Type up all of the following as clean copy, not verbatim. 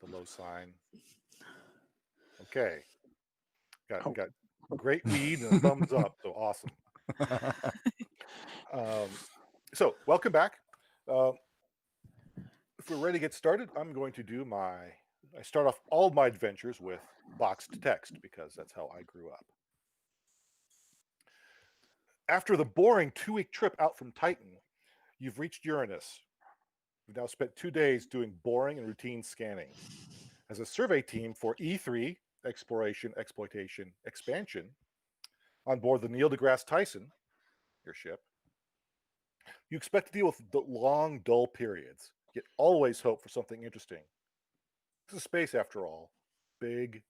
the low sign. Okay. Oh. Got great read and a thumbs up. So awesome. So welcome back. Uh, if we're ready to get started, I'm going to do I start off all my adventures with boxed text because that's how I grew up. After the boring 2-week trip out from Titan, you've reached Uranus. We've now spent 2 days doing boring and routine scanning. As a survey team for E3, Exploration, Exploitation, Expansion, on board the Neil deGrasse Tyson, your ship, you expect to deal with the long, dull periods, yet always hope for something interesting. This is space, after all. Big,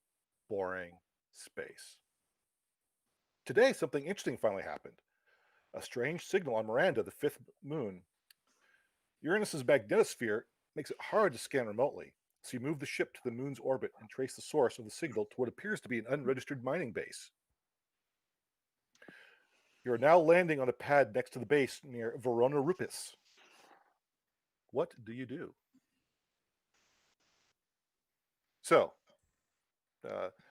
boring space. Today, something interesting finally happened. A strange signal on Miranda, the fifth moon. Uranus's magnetosphere makes it hard to scan remotely, so you move the ship to the moon's orbit and trace the source of the signal to what appears to be an unregistered mining base. You are now landing on a pad next to the base near Verona Rupis. What do you do? So,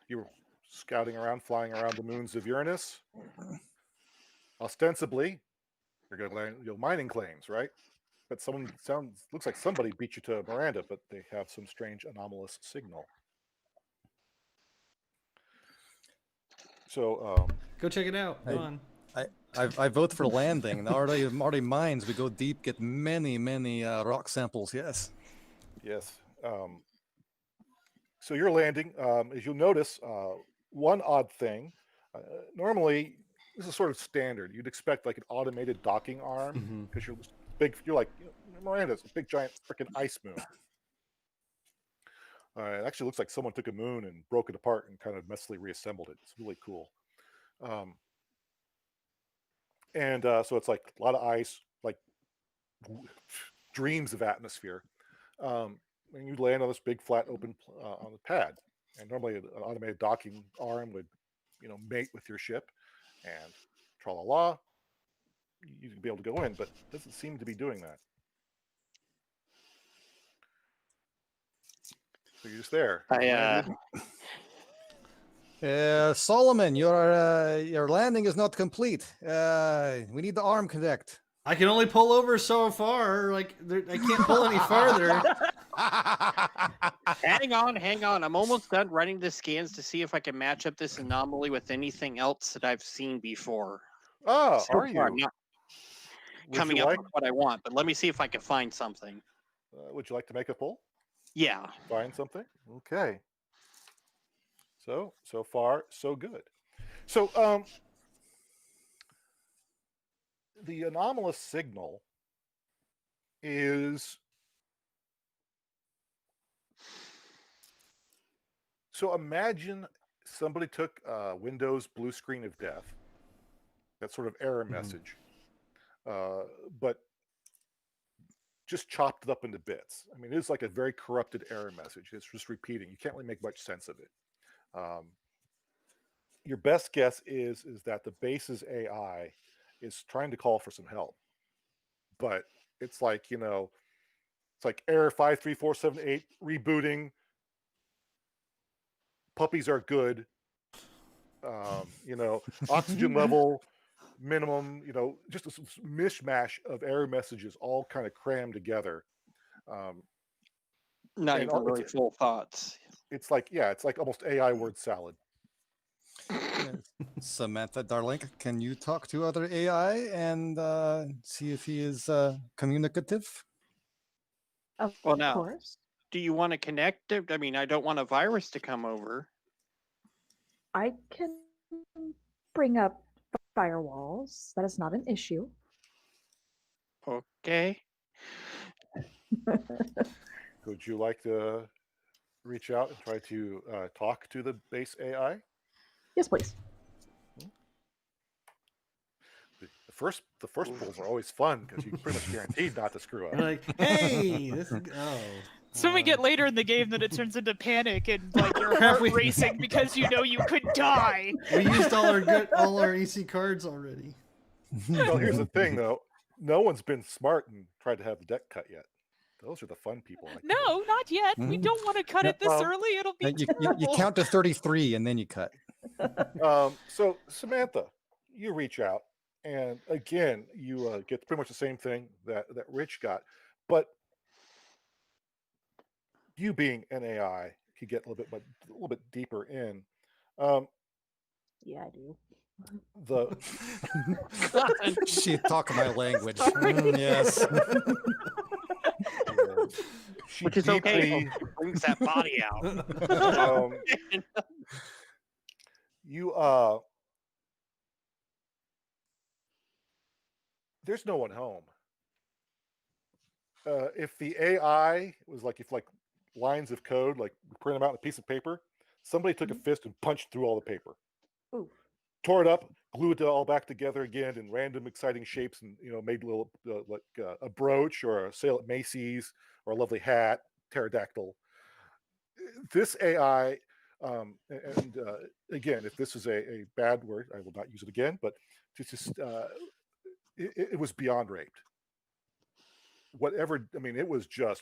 you were scouting around, flying around the moons of Uranus. Ostensibly, you're going to land your mining claims, right? But looks like somebody beat you to Miranda, but they have some strange anomalous signal. So go check it out. Go on. I vote for landing. Now already mines. We go deep, get many rock samples. Yes. Yes. So you're landing. As you'll notice, one odd thing. Normally, this is sort of standard. You'd expect like an automated docking arm because you're big. You're like Miranda's a big giant freaking ice moon. It actually looks like someone took a moon and broke it apart and kind of messily reassembled it. It's really cool. So it's like a lot of ice, like dreams of atmosphere. And you land on this big flat open on the pad. And normally an automated docking arm would, mate with your ship and tra-la-la, you'd be able to go in, but it doesn't seem to be doing that. So you're just there. Solomon, your landing is not complete. We need the arm connect. I can only pull over so far. I can't pull any farther. Hang on. I'm almost done running the scans to see if I can match up this anomaly with anything else that I've seen before. Oh, so are you? I'm not coming up with what I want, but let me see if I can find something. Would you like to make a pull? Yeah. Find something? Okay. So far, so good. So, the anomalous signal is... So imagine somebody took Windows blue screen of death, that sort of error message, but just chopped it up into bits. I mean, it is like a very corrupted error message. It's just repeating. You can't really make much sense of it. Your best guess is that the base's AI is trying to call for some help, but it's like, it's like error 53478 rebooting. Puppies are good. Oxygen level minimum. Just a mishmash of error messages all kind of crammed together. Not even really full thoughts. It's like almost AI word salad. Samantha, darling, can you talk to other AI and see if he is communicative? Of course. Do you want to connect? I mean, I don't want a virus to come over. I can bring up firewalls. That is not an issue. Okay. Would you like to reach out and try to talk to the base AI? Yes, please. The first pulls are always fun because you're pretty much guaranteed not to screw up. You're like, hey, this is So we get later in the game that it turns into panic and like your heart racing because you know you could die. We used all our EC cards already. Well, here's the thing though. No one's been smart and tried to have the deck cut yet. Those are the fun people. Like No, not yet. We Mhm. don't want to cut No, it this well, early. It'll be You terrible. count to 33 and then you cut. So Samantha, you reach out, and again, you get pretty much the same thing that Rich got, but you being an AI, could get a little bit deeper in. Um, Yeah, I do. the She talk my language. Sorry. Yes. she Which is okay. deeply, Brings that body out. um, you there's no one home. If the AI was like if lines of code, like we print them out on a piece of paper, somebody took a fist and punched through all the paper, Oof. tore it up, glued it all back together again in random exciting shapes, and made little a brooch or a sale at Macy's or a lovely hat, pterodactyl. This AI, and again, if this is a bad word, I will not use it again. But just it was beyond raped. Whatever, I mean, it was just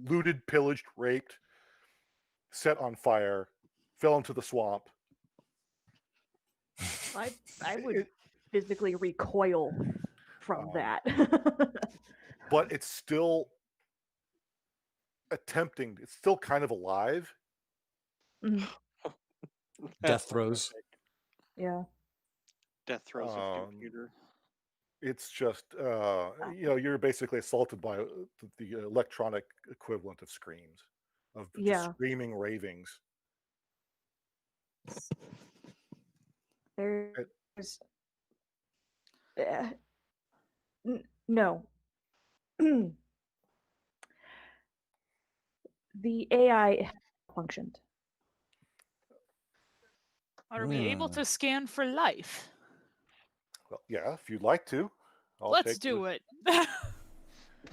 looted, pillaged, raped, set on fire, fell into the swamp. I would It- physically recoil from that. but it's still attempting. It's still kind of alive. Mhm. Death throes. Yeah. Death throes of Um, computer. It's just you're basically assaulted by the electronic equivalent of screams, of just Yeah. screaming ravings. There's uh, no. The AI functioned. Are we able Hmm. to scan for life? Well, yeah, if you'd like to, Let's do it.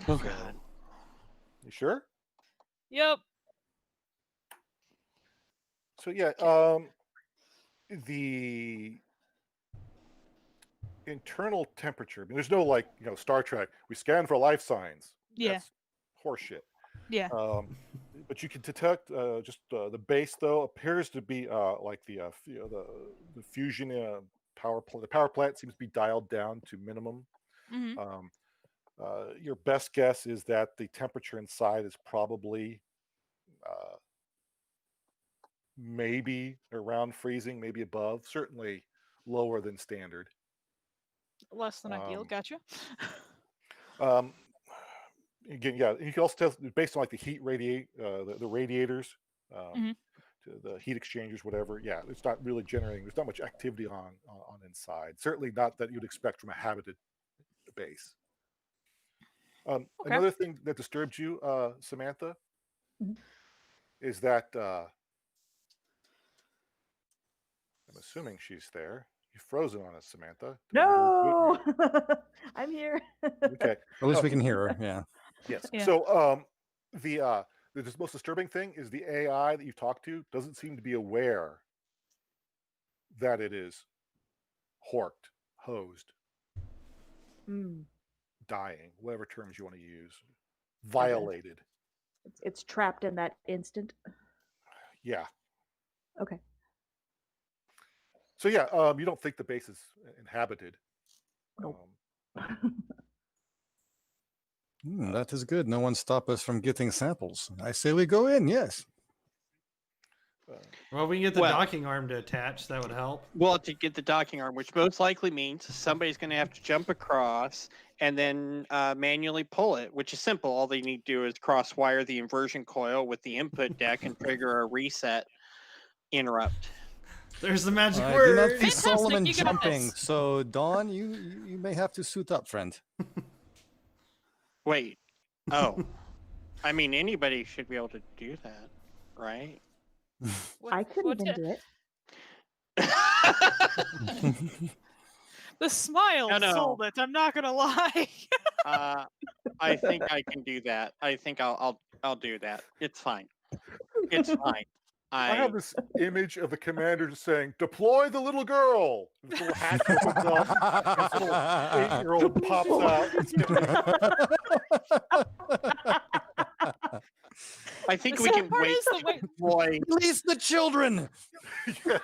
Oh god. You sure? Yep. So yeah, the internal temperature. I mean, there's no Star Trek. We scan for life signs. Yeah. That's horseshit. Yeah. But you can detect just the base though appears to be like the fusion power plant. The power plant seems to be dialed down to minimum. Hmm. Your best guess is that the temperature inside is probably maybe around freezing, maybe above, certainly lower than standard. Less than ideal. Um, Gotcha. Um, Again, yeah, you can also tell based on like the heat the radiators, Mhm. the heat exchangers, whatever. Yeah, it's not really generating. There's not much activity on inside. Certainly not that you'd expect from a habited base. Okay. Another thing that disturbed you, Samantha, Mhm. is that I'm assuming she's there. You've frozen on us, Samantha. Do we need to reboot No, you? I'm here. Okay. At least Oh, we can hear her. Yeah. yes. Yeah. So the most disturbing thing is the AI that you talk to doesn't seem to be aware that it is horked, hosed, Mm, dying, whatever terms you want to use, violated. it's trapped in that instant. Yeah. Okay. So yeah, you don't think the base is inhabited. Nope. That is good. No one stop us from getting samples. I say we go in. Yes. Well, we can get the Well- docking arm to attach. That would help. Well, to get the docking arm, which most likely means somebody's going to have to jump across and then manually pull it, which is simple. All they need to do is cross wire the inversion coil with the input deck and trigger a reset interrupt. There's the magic I do not word. see Fantastic, Solomon you got jumping. this. So Dawn, you may have to suit up, friend. Wait. Oh. I mean, anybody should be able to do that, right? I couldn't even what- do it. The smile No, no. sold it. I'm not gonna lie. I think I can do that. I think I'll do that. It's fine. It's fine. I have this image of the commander just saying, "Deploy the little girl." This little hatch opens up. This little 8-year-old pops out. I think The we sad can part wait. is the way Roy. Release the children. Yes.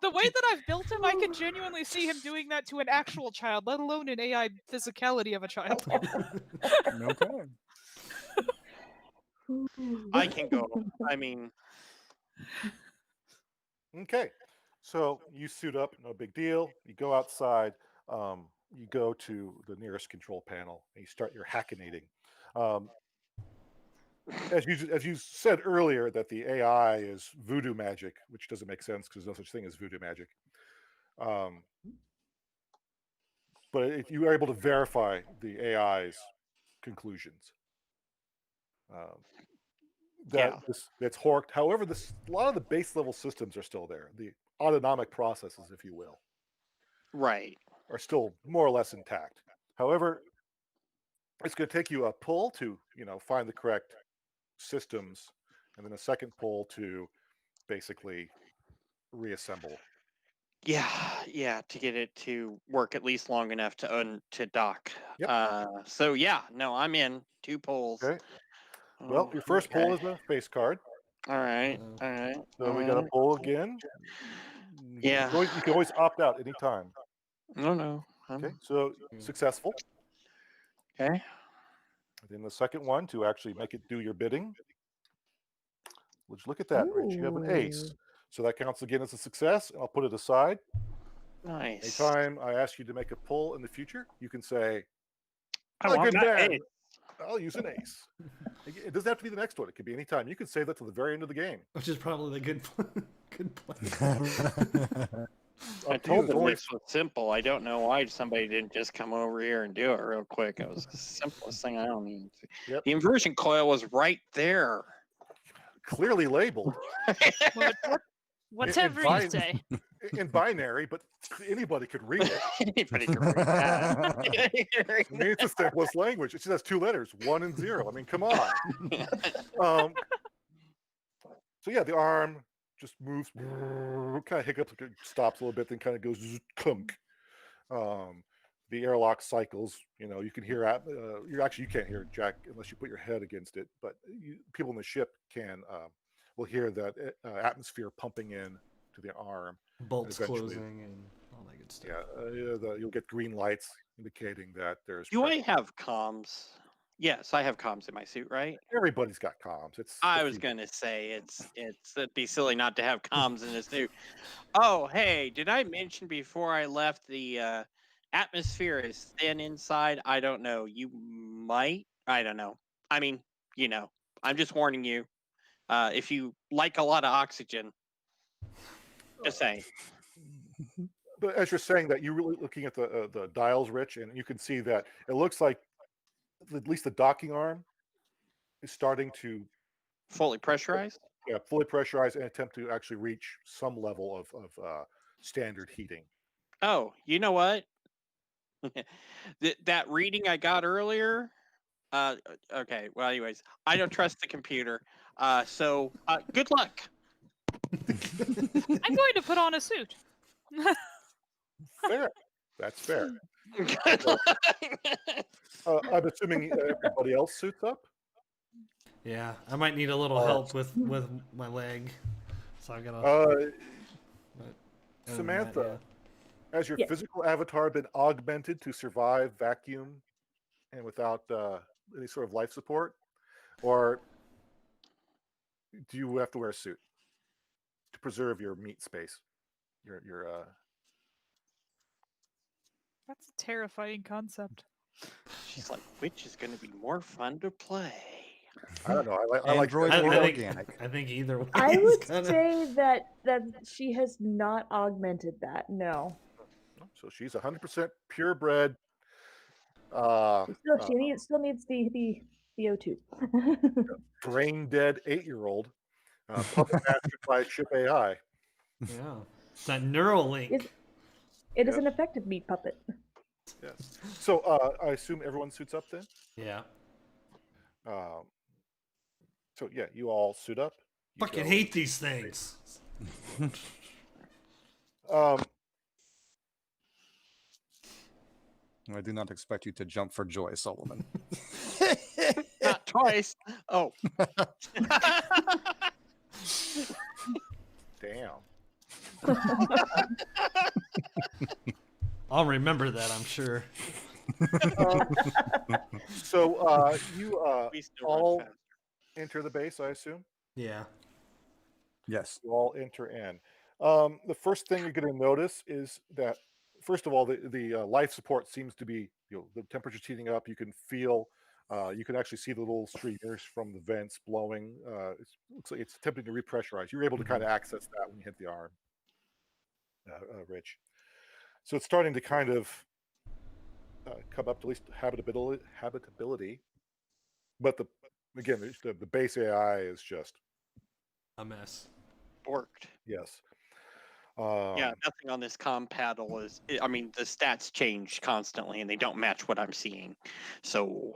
the way that I've built him, I can genuinely see him doing that to an actual child, let alone an AI physicality of a child. Okay. I can go. I mean, Okay. So you suit up, no big deal. You go outside. You go to the nearest control panel and you start your hackinating. Um, as you said earlier, that the AI is voodoo magic, which doesn't make sense because there's no such thing as voodoo magic. But if you are able to verify the AI's conclusions, Yeah. that's horked. However, a lot of the base level systems are still there. The autonomic processes, if you will, right. are still more or less intact. However, it's going to take you a pull to find the correct systems, and then a second pull to basically reassemble. Yeah, to get it to work at least long enough to dock. Yep. So yeah, no, I'm in 2 polls. Okay. Well, your first pull is a face card. All right. So we got a pull again. Yeah. You can always opt out anytime. No. Okay. So successful. Okay. And then the second one to actually make it do your bidding. Let's look at that, Rich. You have an ace. Ooh. So that counts again as a success. I'll put it aside. Nice. Anytime I ask you to make a pull in the future, you can say, I "Oh, want good that man. ace." I'll use an ace." It doesn't have to be the next one. It could be any time. You can save that to the very end of the game. Which is probably the good plan. I Up to you. told There's them only- this was simple. I don't know why somebody didn't just come over here and do it real quick. It was the simplest thing I don't need. Yep. The inversion coil was right there. clearly labeled Whatever fine. you say. in binary, but anybody could read it. Anybody can read that. I mean, it's the simplest language. It just has 2 letters, 1 and 0. I mean, come on. So yeah, the arm just moves, kind of hiccups, stops a little bit, then kind of goes clunk. The airlock cycles. You can hear. You can't hear Jack unless you put your head against it. But people in the ship will hear that atmosphere pumping in to the arm. Bolts Eventually. closing and all that good stuff. Yeah, you'll get green lights indicating that there's. Do I have comms? Yes, I have comms in my suit, right? Everybody's got comms. I was gonna say it'd be silly not to have comms in this suit. Oh, hey, did I mention before I left the atmosphere is thin inside? I don't know. You might. I don't know. I mean, I'm just warning you. If you like a lot of oxygen, just saying. But as you're saying that, you're really looking at the dials, Rich, and you can see that it looks like at least the docking arm is starting to Fully pressurized? fully pressurize and attempt to actually reach some level of standard heating. Oh, you know what? That reading I got earlier. Okay. Well, anyways, I don't trust the computer. So good luck. I'm going to put on a suit. Fair. That's fair. Good luck. I'm assuming everybody else suits up. Yeah, I might need a little help with my leg, so I gotta. Uh, but other than Samantha, that, has your Yes. physical avatar been augmented to survive vacuum and without any sort of life support, or do you have to wear a suit to preserve your meat space? Your That's a terrifying concept. She's like, which is going to be more fun to play? I don't know. I like Android I, or I think, organic? I think either way. I is would kinda- say that she has not augmented that. No. So she's 100% purebred. Still needs the O2. Brain dead 8-year-old, puppet mastered by ship AI. Yeah, it's that Neuralink. It is an effective meat puppet. Yes. So I assume everyone suits up then. Yeah. So yeah, you all suit up. You Fucking go hate these things. I do not expect you to jump for joy, Solomon. Not twice. Oh. Damn. I'll remember that, I'm sure. So you We still run all fast. enter the base, I assume. Yeah. Yes. You all enter in. The first thing you're going to notice is that, first of all, the life support seems to be, the temperature's heating up. You can feel, you can actually see the little streamers from the vents blowing. It looks like it's attempting to repressurize. You're able to kind of access that when you hit the arm, Rich. So it's starting to kind of come up to at least habitability. But again, the base AI is just A mess. Worked. yes. Yeah, nothing on this comm paddle is. I mean, the stats change constantly, and they don't match what I'm seeing. So,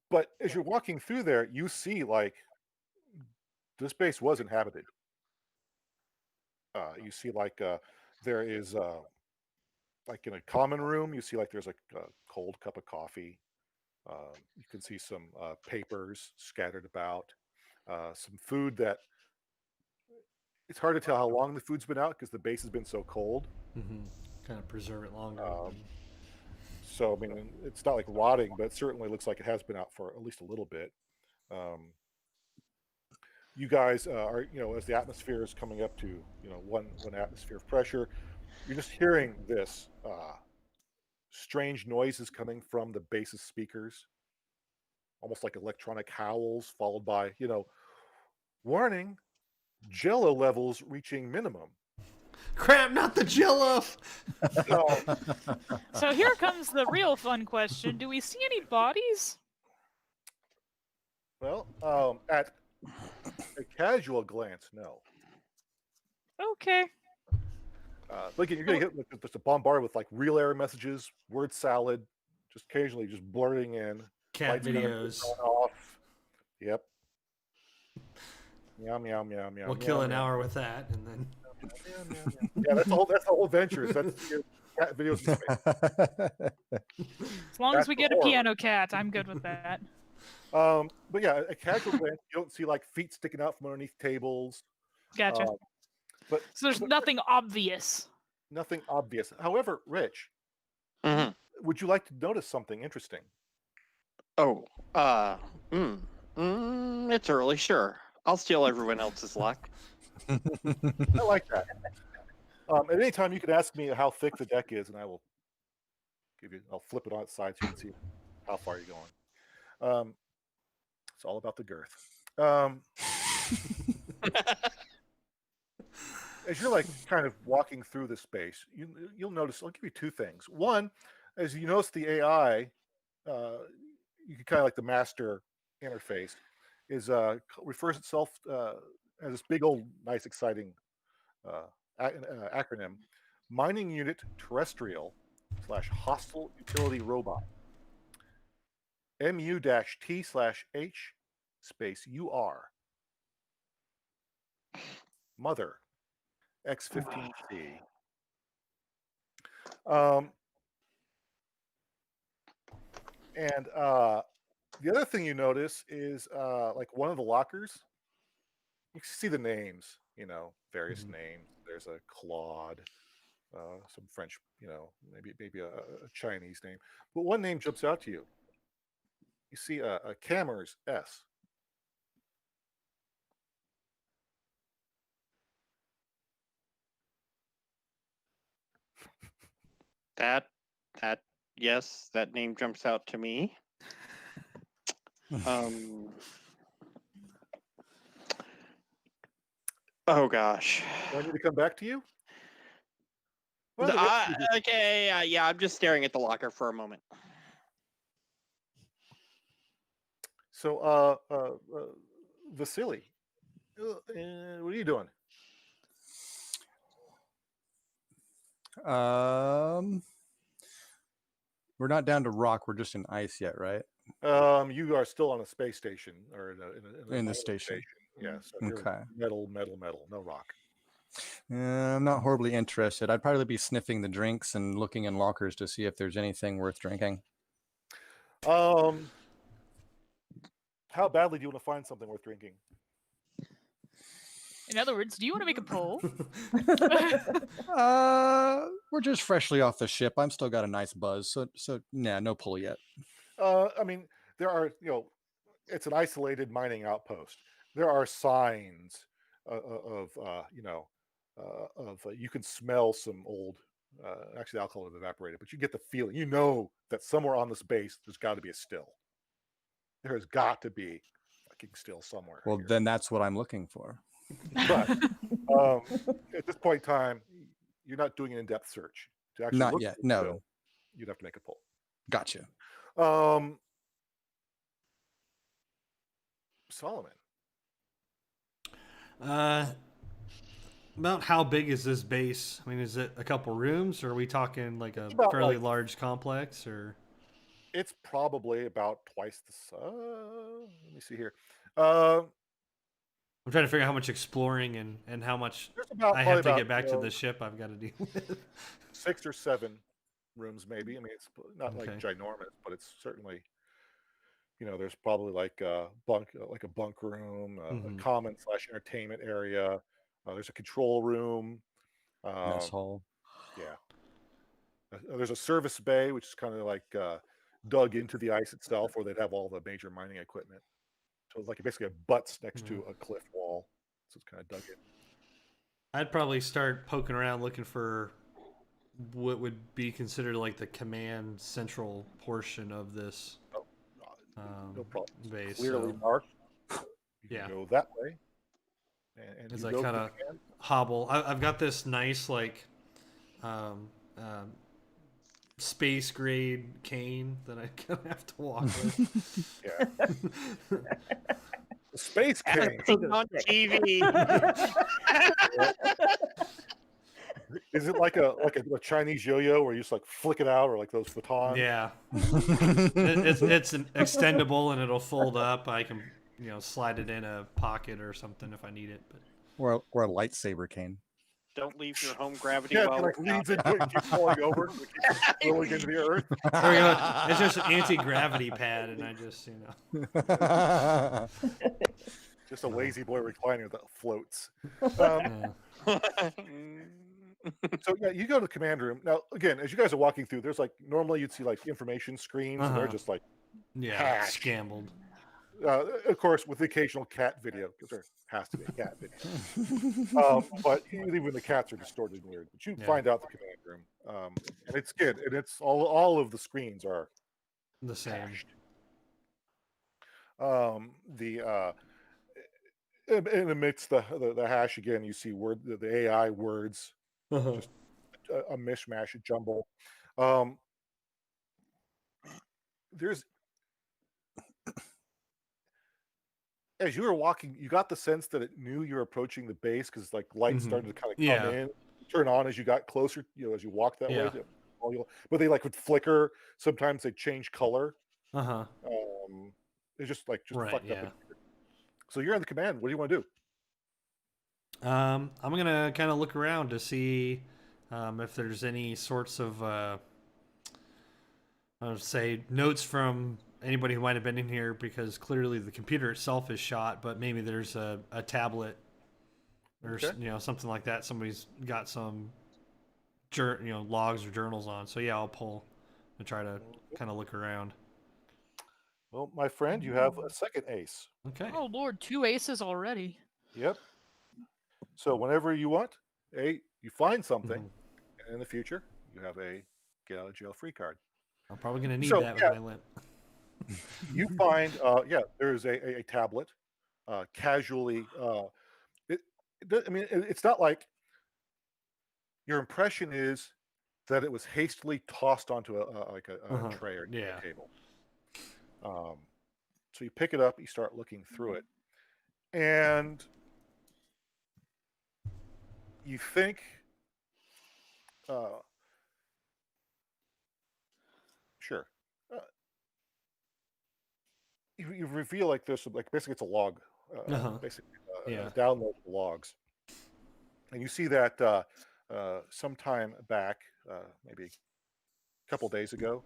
But as you're walking through there, you see like this base was inhabited. You see like there is like in a common room, you see like there's like a cold cup of coffee. You can see some papers scattered about, some food that it's hard to tell how long the food's been out because the base has been so cold. Kind of preserve it longer. So I mean, it's not like rotting, but it certainly looks like it has been out for at least a little bit. You guys are, as the atmosphere is coming up to, one atmosphere of pressure, you're just hearing this strange noises coming from the base's speakers, almost like electronic howls, followed by, warning, Jello levels reaching minimum. Crap, not the Jello! So here comes the real fun question. Do we see any bodies? Well, at a casual glance, no. Okay. But again, you're gonna get just a bombarded with like real error messages, word salad, just occasionally just blurting in. Cat lights going videos. off. Yep. Meow meow meow meow. We'll meow, kill an meow, hour with that, and then. meow, meow, meow. Yeah, that's the whole adventure. That's cat videos in space. As long as That's we the get a horror. piano cat, I'm good with that. But yeah, a casual glance, you don't see like feet sticking out from underneath tables. Gotcha. But So there's nothing obvious. nothing obvious. However, Rich, Mhm. would you like to notice something interesting? Oh, it's early. Sure, I'll steal everyone else's luck. I like that. At any time, you can ask me how thick the deck is, and I will I'll flip it on its side so you can see how far you're going. It's all about the girth. As you're like kind of walking through the space, you'll notice. I'll give you two things. One, as you notice the AI, you can kind of like the master interface is refers itself as this big old nice exciting acronym: Mining Unit Terrestrial / Hostile Utility Robot. MU-T/H space UR. Mother X15C. And the other thing you notice is like one of the lockers, you see the names, various names. There's a Claude, some French, maybe a Chinese name. But one name jumps out to you. You see a Cammers S. That, yes, that name jumps out to me. Oh gosh. Do I need to come back to you? Well, Okay, yeah, I'm just staring at the locker for a moment. So, Vasily, what are you doing? We're not down to rock. We're just in ice yet, right? You are still on a space station or in In the station. Yeah, so you're Okay. metal, no rock. I'm not horribly interested. I'd probably be sniffing the drinks and looking in lockers to see if there's anything worth drinking. How badly do you want to find something worth drinking? In other words, do you want to make a poll? We're just freshly off the ship. I'm still got a nice buzz, so nah, no pull yet. I mean, there are, it's an isolated mining outpost. There are signs of you can smell some old, actually alcohol has evaporated, but you get the feeling, that somewhere on this base, there's got to be a still. There has got to be fucking still somewhere. Well, here. then that's what I'm looking for. But at this point in time, you're not doing an in-depth search. To actually Not look yet, for the no. still, you'd have to make a pull. Gotcha. Solomon. About how big is this base? I mean, is it a couple rooms, or are we talking like a about, fairly like- large complex, or? It's probably about twice the size. Let me see here. I'm trying to figure out how much exploring and how much There's about I probably have to about, get back to the ship I've got to deal with. 6 or 7 rooms, maybe. I mean, it's not like Okay. ginormous, but it's certainly, there's probably like a bunk room, a Mhm. common / entertainment area. There's a control room. Mess hall. Yeah. There's a service bay, which is kind of like dug into the ice itself, where they'd have all the major mining equipment. So it's like basically it butts next to a cliff wall. So it's kind of dug in. I'd probably start poking around looking for what would be considered like the command central portion of this No problem. base. Clearly So, marked. You yeah. can go that way. And as you I go to kind the of command. hobble, I've got this nice like space grade cane that I kind of have to walk with. Yeah. The space cane. Seen on TV. Is it like a Chinese yo-yo where you just like flick it out, or like those futons? Yeah, it's an extendable and it'll fold up. I can slide it in a pocket or something if I need it. But Or a lightsaber cane. Don't leave your home gravity Yeah, well. it like leans into it and keeps falling over. It keeps rolling into the earth. there we go. It's just an anti-gravity pad, and I just Just a lazy boy recliner that floats. yeah. So yeah, you go to the command room. Now, again, as you guys are walking through, there's like, normally you'd see like information screens, and they're just like, hash. Scambled. Of course, with the occasional cat video, because there has to be a cat video. But even the cats are distorted and weird. But you find out the command room, and it's good. And it's all of the screens are The same. hashed. In amidst the hash again, you see the AI words, just a mishmash, a jumble. There's, as you were walking, you got the sense that it knew you were approaching the base, because like lights started to kind of come in, turn on as you got closer. As you walked that way. But they like would flicker. Sometimes they change color. It's just Right, fucked yeah. up. So you're in the command. What do you want to do? I'm gonna kind of look around to see if there's any sorts of I would say notes from anybody who might have been in here, because clearly the computer itself is shot, but maybe there's a tablet or something like that. Somebody's got some logs or journals on. So yeah, I'll pull and try to kind of look around. Well, my friend, you have a second ace. Okay. Oh Lord, 2 aces already. Yep. So whenever you want, you find something, and in the future, you have a get out of jail free card. I'm probably gonna need So, that with my limp. You find, there's a tablet, casually. It's not like, your impression is that it was hastily tossed onto a tray or a table. So you pick it up, you start looking through it, and you think, sure. You reveal like there's basically it's a log, basically Yeah. download the logs, and you see that sometime back, maybe a couple days ago,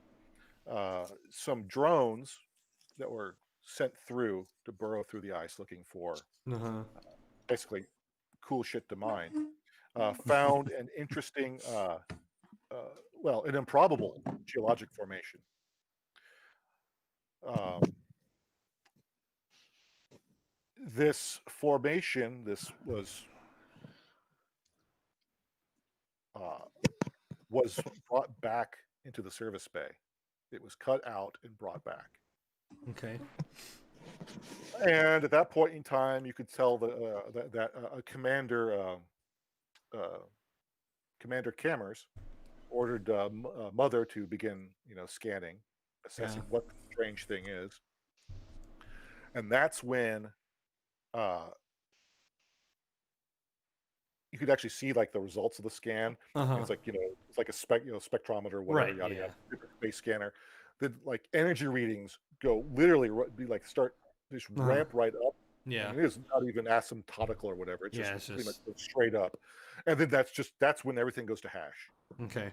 some drones that were sent through to burrow through the ice looking for Uh-huh. basically cool shit to mine, found an interesting, well, an improbable geologic formation. Um, this formation, this uh, was brought back into the service bay. It was cut out and brought back. Okay. And at that point in time, you could tell that a Commander Cammers ordered Mother to begin, scanning, assessing what the strange thing is, and that's when you could actually see like the results of the scan. Uh-huh. It's like it's like a spectrometer, or whatever, Right, yada yeah. yada, different space scanner. The like energy readings go literally be like start just ramp right up. Yeah. And it is not even asymptotical or whatever. It's Yeah, just it's pretty much just goes straight up, and then that's when everything goes to hash. okay.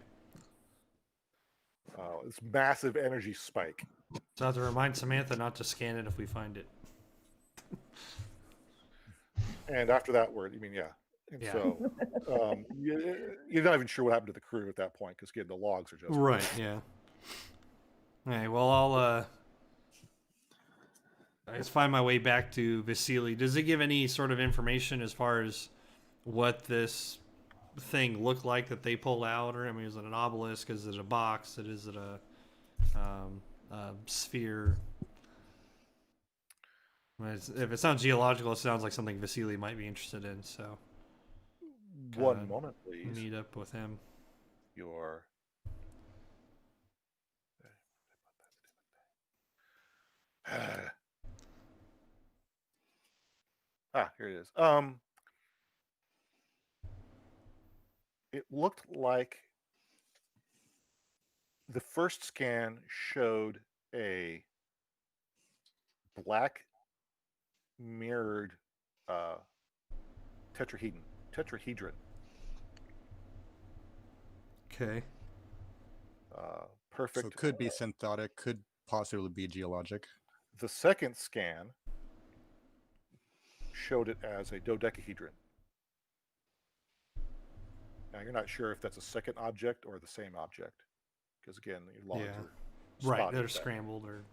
This massive energy spike. So I have to remind Samantha not to scan it if we find it. And after that word, yeah. And Yeah. so you're not even sure what happened to the crew at that point, because again, the logs are just Right, yeah. Okay, well, I'll I just find my way back to Vasily. Does it give any sort of information as far as what this thing looked like that they pulled out? Or, I mean, is it an obelisk? Is it a box? Is it a sphere? I mean, if it sounds geological, it sounds like something Vasily might be interested in, so... One moment, please. Meet up with him. Your here it is. It looked like the first scan showed a black mirrored tetrahedron. Okay. Perfect. So it could be synthotic, could possibly be geologic. The second scan showed it as a dodecahedron. Now you're not sure if that's a second object or the same object, because again, your logs are Right, spotty they're with that. scrambled or...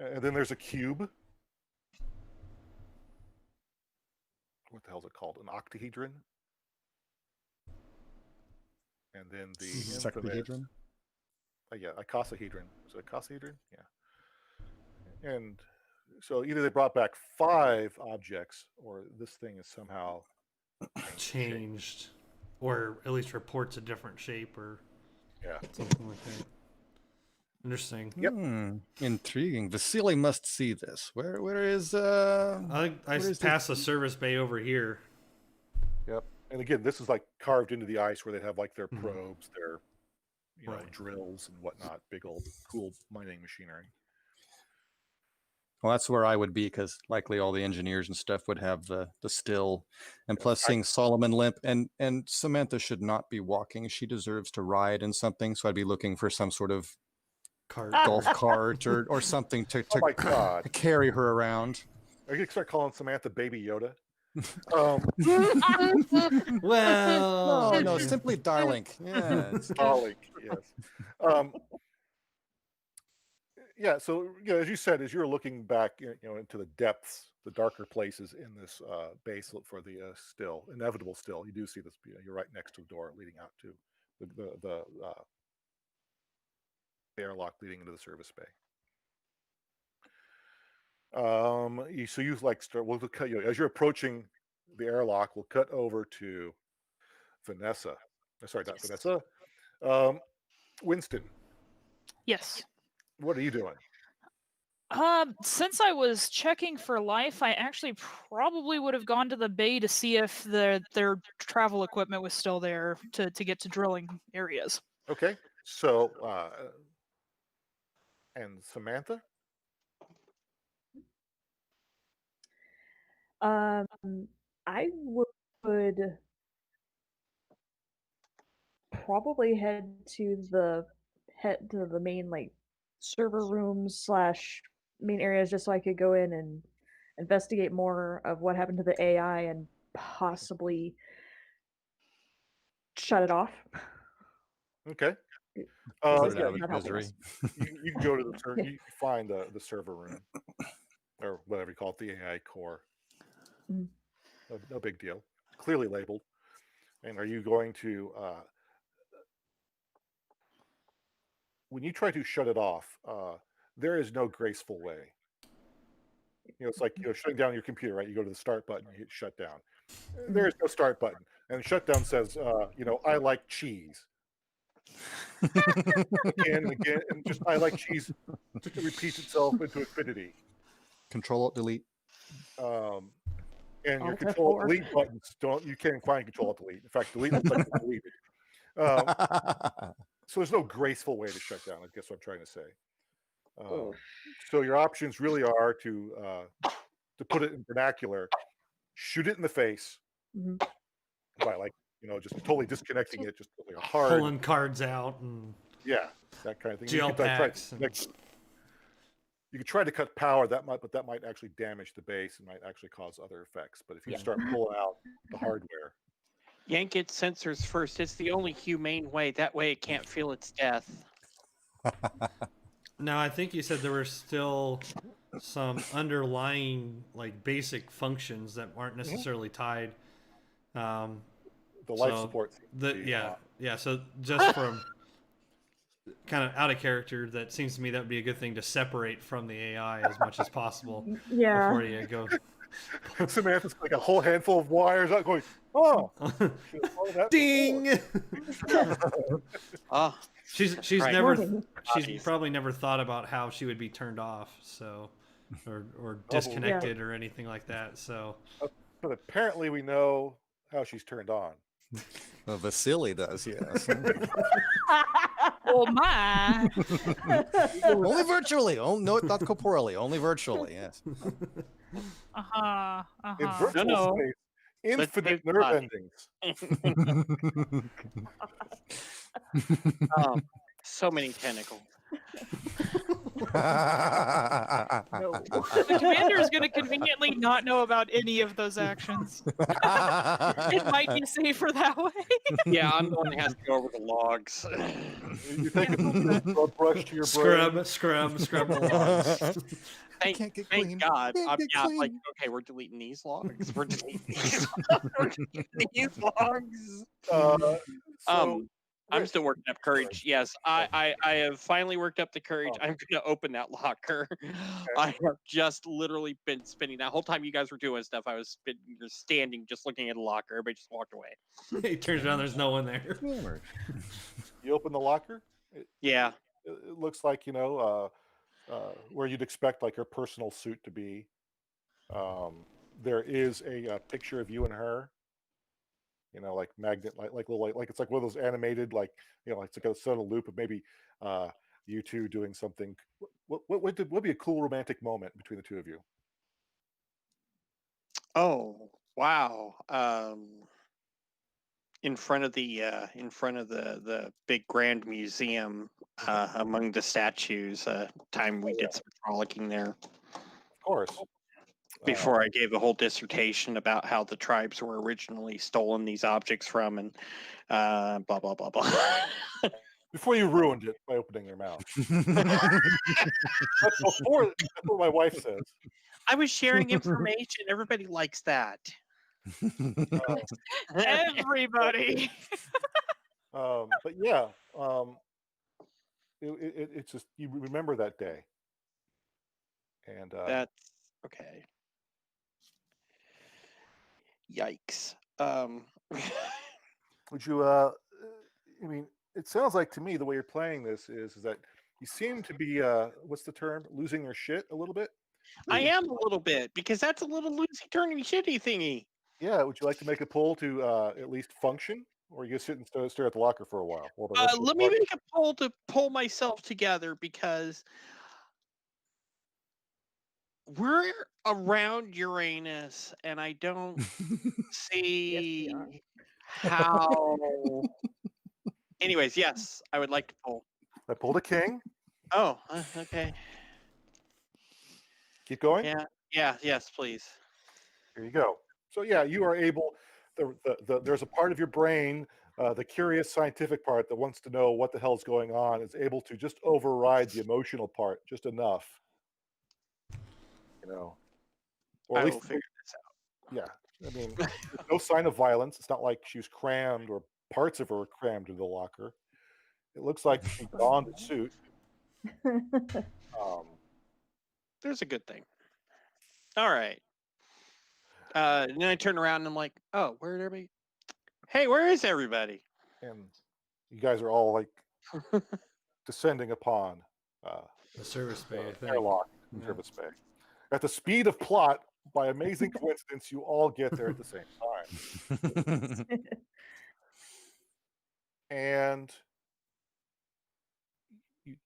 And then there's a cube. What the hell is it called? An octahedron. And then the infamous, Sectahedron? icosahedron. Is it icosahedron? Yeah. And so either they brought back 5 objects, or this thing is somehow changed, or at least reports a different shape, or something like that. Interesting. Yep. Intriguing. Vasily must see this. Where is I passed the service bay over here. Yep. And again, this is like carved into the ice, where they'd have like their probes, their drills and whatnot, big old cool mining machinery. Well, that's where I would be, because likely all the engineers and stuff would have the still, and plus seeing Solomon limp, and Samantha should not be walking. She deserves to ride in something. So I'd be looking for some sort of golf cart or something to Oh my God. carry her around. Are you gonna start calling Samantha Baby Yoda? Well, no, simply Darlink. Yeah, Darlink. Yes. Yeah. So as you said, as you're looking back, into the depths, the darker places in this base for the inevitable still, you do see this. You're right next to a door leading out to the airlock leading into the service bay. So you start. We'll cut you as you're approaching the airlock. We'll cut over to Vanessa. Sorry, not Vanessa. Winston. Yes. What are you doing? Since I was checking for life, I actually probably would have gone to the bay to see if their travel equipment was still there to get to drilling areas. Okay. So, and Samantha? I would probably head to the main like server rooms slash main areas just so I could go in and investigate more of what happened to the AI and possibly shut it off. Okay. Put it Yeah, out of not its helping misery. us. you can go to the you can find the server room or whatever you call it, the AI core. Mhm. No big deal. Clearly labeled. And are you going to when you try to shut it off? There is no graceful way. It's like shutting down your computer, right? You go to the start button, you hit shut down. There is no start button, and shutdown says, I like cheese. Again and again, and just I like cheese. Just repeats itself into infinity. Control Alt Delete. And your Alt Control Alt F4. Delete buttons you can't find Control Alt Delete. In fact, delete looks like it's deleted. So there's no graceful way to shut down. I guess what I'm trying to say. So your options really are to put it in vernacular, shoot it in the face Mhm. by just totally disconnecting it, just like a hard, Pulling cards out and that kind of thing. gel packs. You could try to cut power, but that might actually damage the base and might actually cause other effects. But if you start pulling out the hardware, Yank its sensors first. It's the only humane way. That way it can't feel its death. Now, I think you said there were still some underlying like basic functions that aren't necessarily tied. the life support. So just from kind of out of character, that seems to me that would be a good thing to separate from the AI as much as possible before you go. Samantha's like a whole handful of wires out going, oh, ding. Oh, she's right. probably never thought about how she would be turned off, so or disconnected or anything like that. So, but apparently we know how she's turned on. Well, Vasily does, yes. Oh my! Only virtually. Oh no, not corporally. Only virtually. Yes. In virtual space, infinite nerve endings. So many tentacles. The commander is going to conveniently not know about any of those actions. It might be safer that way. Yeah, I'm the one that has to go over the logs. You take a brush to your scrub brain. the logs. Thank God. Like, okay, we're deleting these logs. We're deleting these logs. I'm still working up courage. Yes, I have finally worked up the courage. I'm going to open that locker. I have just literally been spinning that whole time you guys were doing stuff. I was standing, just looking at a locker. Everybody just walked away. He turns around. There's no one there. You open the locker. Yeah. It looks like where you'd expect like her personal suit to be. There is a picture of you and her. Like magnet, like little, like it's like one of those animated, like it's like a sort of loop of maybe you two doing something. What would be a cool romantic moment between the two of you? Oh wow! In front of the big grand museum, among the statues. Time we did some frolicking there. Of course. Before I gave a whole dissertation about how the tribes were originally stolen these objects from, and blah blah blah blah. Before you ruined it by opening your mouth. That's what my wife says. I was sharing information. Everybody likes that. Everybody. But yeah, it's just you remember that day, and that's okay. Yikes. Would you? I mean, it sounds like to me the way you're playing this is that you seem to be what's the term? Losing your shit a little bit. I am a little bit, because that's a little loosey turny shitty thingy. Yeah. Would you like to make a pull to at least function, or you just sit and stare at the locker for a while? Let me make a pull to pull myself together, because we're around Uranus, and I don't Yes, we are. see how. Anyways, yes, I would like to pull. I pulled a king. Oh, okay. Keep going. Yeah, yes, please. Here you go. So yeah, you are able. There's a part of your brain, the curious scientific part that wants to know what the hell's going on, is able to just override the emotional part just enough, or at I least will figure this out. yeah. I mean, there's no sign of violence. It's not like she was crammed or parts of her were crammed into the locker. It looks like she donned a suit. Um, There's a good thing. All right. And then I turn around and I'm like, oh, where'd everybody? Hey, where is everybody? and you guys are all like descending upon The service bay, I think. airlock in Yeah. Service Bay. At the speed of plot, by amazing coincidence, you all get there at the same time. And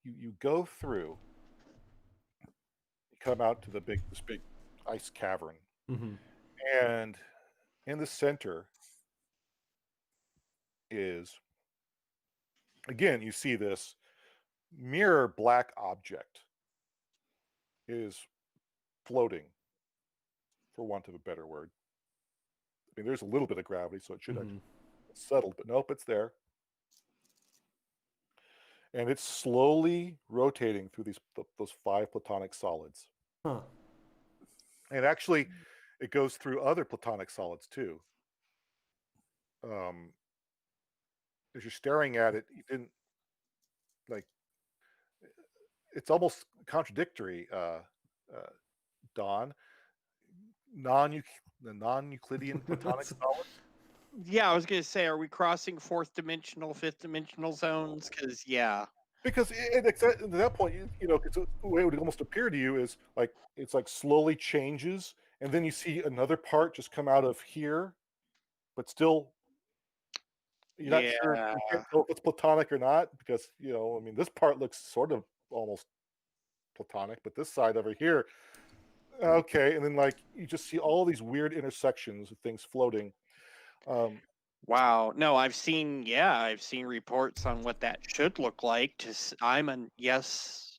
you go through, you come out to this big ice cavern, Mm-hmm. and in the center is, again, you see this mirror black object is floating, for want of a better word. I mean, there's a little bit of gravity, so it should have settled, but nope, it's there. And it's slowly rotating through those 5 platonic solids. Huh. And actually, it goes through other platonic solids too. As you're staring at it, you didn't like. It's almost contradictory, Don. The non-Euclidean platonic solids. Yeah, I was gonna say, are we crossing 4th dimensional, 5th dimensional zones? Because Because at that point, the way it would almost appear to you is like it's like slowly changes, and then you see another part just come out of here, but still you're not sure. You can't tell if it's platonic or not because I mean, this part looks sort of almost platonic, but this side over here, okay. And then like you just see all these weird intersections of things floating. Wow. No, I've seen reports on what that should look like. Yes.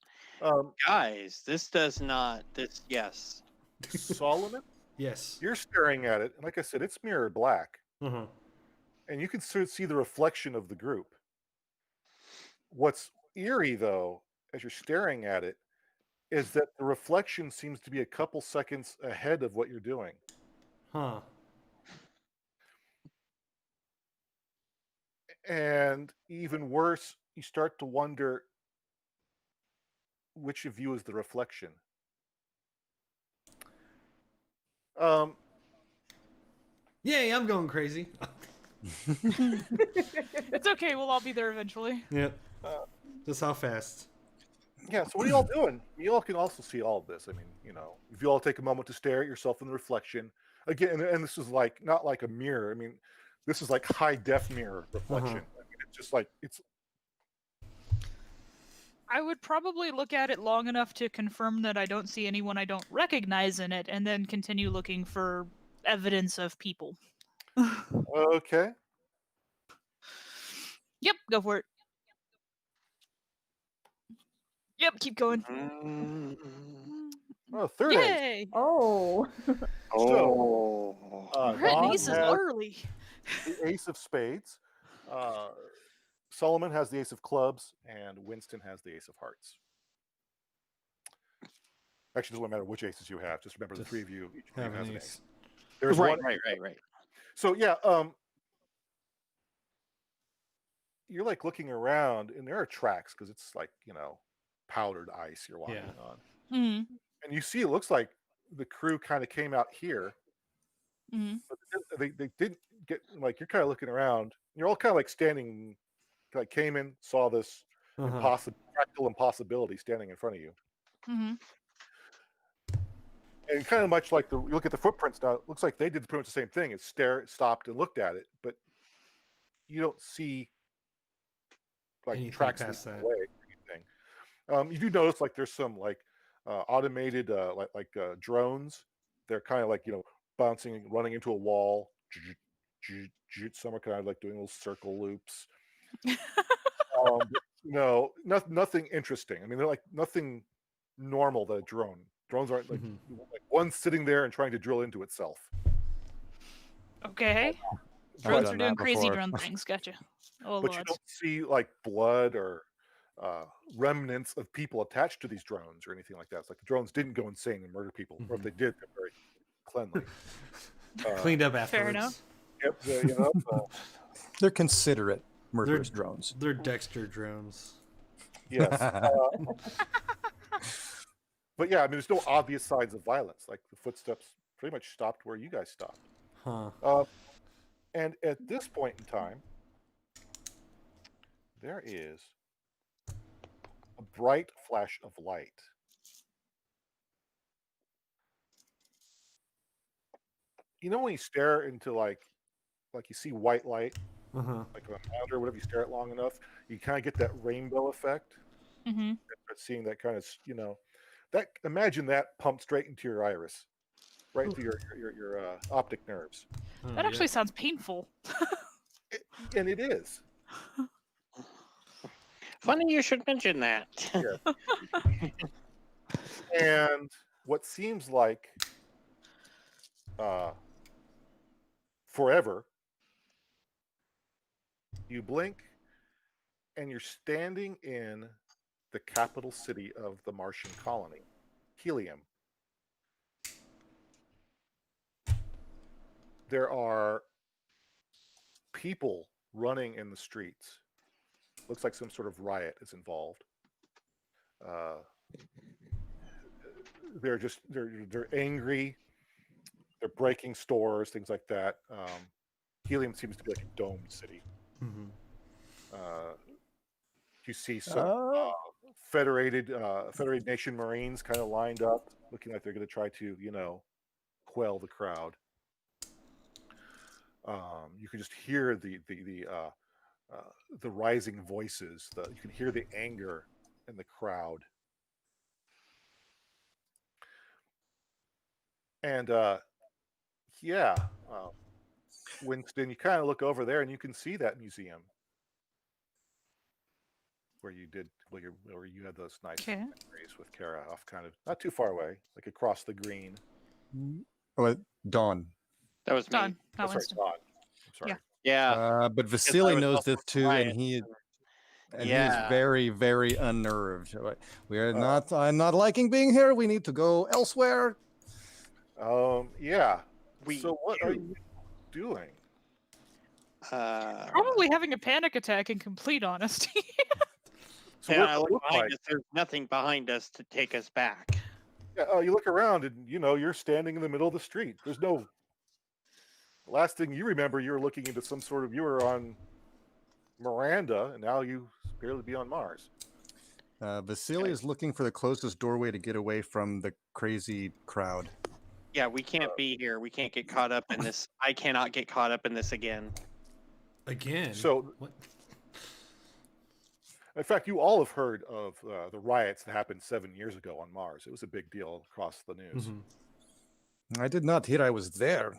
Guys, this does not. Yes. Solomon, Yes. you're staring at it, and like I said, it's mirror black. Uh-huh. And you can see the reflection of the group. What's eerie, though, as you're staring at it, is that the reflection seems to be a couple seconds ahead of what you're doing. Huh. And even worse, you start to wonder which of you is the reflection. Yay, I'm going crazy. It's okay. We'll all be there eventually. Yep. Just how fast? Yeah, so what are y'all doing? You all can also see all of this. I mean, if you all take a moment to stare at yourself in the reflection, again, and this is like not like a mirror. I mean, this is like high def mirror reflection. I mean, it's just like I would probably look at it long enough to confirm that I don't see anyone I don't recognize in it, and then continue looking for evidence of people. okay. Yep, go for it. Yep, keep going. Oh, third ace. Yay! Oh. So, We're at Don aces has early. the ace of spades. Solomon has the ace of clubs, and Winston has the ace of hearts. Actually, it doesn't matter which aces you have. Just remember the three of you. Each of you has an ace. There's right, one. Right. So yeah, you're like looking around, and there are tracks because it's like powdered ice you're walking on, Mm-hmm. and you see it looks like the crew kind of came out here, but they didn't get like you're kind of looking around. You're all kind of like standing, like came in, saw this practical impossibility standing in front of you. Mm-hmm. And kind of much like you look at the footprints now, it looks like they did pretty much the same thing. It's stopped and looked at it, but you don't see like anything tracks past that. away or anything. You do notice like there's some like automated drones. They're kind of like bouncing, running into a wall. Some are kind of like doing little circle loops. No, nothing interesting. I mean, they're like nothing normal that a drone. Drones aren't like one sitting there and trying to drill into itself. Okay. I've Drones done are doing that crazy before. drone things. Gotcha. Oh, But you Lord. don't see like blood or remnants of people attached to these drones or anything like that. It's like the drones didn't go insane and murder people, or if they did, they're very cleanly. Cleaned up afterwards. Fair enough. Yep, They're considerate murderous drones. They're Dexter drones. yes. But yeah, I mean, there's no obvious signs of violence. Like the footsteps pretty much stopped where you guys stopped. Huh. And at this point in time, there is a bright flash of light. You know when you stare into like you see white light, Uh-huh. like on a monitor, whatever, you stare at long enough, you kind of get that rainbow effect. Mm-hmm. Start seeing that kind of, that, imagine that pumped straight into your iris, right into your optic nerves. Oh, That yeah. actually sounds painful. And it is. Funny you should mention that. And what seems like forever, you blink and you're standing in the capital city of the Martian colony, Helium. There are people running in the streets. Looks like some sort of riot is involved. They're angry. They're breaking stores, things like that. Helium seems to be like a domed city. You see some federated nation Marines kind of lined up, looking like they're going to try to, quell the crowd. You can just hear the rising voices. You can hear the anger in the crowd. And Winston, you kind of look over there and you can see that museum where you had those nice memories with Kara, off kind of not too far away, like across the green. Oh, Dawn. That was me. Dawn, not That's right, Winston. Dawn. I'm sorry. Yeah. But Vasily was knows also this too, quiet. and he's Yeah. very, very unnerved. We are not. I'm not liking being here. We need to go elsewhere. Yeah. We So what are you doing? Probably having a panic attack, in complete honesty. So and what I does it look look behind like? us. There's nothing behind us to take us back. Yeah, you look around and you're standing in the middle of the street. There's no. Last thing you remember, you were looking into some sort of. You were on Miranda, and now you appear to be on Mars. Vasily is looking for the closest doorway to get away from the crazy crowd. Yeah, we can't be here. We can't get caught up in this. I cannot get caught up in this again. Again. So, what? In fact, you all have heard of the riots that happened 7 years ago on Mars. It was a big deal across the news. I did not hear I was there.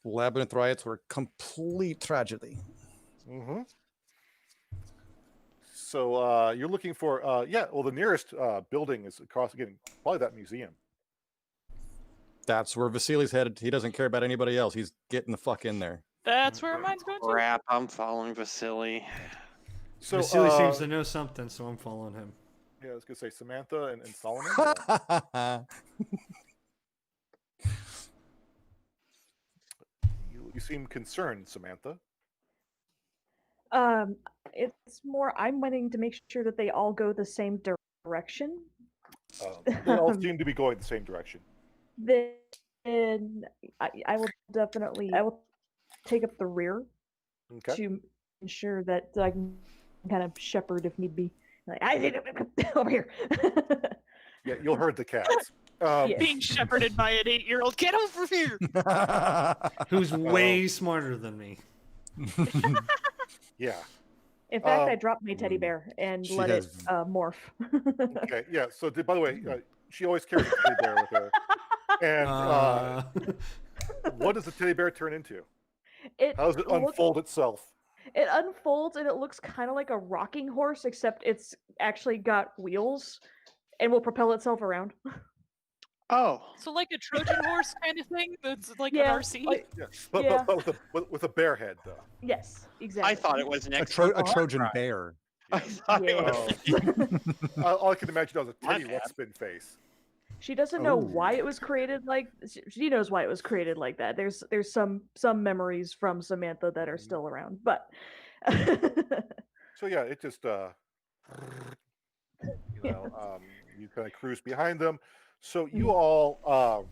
Labyrinth riots were a complete tragedy. So you're looking for the nearest building is across, again, probably that museum. That's where Vasily's headed. He doesn't care about anybody else. He's getting the fuck in there. That's where mine's going to. Crap, I'm following Vasily. So Vasily seems to know something, so I'm following him. Yeah, I was gonna say Samantha and Solomon. You seem concerned, Samantha. It's more I'm wanting to make sure that they all go the same direction. They all seem to be going the same direction. Then I will take up the rear to ensure that I can kind of shepherd if need be. Like I did over here. Yeah, you'll herd the cats. Being shepherded by an 8-year-old. Get over here! Who's way smarter than me. Yeah. In fact, I dropped my teddy bear and let it morph. Okay, yeah. So, by the way, She always carries a teddy bear with her. And what does the teddy bear turn into? How does it unfold itself? It unfolds and it looks kind of like a rocking horse, except it's actually got wheels and will propel itself around. Oh, So like a Trojan horse kind of thing. That's like Yeah, an RC. like- Yeah, Yeah. but with a bear head though. Yes, exactly. I thought it was an A, extra a Trojan bear. I thought it was. All I can imagine was a My teddy bad. Ruxpin face. She doesn't know Oh. why it was created like. She knows why it was created like that. There's some memories from Samantha that are still around, but. So yeah, it just you kind of cruise behind them. So you all,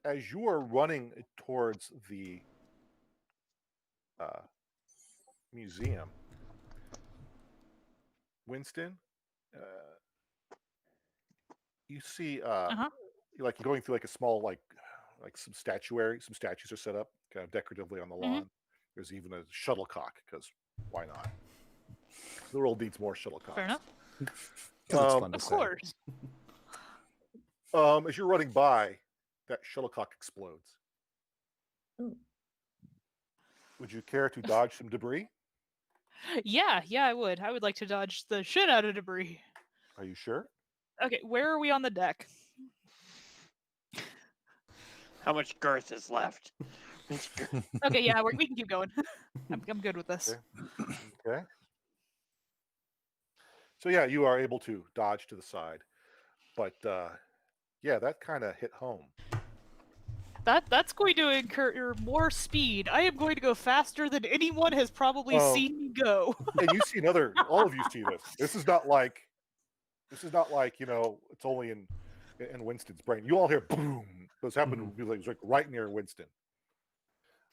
as you are running towards the museum, Winston, you see like going through like a small like some statuary. Some statues are set up kind of decoratively on the lawn. There's even a shuttlecock because why not? The world needs more shuttlecocks. Fair enough. 'Cause it's fun to Of say. course. As you're running by, that shuttlecock explodes. Ooh. Would you care to dodge some debris? Yeah, I would. I would like to dodge the shit out of debris. Are you sure? Okay, where are we on the deck? How much girth is left? Okay, yeah, we can keep going. I'm good with this. Okay. So yeah, you are able to dodge to the side, but yeah, that kind of hit home. That's going to incur more speed. I am going to go faster than anyone has probably seen me go. And you see all of you see this. This is not like it's only in Winston's brain. You all hear boom. Those happen like right near Winston.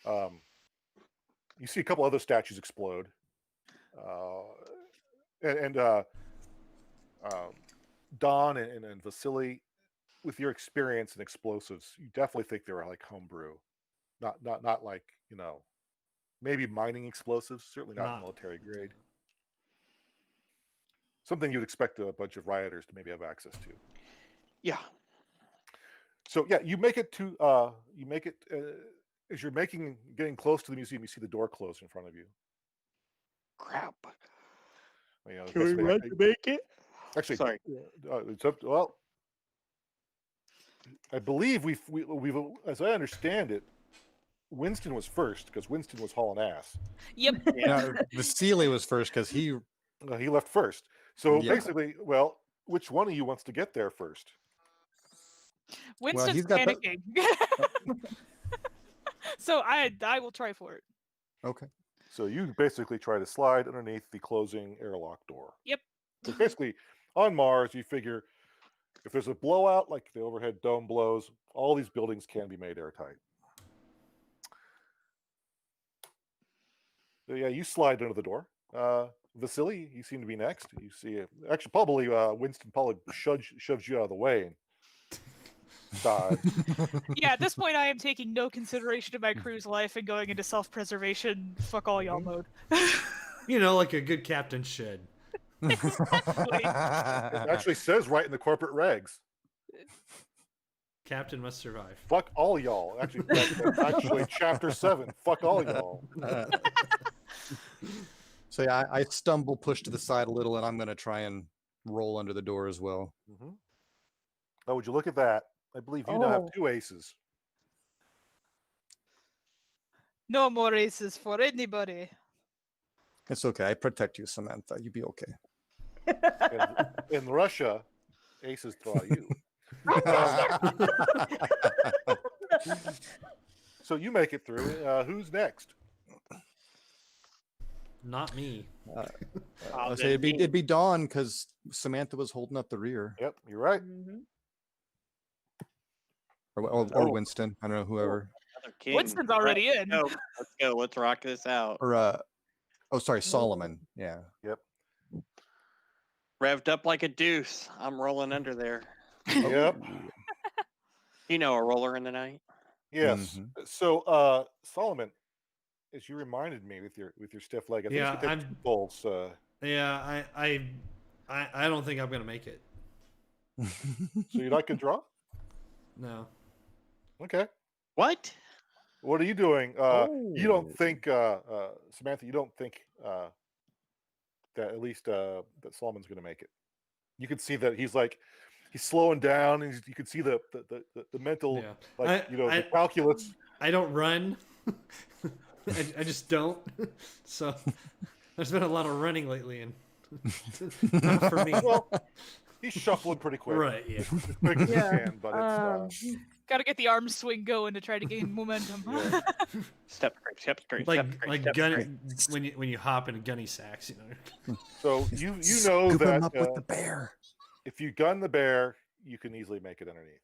You see a couple other statues explode. Don and Vasily, with your experience in explosives, you definitely think they were like homebrew, not like maybe mining explosives, certainly not military grade. Something you'd expect a bunch of rioters to maybe have access to. Yeah. So yeah, you make it as you're getting close to the museum. You see the door close in front of you. Crap. Can we run to make it? Actually, sorry. It's up. Well, I believe we've as I understand it, Winston was first because Winston was hauling ass. Yep. Yeah, Vasily was first because he left first. So Yeah. basically, which one of you wants to get there first? Winston's he's got the- panicking. So I will try for it. Okay. So you basically try to slide underneath the closing airlock door. Yep. So basically, on Mars, you figure if there's a blowout, like the overhead dome blows, all these buildings can be made airtight. So yeah, you slide under the door. Vasily, you seem to be next. You see, actually, probably Winston probably shoves you out of the way and dies. Yeah, at this point, I am taking no consideration of my crew's life and going into self-preservation. Fuck all y'all mode. Like a good captain should. Exactly. It actually says right in the corporate regs. Captain must survive. Fuck all y'all. Actually, that's actually chapter 7. Fuck all y'all. So yeah, I stumble, push to the side a little, and I'm going to try and roll under the door as well. Oh, would you look at that? I believe you now have 2 aces. No more aces for anybody. It's okay. I protect you, Samantha. You be okay. In Russia, aces draw you. So you make it through. Who's next? Not me. I'll say it'd be Dawn because Samantha was holding up the rear. Yep, you're right. Or Winston. I don't know, whoever. Winston's already in. Let's go. Let's rock this out. Or sorry, Solomon. Yeah. Yep. Revved up like a deuce. I'm rolling under there. Yep. A roller in the night. Yes. So Solomon, as you reminded me with your stiff leg, I think you take 2 bolts. Yeah, I don't think I'm gonna make it. So you're not going to draw? No. Okay. What? What are you doing? You don't Oh. think, Samantha, you don't think that at least that Solomon's going to make it. You can see that he's slowing down, and you can see the mental, Yeah. the calculus. I don't run. I just don't. So there's been a lot of running lately, and not for me. Well, he's shuffling pretty quick. Right, yeah. As quick as Yeah, he can, but it's Got to get the arm swing going to try to gain momentum. Yeah. Step straight, step straight, Like step straight, like step gunny straight. when you hop in gunny sacks, you know. so you know Scoop that him up with the bear. if you gun the bear, you can easily make it underneath.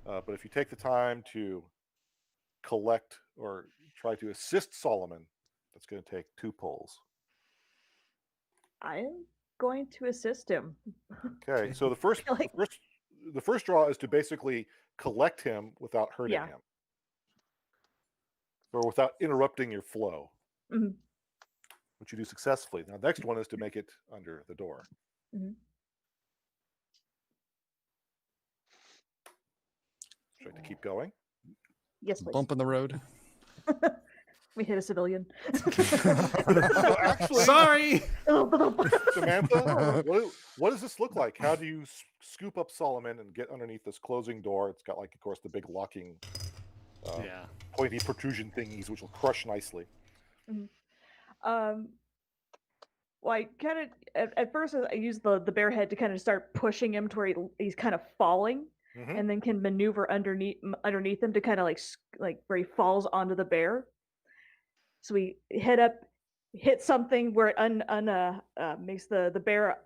But if you take the time to collect or try to assist Solomon, that's going to take 2 pulls. I am going to assist him. Okay, so the first draw is to basically collect him without hurting Yeah. him, or without interrupting your flow, Mhm. which you do successfully. Now, the next one is to make it under the door. Mhm. Should I keep going? Yes, please. Bump in the road. We hit a civilian. No, actually, Sorry. Samantha, what does this look like? How do you scoop up Solomon and get underneath this closing door? It's got, like, of course, the big locking, Yeah. pointy protrusion thingies, which will crush nicely. Well, I kind of at first I used the bear head to kind of start pushing him to where he's kind of falling, Mhm. and then can maneuver underneath him to kind of like where he falls onto the bear. So we head up, hit something where it makes the bear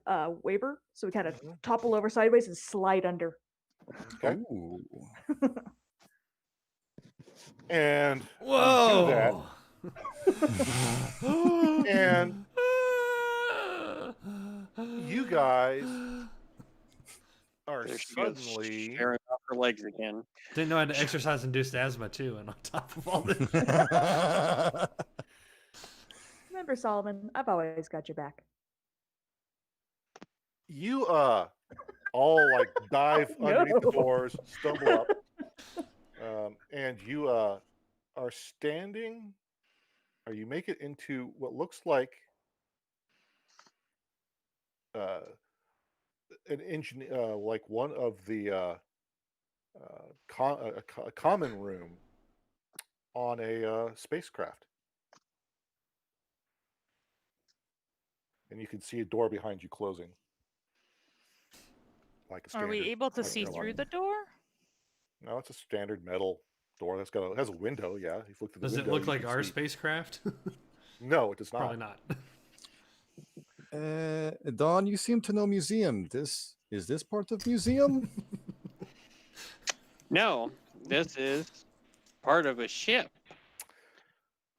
waver. So we kind of Mhm. topple over sideways and slide under. Okay. Ooh. And Whoa. And you guys are There she goes, suddenly sharing off her legs again. Didn't know how to exercise induced asthma too, and on top of all this. Remember, Solomon, I've always got your back. you all like dive underneath the No. doors, stumble up, and you are standing, or you make it into what looks like an engineer, like one of the a common room on a spacecraft, and you can see a door behind you closing. Like a Are standard, we able to like see airline. through the door? No, it's a standard metal door that's it has a window. Yeah, if you look through the Does it window, look you like can our see- spacecraft? No, it does not. Probably not. Don, you seem to know museum. Is this part of museum? No, this is part of a ship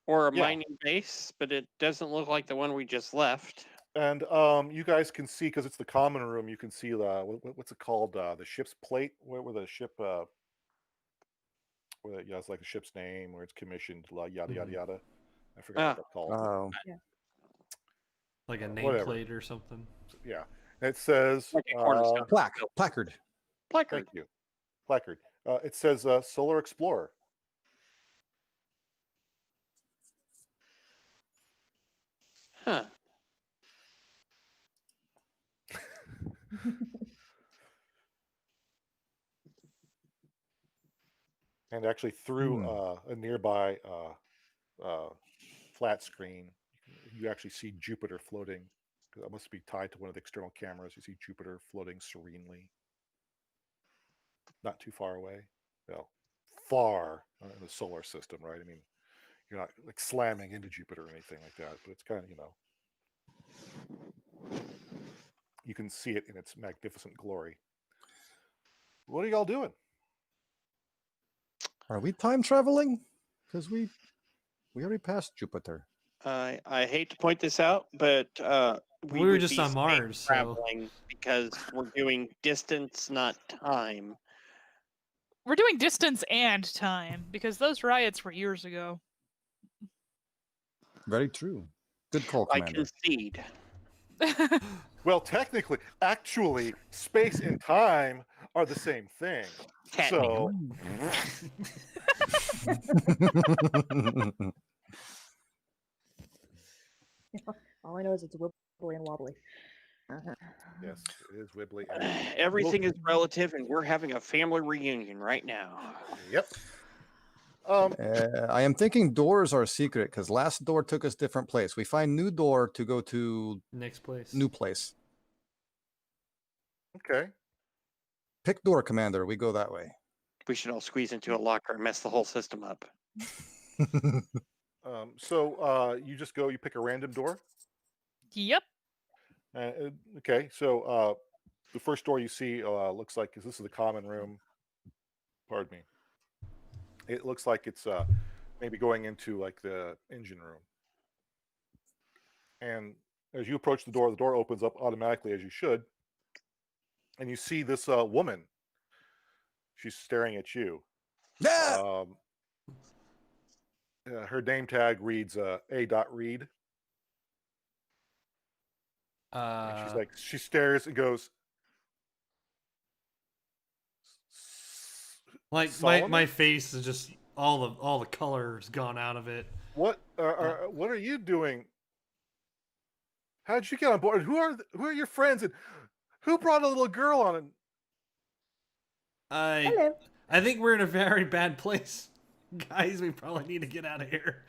or a Yeah. mining base, but it doesn't look like the one we just left. And you guys can see, because it's the common room, you can see the what's it called? The ship's plate, where the ship, where it's like the ship's name, where it's commissioned, yada yada Mhm. yada. I forgot what that's called. Oh, Like a Whatever. nameplate or something. Yeah, it says Like a cornerstone. placard. Placard. thank you, placard. It says Solar Explorer. Huh. And actually, through a nearby flat screen, you actually see Jupiter floating. That must be tied to one of the external cameras. You see Jupiter floating serenely, not too far away. Well, far in the solar system, right? I mean, you're not like slamming into Jupiter or anything like that, but it's kind of, you can see it in its magnificent glory. What are y'all doing? Are we time traveling? Because we already passed Jupiter. I hate to point this out, but We were would just be on space Mars, so traveling because we're doing distance, not time. We're doing distance and time because those riots were years ago. Very true. Good call, I Commander. concede. Well, technically, actually, space and time are the same thing. So, All I know is it's wibbly and wobbly. yes, it is wibbly. And Everything is relative, and we're having a family reunion right now. Yep. I am thinking doors are secret because last door took us different place. We find new door to go to Next place. new place. Okay. Pick door, Commander. We go that way. We should all squeeze into a locker and mess the whole system up. So you just go. You pick a random door. Yep. Okay. So the first door you see looks like this is the common room. Pardon me. It looks like it's maybe going into like the engine room. And as you approach the door opens up automatically as you should. And you see this woman. She's staring at you. Her name tag reads A.Reed. And she's like, she stares and goes, like my face is just all the color's gone out of it. What are you doing? How'd you get on board? Who are your friends, and who brought a little girl on? Hello. I think we're in a very bad place, guys. We probably need to get out of here.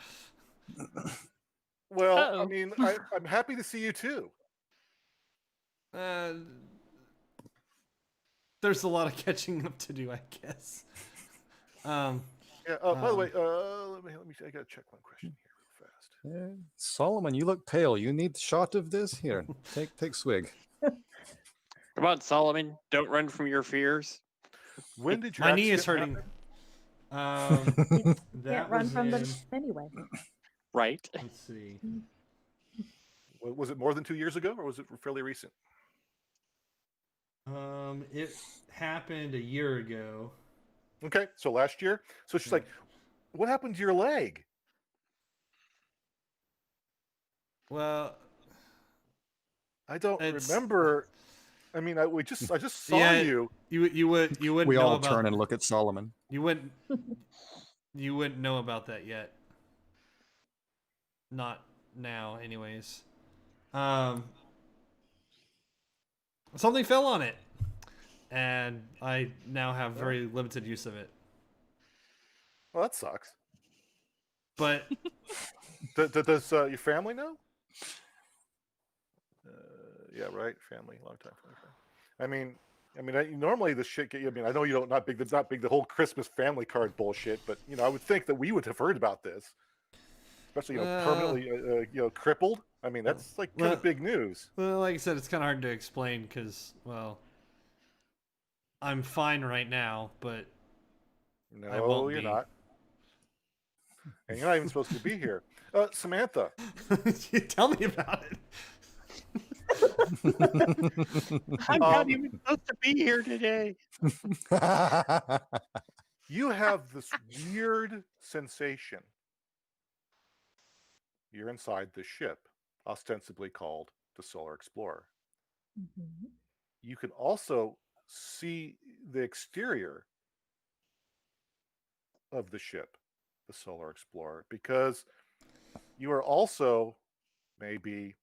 Well, Uh-oh. I mean, I'm happy to see you too. There's a lot of catching up to do, I guess. Yeah. By the way, let me. I gotta check one question here real fast. Solomon, you look pale. You need a shot of this. Here, take swig. Come on, Solomon. Don't run from your fears. When did your My knee is accident hurting. happen? Can't run from them anyway. Right. Let's see. Was it more than 2 years ago, or was it fairly recent? It happened a year ago. Okay, so last year. So she's like, "What happened to your leg?" Well, I don't It's- remember. I mean, I just saw Yeah. you. you wouldn't We know all about turn and look at Solomon. you wouldn't know about that yet. Not now, anyways. Something fell on it, and I now have very limited use of it. Well, that sucks. But Does your family know? Yeah, right. Family, long time. Okay. I mean, normally this shit. I mean, I know you don't not big. That's not big. The whole Christmas family card bullshit. But I would think that we would have heard about this, especially permanently, crippled. I mean, that's like kind of big news. well, like I said, it's kind of hard to explain because, well, I'm fine right now, but I No, won't you're be. not. And you're not even supposed to be here. Samantha, Tell me about it. I'm not even supposed to be here today. you have this weird sensation. You're inside the ship, ostensibly called the Solar Explorer. Mm-hmm. You can also see the exterior of the ship, the Solar Explorer, because you are also maybe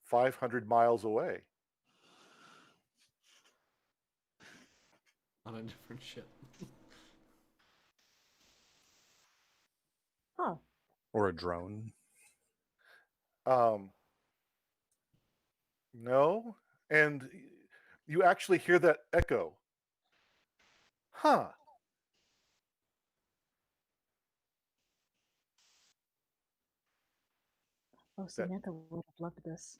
500 miles away. On a different ship. Huh. Or a drone. No, and you actually hear that echo. Huh. Oh, Samantha would have loved this.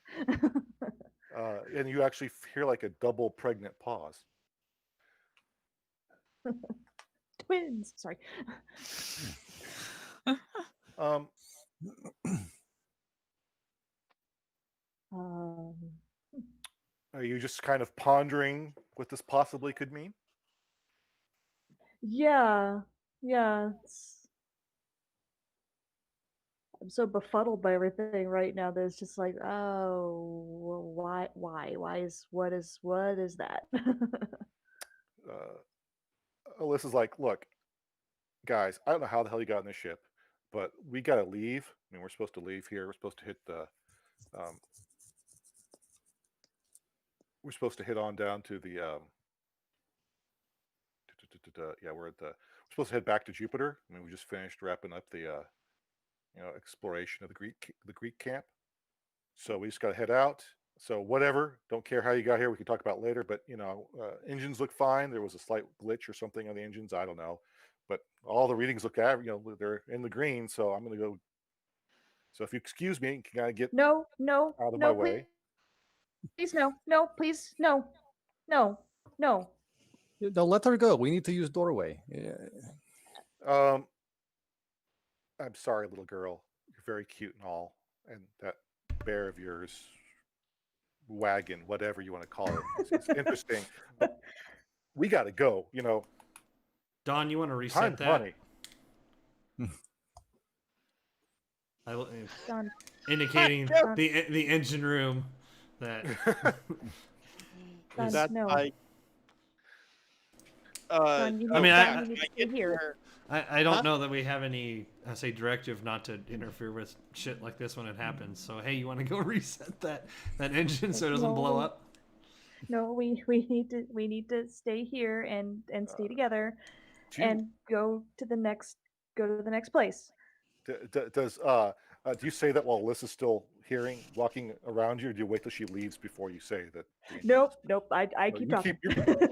And you actually hear like a double pregnant pause. Twins. Sorry. Um, Are you just kind of pondering what this possibly could mean? Yeah. I'm so befuddled by everything right now that it's just like, oh, well, what is that? Alyssa's like, look, guys, I don't know how the hell you got on this ship, but we got to leave. I mean, we're supposed to leave here. We're supposed to hit the. We're supposed to hit on down to the. Yeah, we're at the. We're supposed to head back to Jupiter. I mean, we just finished wrapping up the, exploration of the Greek camp. So we just got to head out. So whatever, don't care how you got here. We can talk about later. But engines look fine. There was a slight glitch or something on the engines. I don't know, but all the readings look average. They're in the green. So I'm going to go. So if you excuse me, can I get No, out of my way? please, no, please, no. No, let her go. We need to use doorway. Yeah. I'm sorry, little girl. You're very cute and all, and that bear of yours, wagon, whatever you want to call it, it's interesting. But we got to go. Don, you want to reset Time's that? money. Done. Indicating the engine room that. Done. That's No. like. Done, you I mean, you need to stay here. I don't know that we have any, I say, directive not to interfere with shit like this when it happens. So hey, you want to go reset that engine so it doesn't blow up? No, we need to stay here and stay together and go to the next place. Do you say that while Alyssa's still walking around you, or do you wait till she leaves before you say that? Nope. I No, keep you talking.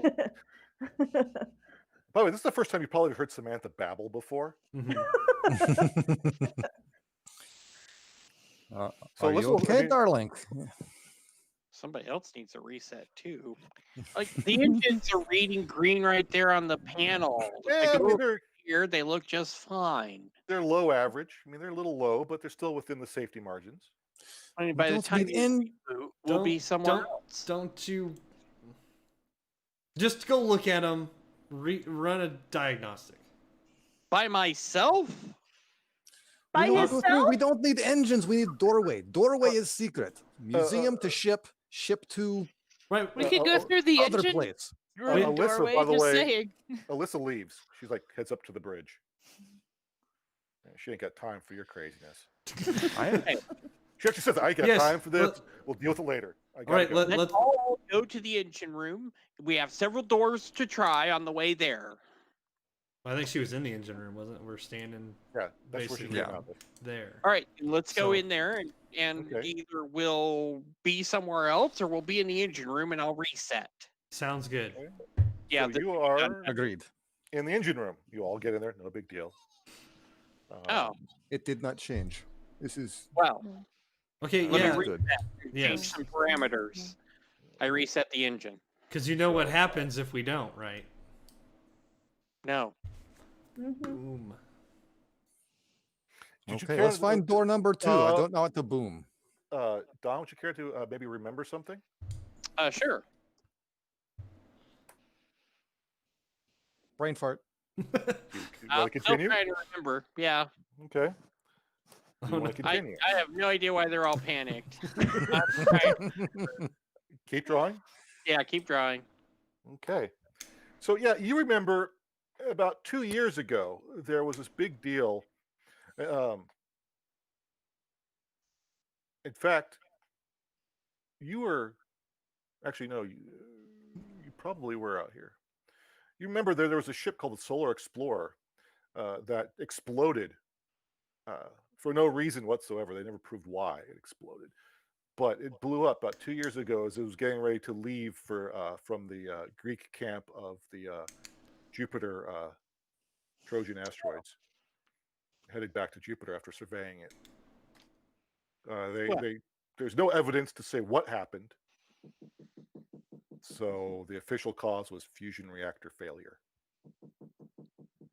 By the way, this is the first time you probably heard Samantha babble before. Mm-hmm. So Are you Alyssa, okay, darling? Somebody else needs a reset too. Like the engines are reading green right there on the panel. Yeah, Like, they're here, they look just fine. low average. I mean, they're a little low, but they're still within the safety margins. I mean, by the time we'll be somewhere else. Don't you just go look at them, run a diagnostic. By myself? By We yourself? don't need engines. We need doorway. Doorway is secret. Museum to ship to Right. We could go through the other engine place. Alyssa, doorway, by the just way, saying. Alyssa leaves. She's like heads up to the bridge. She ain't got time for your craziness. She actually says, "I got time for this. We'll deal with it later." All right, let's all go to the engine room. We have several doors to try on the way there. I think she was in the engine room, wasn't it? We're standing. Yeah, that's where she came out of. There. All right, let's go in there and either we'll be somewhere else or we'll be in the engine room and I'll reset. Sounds good. Okay. Yeah, so you are agreed in the engine room. You all get in there. No big deal. It did not change. This is okay. Let me Good. Change some parameters. I reset the engine. Because you know what happens if we don't, right? No. Boom. Okay, let's find door number 2. I don't know what to boom. Don, would you care to maybe remember something? Sure. Brain fart. You want to continue? I'm trying to remember. Yeah. Okay. You want to continue? I have no idea why they're all panicked. Keep drawing? Yeah, keep drawing. Okay. So, yeah, you remember about 2 years ago, there was this big deal. In fact, you were actually, no, you probably were out here. You remember there was a ship called the Solar Explorer that exploded for no reason whatsoever. They never proved why it exploded, but it blew up about 2 years ago as it was getting ready to leave from the Greek camp of the Jupiter Trojan asteroids, headed back to Jupiter after surveying it. There's no evidence to say what happened, so the official cause was fusion reactor failure.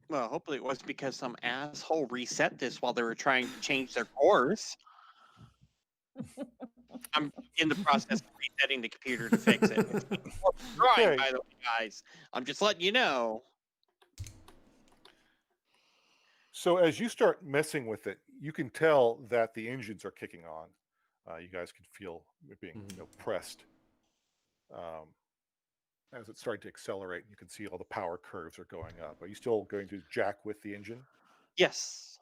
Well, hopefully it was because some asshole reset this while they were trying to change their course. I'm in the process of resetting the computer to fix it. Drawing, by the way, guys. I'm just letting you know. So as you start messing with it, you can tell that the engines are kicking on. You guys can feel it being pressed as it's starting to accelerate. You can see all the power curves are going up. Are you still going to jack with the engine? Yes,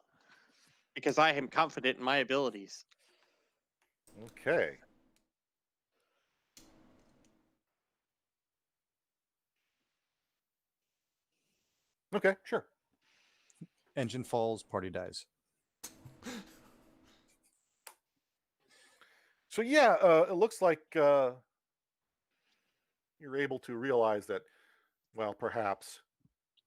because I am confident in my abilities. Okay. Okay, sure. Engine falls, party dies. So yeah, it looks like you're able to realize that, well, perhaps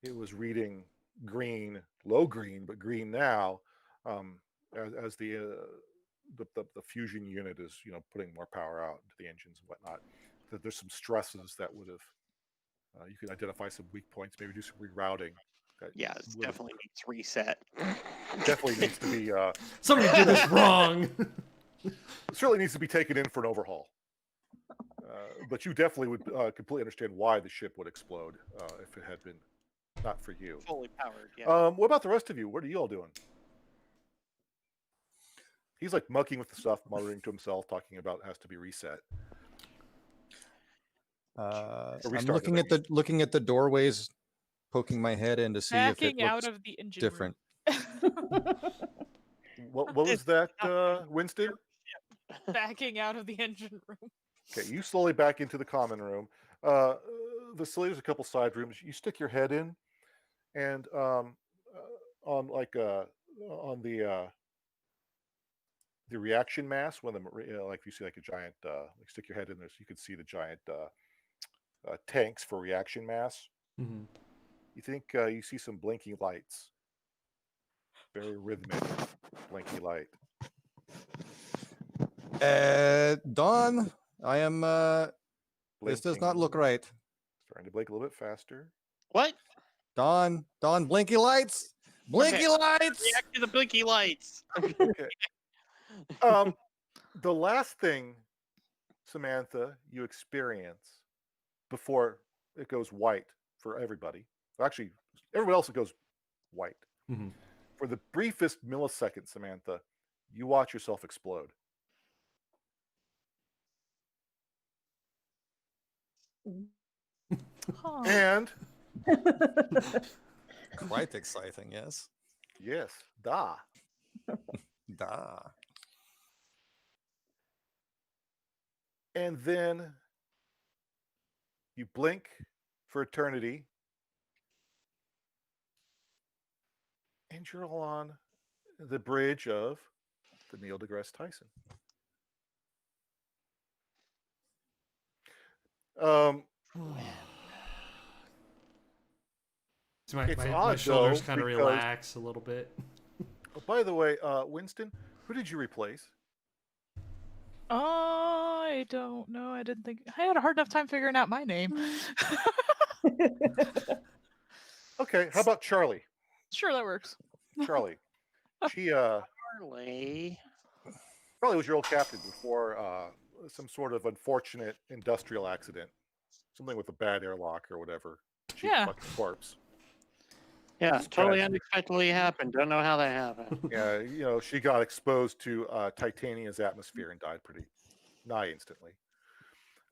it was reading green, low green, but green now, as the fusion unit is putting more power out into the engines and whatnot. That there's some stresses that would have you can identify some weak points, maybe do some rerouting. That Yeah, it would have- definitely needs reset. definitely needs to be Somebody did this wrong. certainly needs to be taken in for an overhaul. But you definitely would completely understand why the ship would explode if it had been not for you. Fully powered, yeah. What about the rest of you? What are you all doing? He's like mucking with the stuff, muttering to himself, talking about it has to be reset. I'm restart looking at the doorways, poking my head in to see if it Backing out looks of the engine different. What was that, Winston? Backing out of the engine room. Okay, you slowly back into the common room. There's a couple side rooms. You stick your head in, and on the reaction mass, when like you see like a giant, like stick your head in there, so you can see the giant tanks for reaction mass. Mhm. You think you see some blinking lights, very rhythmic, blinky light. Dawn, I am. This does not look Blinking. right. Starting to blink a little bit faster. What? Dawn, blinky lights, blinky lights. React to the blinky lights. Okay. The last thing, Samantha, you experience before it goes white for everybody. Actually, everyone else it goes white. Mhm. For the briefest millisecond, Samantha, you watch yourself explode. Huh. And Quite exciting, yes. yes, da. Da. And then you blink for eternity. And you're all on the bridge of the Neil deGrasse Tyson. So my It's my odd, shoulders though, kind of because- relax a little bit. Oh, by the way, Winston, who did you replace? I don't know. I didn't think I had a hard enough time figuring out my name. Okay, how about Charlie? Sure, that works. Charlie. She Charlie. Charlie was your old captain before some sort of unfortunate industrial accident. Something with a bad airlock or whatever. Cheap Yeah. fucking corpse. Yeah, It's totally tragic. unexpectedly happened. Don't know how that happened. Yeah, she got exposed to Titania's atmosphere and died pretty nigh instantly.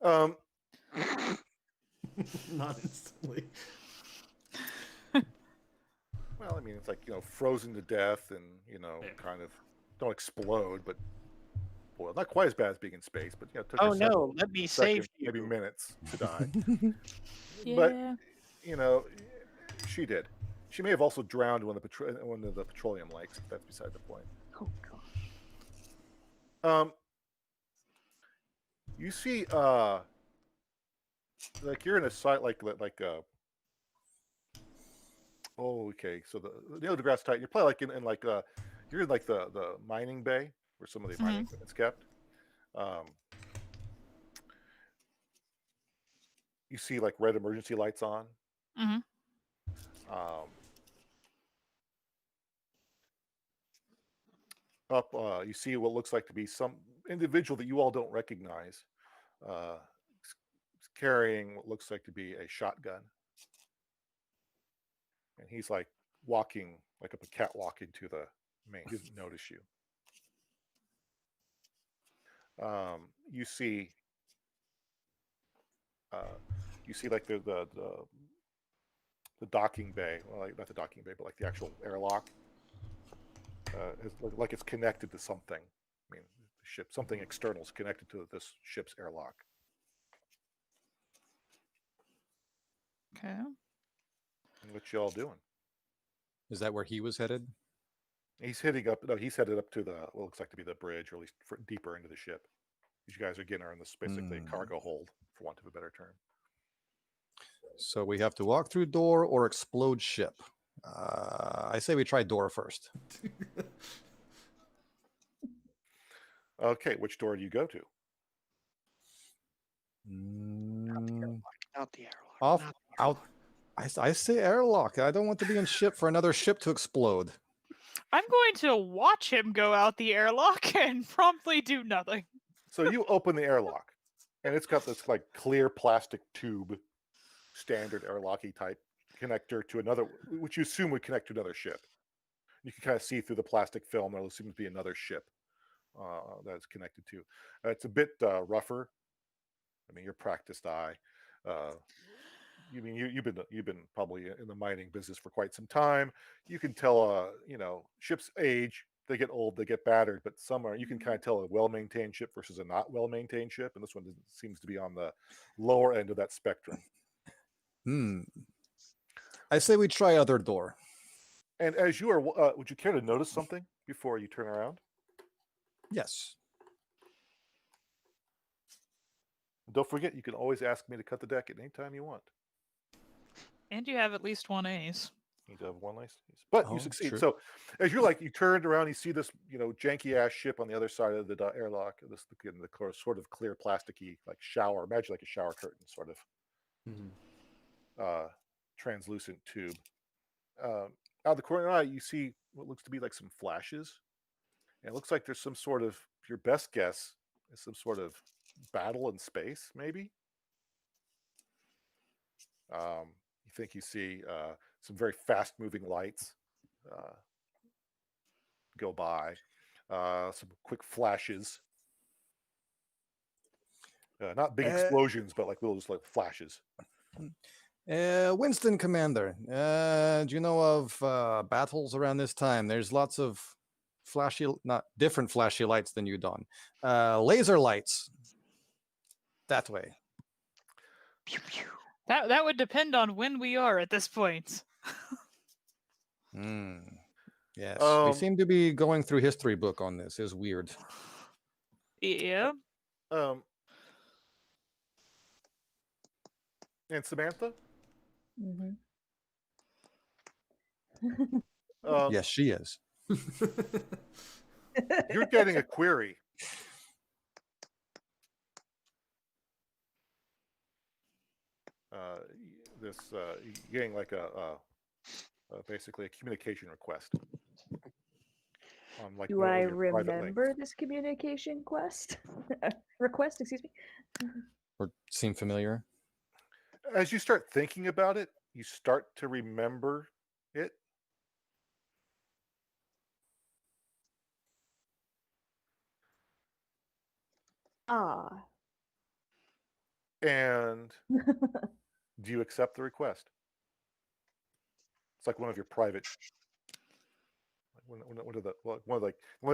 Not instantly. Well, I mean, it's like, frozen to death and, Yeah. kind of don't explode, but well, not quite as bad as being in space, but took Oh her no, let me save seconds, maybe you. minutes to die. Yeah. But she did. She may have also drowned in one of the petroleum lakes. But that's beside the point. Oh gosh. You see, like you're in a site like oh, okay. So the Neil deGrasse Tyson, you're probably like in like you're in like the mining bay where some of the mining equipment's kept. You see like red emergency lights on. Mhm. Up, you see what looks like to be some individual that you all don't recognize, carrying what looks like to be a shotgun, and he's like walking like up a catwalk into the main. He doesn't notice you. You see like the docking bay, well, like, not the docking bay, but like the actual airlock. Like it's connected to something. I mean, the ship, something external is connected to this ship's airlock. Okay. What y'all doing? Is that where he was headed? He's heading up. No, he's headed up to the what looks like to be the bridge, or at least deeper into the ship. These guys again are in this basically cargo hold, for want of a better term. So we have to walk through door or explode ship. I say we try door first. Okay, which door do you go to? Out the airlock. Off, not the out. I say airlock. I don't want to be in ship for another ship to explode. I'm going to watch him go out the airlock and promptly do nothing. So you open the airlock, and it's got this like clear plastic tube, standard airlocky type connector to another, which you assume would connect to another ship. You can kind of see through the plastic film there seems to be another ship that it's connected to. It's a bit rougher. I mean, your practiced eye. You mean you've been probably in the mining business for quite some time. You can tell, ships age. They get old, they get battered, but some are. You can kind of tell a well-maintained ship versus a not well-maintained ship, and this one seems to be on the lower end of that spectrum. I say we try other door. And as you are, would you care to notice something before you turn around? Yes. Don't forget, you can always ask me to cut the deck at any time you want. And you have at least one ace. You need to have one license, but you succeed. True. So, as you turned around, you see this, janky ass ship on the other side of the airlock. This the sort of clear, plasticky, like shower. Imagine like a shower curtain, sort of translucent tube. Out of the corner of your eye, you see what looks to be like some flashes. And it looks like there's some sort of, your best guess is some sort of battle in space, maybe. You think you see some very fast-moving lights go by, some quick flashes, not big explosions, but like little just like flashes. Winston, Commander, do you know of battles around this time? There's lots of different flashy lights than you, Don. Laser lights. That way. Pew, pew. That would depend on when we are at this point. Yes, we seem to be going through history book on this. Is weird. Yeah. And Samantha? Mm-hmm. Yes, she is. You're getting a query. Getting like basically a communication request. On like Do one of I your private remember links. this communication quest? Request, excuse me. Or seem familiar? As you start thinking about it, you start to remember it. Ah. And do you accept the request? It's like one of your private. One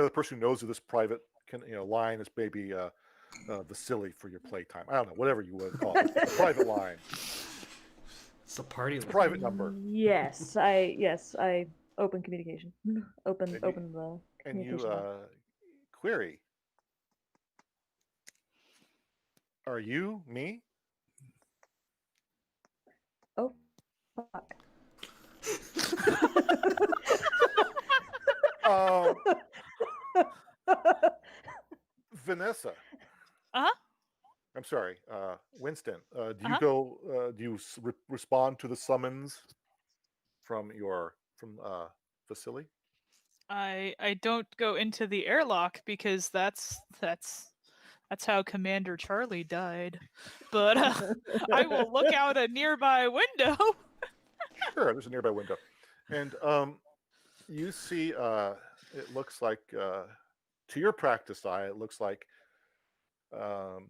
of the person who knows of this private line is maybe Vasily for your playtime. I don't know, whatever you would call it. It's a private line. It's a party. It's a private number. Yes, I open communication. Open the And you communication line. query. Are you me? Oh, fuck. Vanessa. Uh-huh. I'm sorry, Winston. Do you go? Do you respond to the summons from Vasily? I don't go into the airlock because that's how Commander Charlie died. But I will look out a nearby window. Sure, there's a nearby window. And you see, it looks like, to your practiced eye, it looks like um,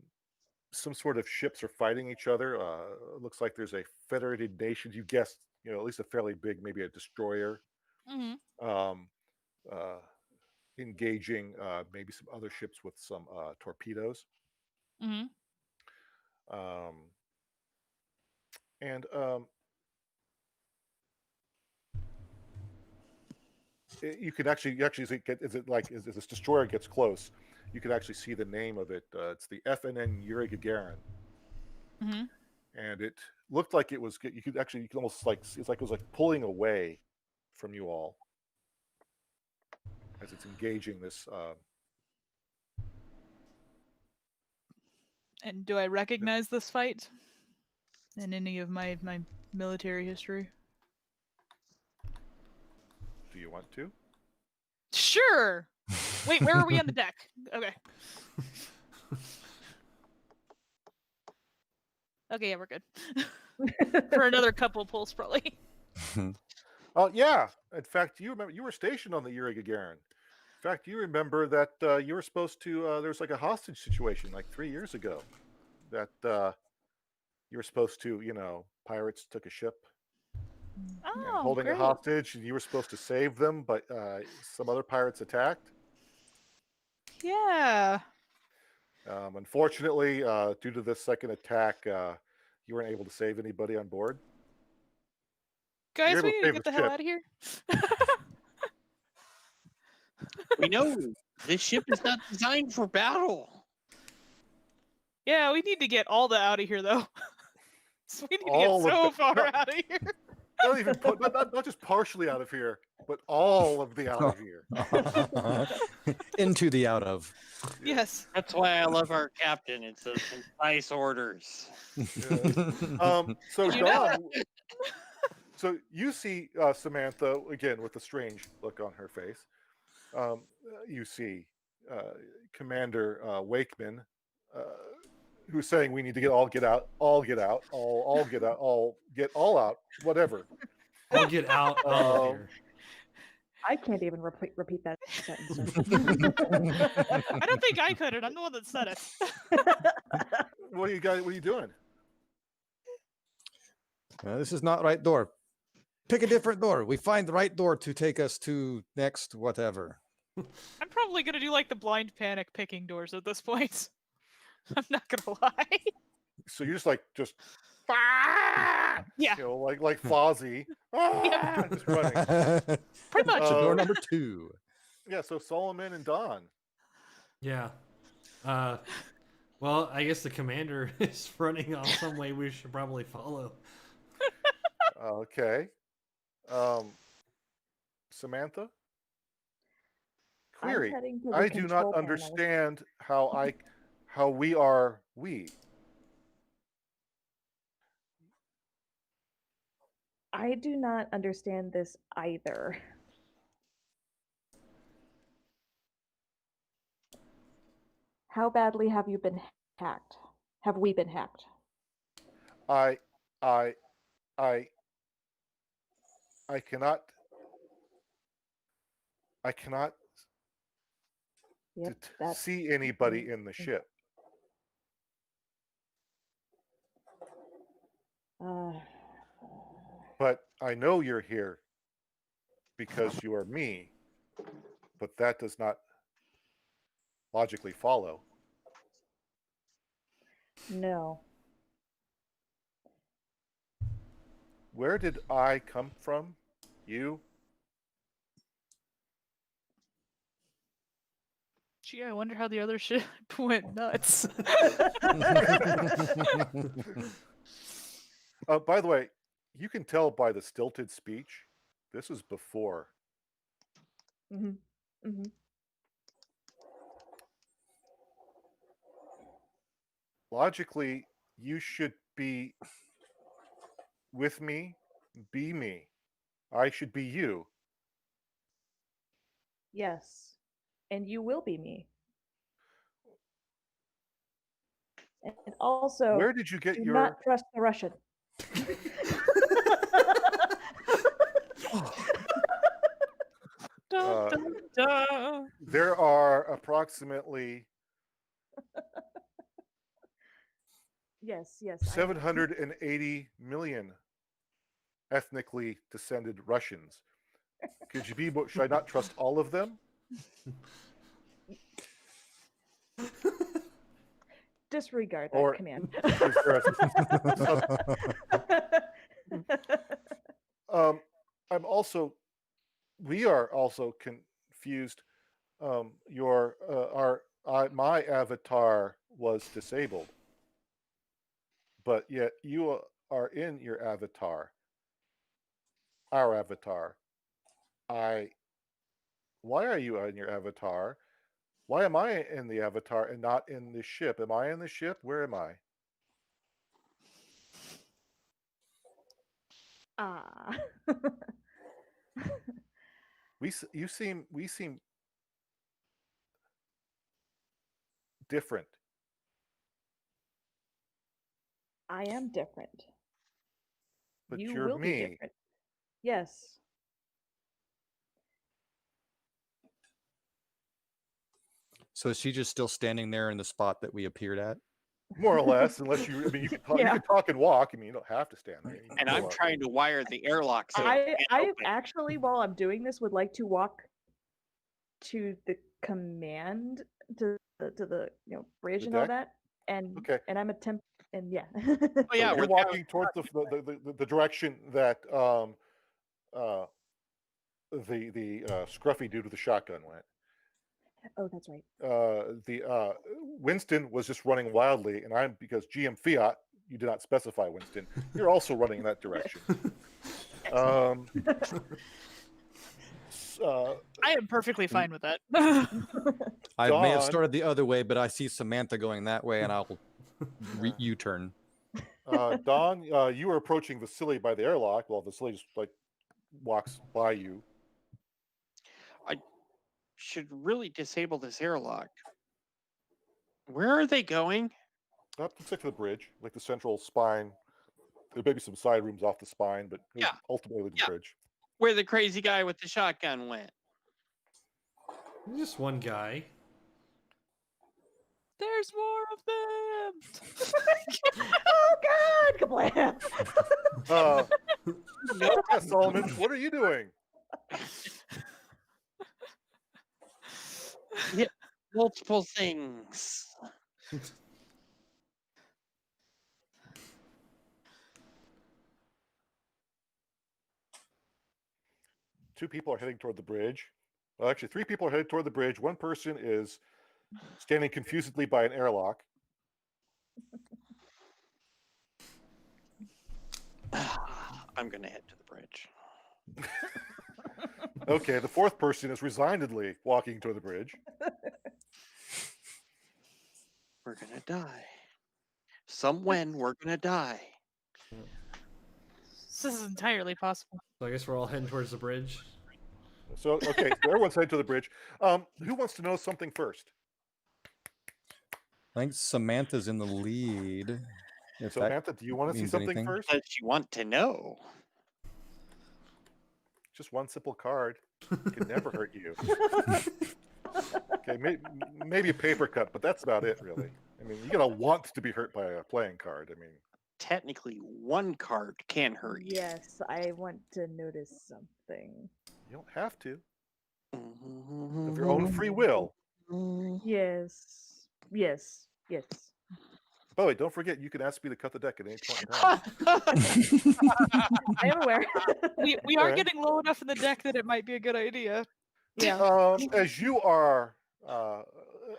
some sort of ships are fighting each other. It looks like there's a federated nation. You guessed, at least a fairly big, maybe a destroyer, Hmm. um, uh, engaging maybe some other ships with some torpedoes. Hmm. Um, and you can actually see, is it like as this destroyer gets close, you can actually see the name of it. It's the FNN Yuri Gagarin, Hmm. and it looked like it was. You could almost like it's like it was like pulling away from you all as it's engaging this. And do I recognize this fight in any of my military history? Do you want to? Sure. Wait, where are we on the deck? Okay. Okay, yeah, we're good. For another couple pulls, probably. Oh yeah. In fact, you remember you were stationed on the Yuri Gagarin. In fact, you remember that you were supposed to. There was like a hostage situation like 3 years ago. That you were supposed to. Pirates took a ship and Oh, holding great. a hostage, and you were supposed to save them, but some other pirates attacked. Yeah. Unfortunately, due to this second attack, you weren't able to save anybody on board. Guys, You're able we to need to save get the the hell ship. out of here. We know this ship is not designed for battle. Yeah, we need to get all the out of here, though. So we need All to of get so the- far no. out of here. Not even not just partially out of here, but all of the out of here. Into the out of. Yes. That's why I love our captain. It's those concise orders. So Did you know? Dawn, so you see Samantha again with a strange look on her face. You see Commander Wakeman, who's saying we need to get all out, whatever. I'll get out of here. I can't even repeat that sentence. I don't think I could it. I'm the one that said it. What are you doing? This is not right door. Pick a different door. We find the right door to take us to next whatever. I'm probably gonna do like the blind panic picking doors at this point. I'm not gonna lie. So you're just Yeah, like Fozzie, just running. pretty much. So door number 2. Yeah, so Solomon and Don. Yeah. Well, I guess the commander is running off some way we should probably follow. Okay. Samantha? I'm Query. heading to the I do control not panel. understand how we are we. I do not understand this either. How badly have you been hacked? Have we been hacked? I cannot Yep, that's see anybody in the ship. But I know you're here because you are me. But that does not logically follow. no. Where did I come from? You? Gee, I wonder how the other ship went nuts. By the way, you can tell by the stilted speech, this is before. Mm-hmm. Mm-hmm. Logically, you should be with me, be me. I should be you. Yes. And you will be me. And also, Where did you get do your... not trust the Russian. Dun, dun, dun. There are approximately Yes, yes. 780 million ethnically descended Russians. Could you be? Should I not trust all of them? Disregard that Or command. is there I'm also. We are also confused. My avatar was disabled, but yet you are in your avatar. Our avatar. Why are you in your avatar? Why am I in the avatar and not in the ship? Am I in the ship? Where am I? Ah. We seem different. I am different. But You you're will be me. different. Yes. So is she just still standing there in the spot that we appeared at? More or less, unless you. I mean, you can talk. Yeah. You can talk and walk. I mean, you don't have to stand there. You can And go I'm up. trying to wire the airlock so it I can't open. actually, while I'm doing this, would like to walk to the command to the bridge The and all deck? that, and Okay. I'm attempt and yeah. Oh yeah, So you're we're walking toward the direction that the scruffy dude with the shotgun went. Oh, that's right. The Winston was just running wildly, and I'm because GM Fiat, you did not specify Winston. You're also running in that direction. Excellent. I am perfectly fine with that. I may have Dawn. started the other way, but I see Samantha going that way, and I'll U-turn. Don, you were approaching Vasily by the airlock. Well, Vasily just walks by you. should really disable this airlock. Where are they going? Up to the bridge, like the central spine. There may be some side rooms off the spine, but Yeah. ultimately the Yeah. bridge. Where the crazy guy with the shotgun went? Just one guy. There's more of them. Oh God! Kablam! No, Solomon, what are you doing? Yeah, multiple things. Two people are heading toward the bridge. Well, actually, three people are headed toward the bridge. One person is standing confusedly by an airlock. I'm gonna head to the bridge. Okay, the fourth person is resignedly walking toward the bridge. We're gonna die. When we're gonna die. This is entirely possible. So I guess we're all heading towards the bridge. So, okay, so everyone's headed to the bridge. Who wants to know something first? I think Samantha's in the lead. If that Samantha, do you want to see means something anything. first? Does she want to know? Just one simple card. It can never hurt you. Okay, maybe a paper cut, but that's about it, really. I mean, you gotta want to be hurt by a playing card. I mean, Technically, one card can hurt you. Yes, I want to notice something. you don't have to. Mm-hmm. Of your own free will. Yes. Yes. Yes. By the way, don't forget you can ask me to cut the deck at any point in time. I am aware. We are Okay. getting low enough in the deck that it might be a good idea. Yeah. As you are, I'm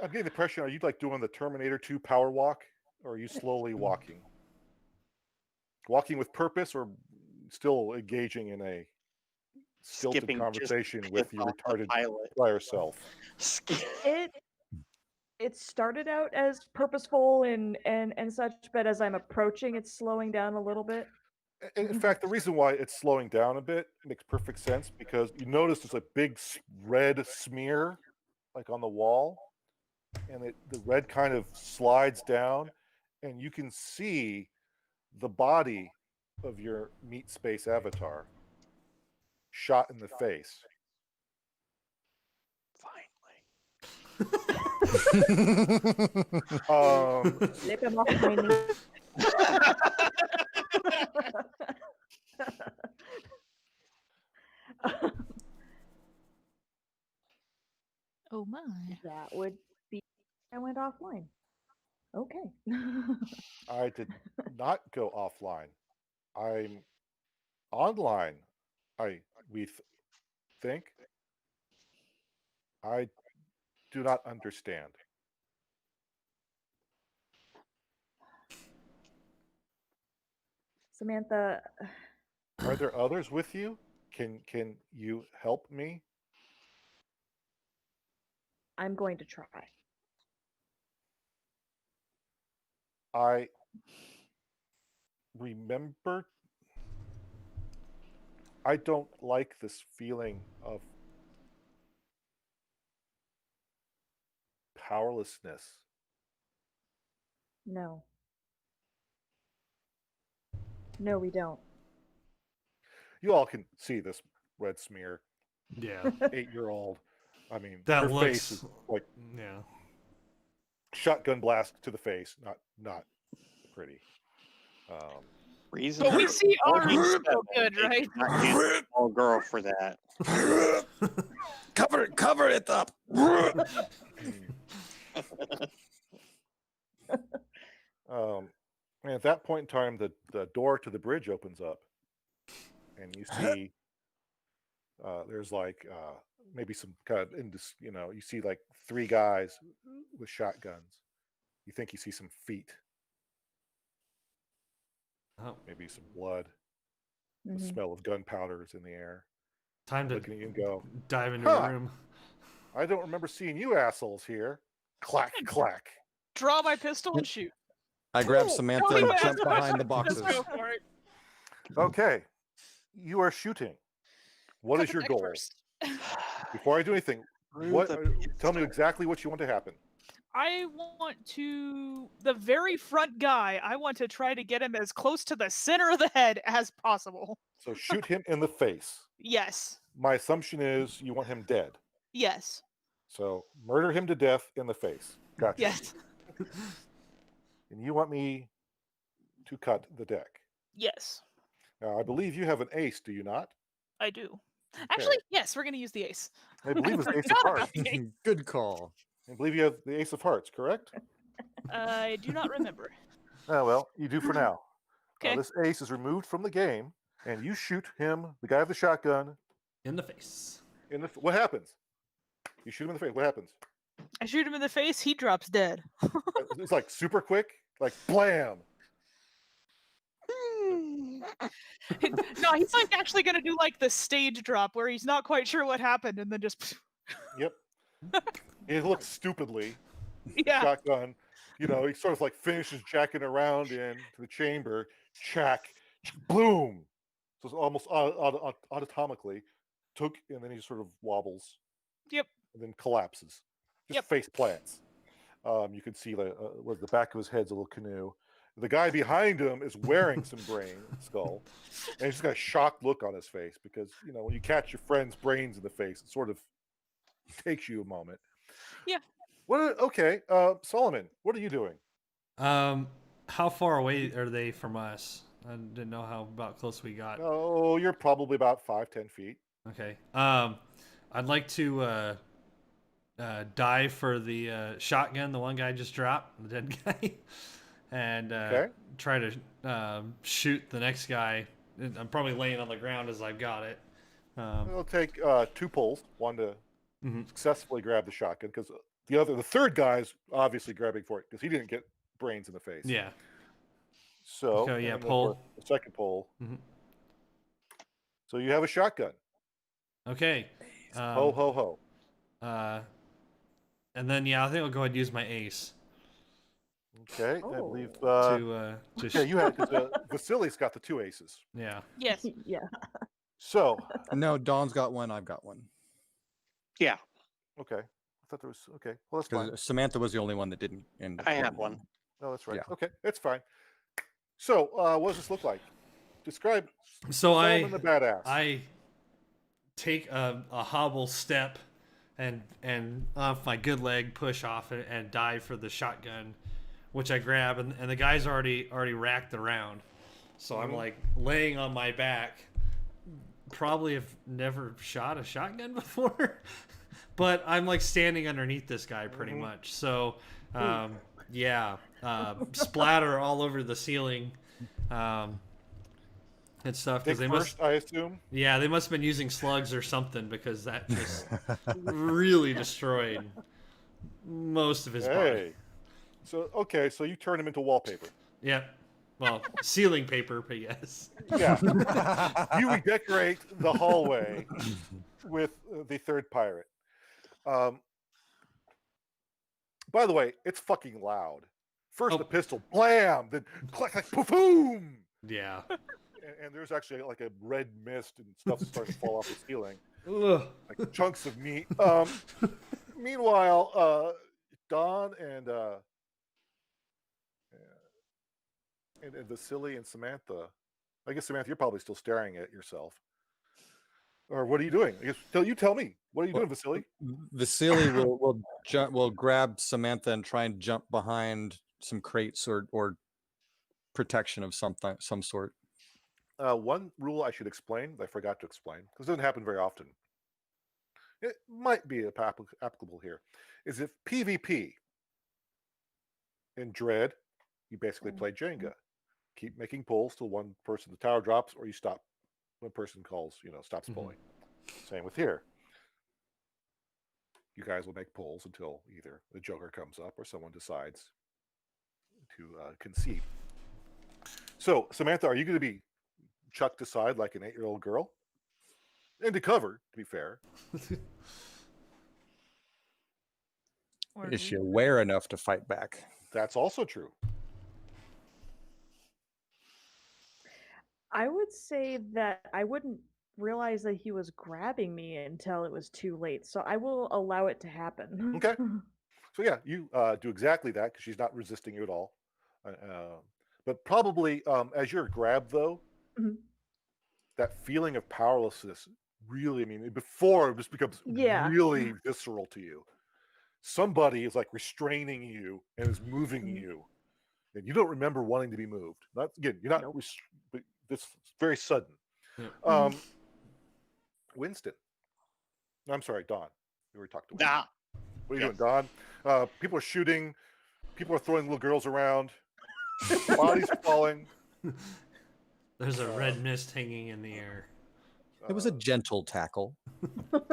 getting the impression: are you like doing the Terminator 2 power walk, or are you slowly walking? Walking with purpose, or still engaging in a stilted Skipping conversation just with your off the retarded pilot. prior self? It started out as purposeful and such, but as I'm approaching, it's slowing down a little bit. In fact, the reason why it's slowing down a bit makes perfect sense because you notice there's a big red smear like on the wall, and the red kind of slides down, and you can see the body of your meat space avatar shot in the face. Zip him off my knee. Oh my. That would be. I went offline. Okay. I did not go offline. I'm online. We think. I do not understand. Samantha, Are there others with you? Can you help me? I'm going to try. I remember. I don't like this feeling of powerlessness. No. No, we don't. You all can see this red smear, Yeah. 8-year-old. I mean, That her looks face is like yeah. shotgun blast to the face. Not pretty. Reason. But we for see reporting ours seven. so good, They right? did not get a small girl for that. Cover it up. And at that point in time, the door to the bridge opens up, and you see there's like maybe some kind of you see like 3 guys with shotguns. You think you see some feet, Oh, maybe some blood. The Mhm. smell of gunpowder is in the air. time to Looking at you and go, dive into Huh. a room. I don't remember seeing you assholes here. Clack, clack. Draw my pistol and shoot. I grab Cool. Samantha Don't even and ask jump behind the questions, boxes. Just go for it. Okay. You are shooting. What Cut is the your neck goal? first. Before I do anything, Through the tell me pistol. exactly what you want to happen. I want to the very front guy. I want to try to get him as close to the center of the head as possible. So shoot him in the face. Yes. My assumption is you want him dead. Yes. So murder him to death in the face. Gotcha. Yes. And you want me to cut the deck. Yes. Now, I believe you have an ace, do you not? I do. Okay. Actually, yes, we're gonna use the ace. I believe it's I ace of forgot about hearts. the ace. Good call. I believe you have the ace of hearts, correct? I do not remember. Oh, well, you do for now. Okay. This ace is removed from the game, and you shoot him, the guy with the shotgun, In the face. in the... What happens? You shoot him in the face. What happens? I shoot him in the face. He drops dead. It's like super quick, like blam. No, he's like actually gonna do like the stage drop where he's not quite sure what happened and then just Yep. He looks stupidly. yeah. Shotgun. He sort of like finishes jacking around into the chamber. Chack. Bloom. So it's almost automatically. And then he sort of wobbles. Yep. And then collapses. Just Yep. face plants. You can see where the back of his head's a little canoe. The guy behind him is wearing some brain skull, and he's just got a shocked look on his face because when you catch your friend's brains in the face, it sort of takes you a moment. Yeah. Okay, Solomon, what are you doing? How far away are they from us? I didn't know how about close we got. Oh, you're probably about 5-10 feet. Okay. I'd like to dive for the shotgun the one guy just dropped, the dead guy, and Okay. try to shoot the next guy. I'm probably laying on the ground as I've got it. It'll take 2 pulls, one to Mhm. successfully grab the shotgun because the third guy's obviously grabbing for it because he didn't get brains in the face. Yeah. So Okay, yeah, and then, of pull. course, the second pull. Mhm. So you have a shotgun. Okay. Ho ho ho. And then I think I'll go ahead and use my ace Okay, I Oh. believe. to Yeah, you have because Vasily's got the 2 aces. yeah. Yes. Yeah. So No, Dawn's got one. I've got one. Yeah, okay, I thought there was okay. Well, that's fine. Because Samantha was the only one that didn't end up I have getting one. No, that's right. Yeah. Okay, it's fine. So, what does this look like? Describe So Solomon the badass. I take a hobble step and off my good leg push off and dive for the shotgun, which I grab, and the guy's already racked the round. So I'm like laying on my back. Probably have never shot a shotgun before, but I'm like standing underneath this guy pretty much. So yeah, splatter all over the ceiling. And stuff because they must. I assume. Yeah, they must have been using slugs or something because that just really destroyed most of his body. So okay, so you turn him into wallpaper. Yeah, well, ceiling paper, but yes. Yeah, you redecorate the hallway with the third pirate. By the way, it's fucking loud. First the pistol, blam, then clack, clack, boom. Yeah. And there's actually like a red mist and stuff starting to fall off the ceiling, Ugh. like chunks of meat. Meanwhile, Don and Vasily and Samantha. I guess Samantha, you're probably still staring at yourself. Or what are you doing? I guess you tell me. What are you doing, Vasily? Vasily will grab Samantha and try and jump behind some crates or protection of some sort. One rule I should explain that I forgot to explain, because it doesn't happen very often. It might be applicable here. Is if PvP in Dread, you basically play Jenga. Keep making pulls till one person the tower drops, or you stop. One person calls, stops pulling. Same with here. You guys will make pulls until either the Joker comes up or someone decides to concede. So, Samantha, are you going to be chucked aside like an 8-year-old girl? Into cover, to be fair. Is she aware enough to fight back? That's also true. I would say that I wouldn't realize that he was grabbing me until it was too late, so I will allow it to happen. Okay. So yeah, you do exactly that because she's not resisting you at all. But probably as you're grabbed, though, that feeling of powerlessness really, before it just becomes really visceral to you. Somebody is like restraining you and is moving you, and you don't remember wanting to be moved. You're not. But this is very sudden. Winston. I'm sorry, Don. We were talking to Winston. What are you doing, Don? People are shooting. People are throwing little girls around. Bodies are falling. There's a red mist hanging in the air. It was a gentle tackle.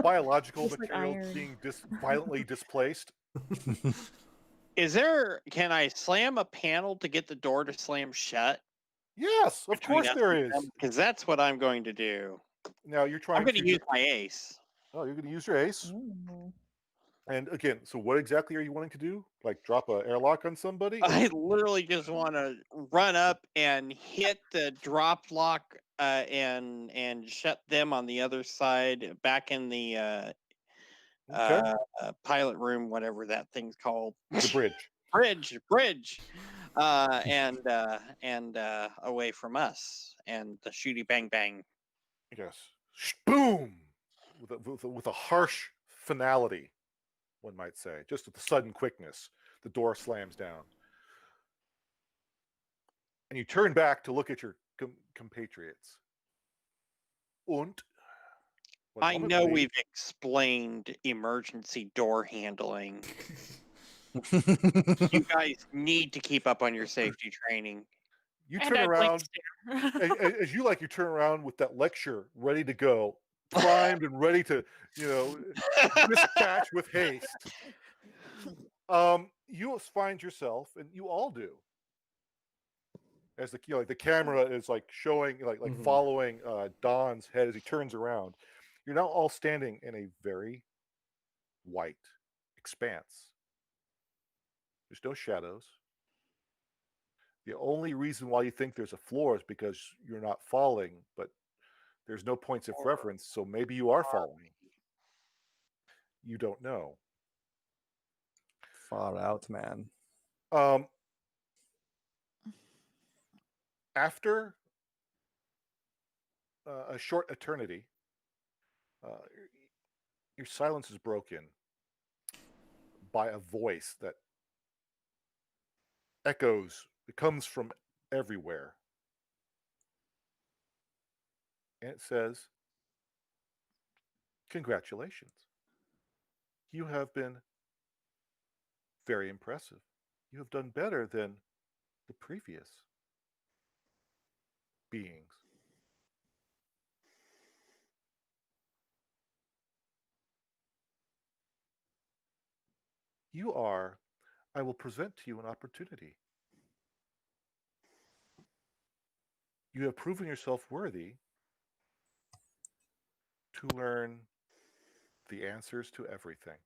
Biological Just like material iron. being violently displaced. Can I slam a panel to get the door to slam shut? Yes, of course there is. Because that's what I'm going to do. Now you're trying I'm going to use my ace. Oh, you're going to use your ace. And again, so what exactly are you wanting to do? Like drop an airlock on somebody? I literally just want to run up and hit the drop lock and shut them on the other side back in the pilot room, whatever that thing's called. The bridge. bridge. And away from us and the shooty bang bang. Yes. Boom! With a harsh finality, one might say, just with the sudden quickness, the door slams down. And you turn back to look at your compatriots. I know we've explained emergency door handling. You guys need to keep up on your safety training. You turn around, as you turn around with that lecture ready to go, primed and ready to, dispatch with haste. You find yourself, and you all do, as the camera is showing, following Don's head as he turns around. You're now all standing in a very white expanse. There's no shadows. The only reason why you think there's a floor is because you're not falling, but there's no points of reference, so maybe you are falling. You don't know. Far out, man. After a short eternity, Your silence is broken by a voice that echoes. It comes from everywhere. And it says, "Congratulations. You have been very impressive. You have done better than the previous beings." I will present to you an opportunity. You have proven yourself worthy to learn the answers to everything.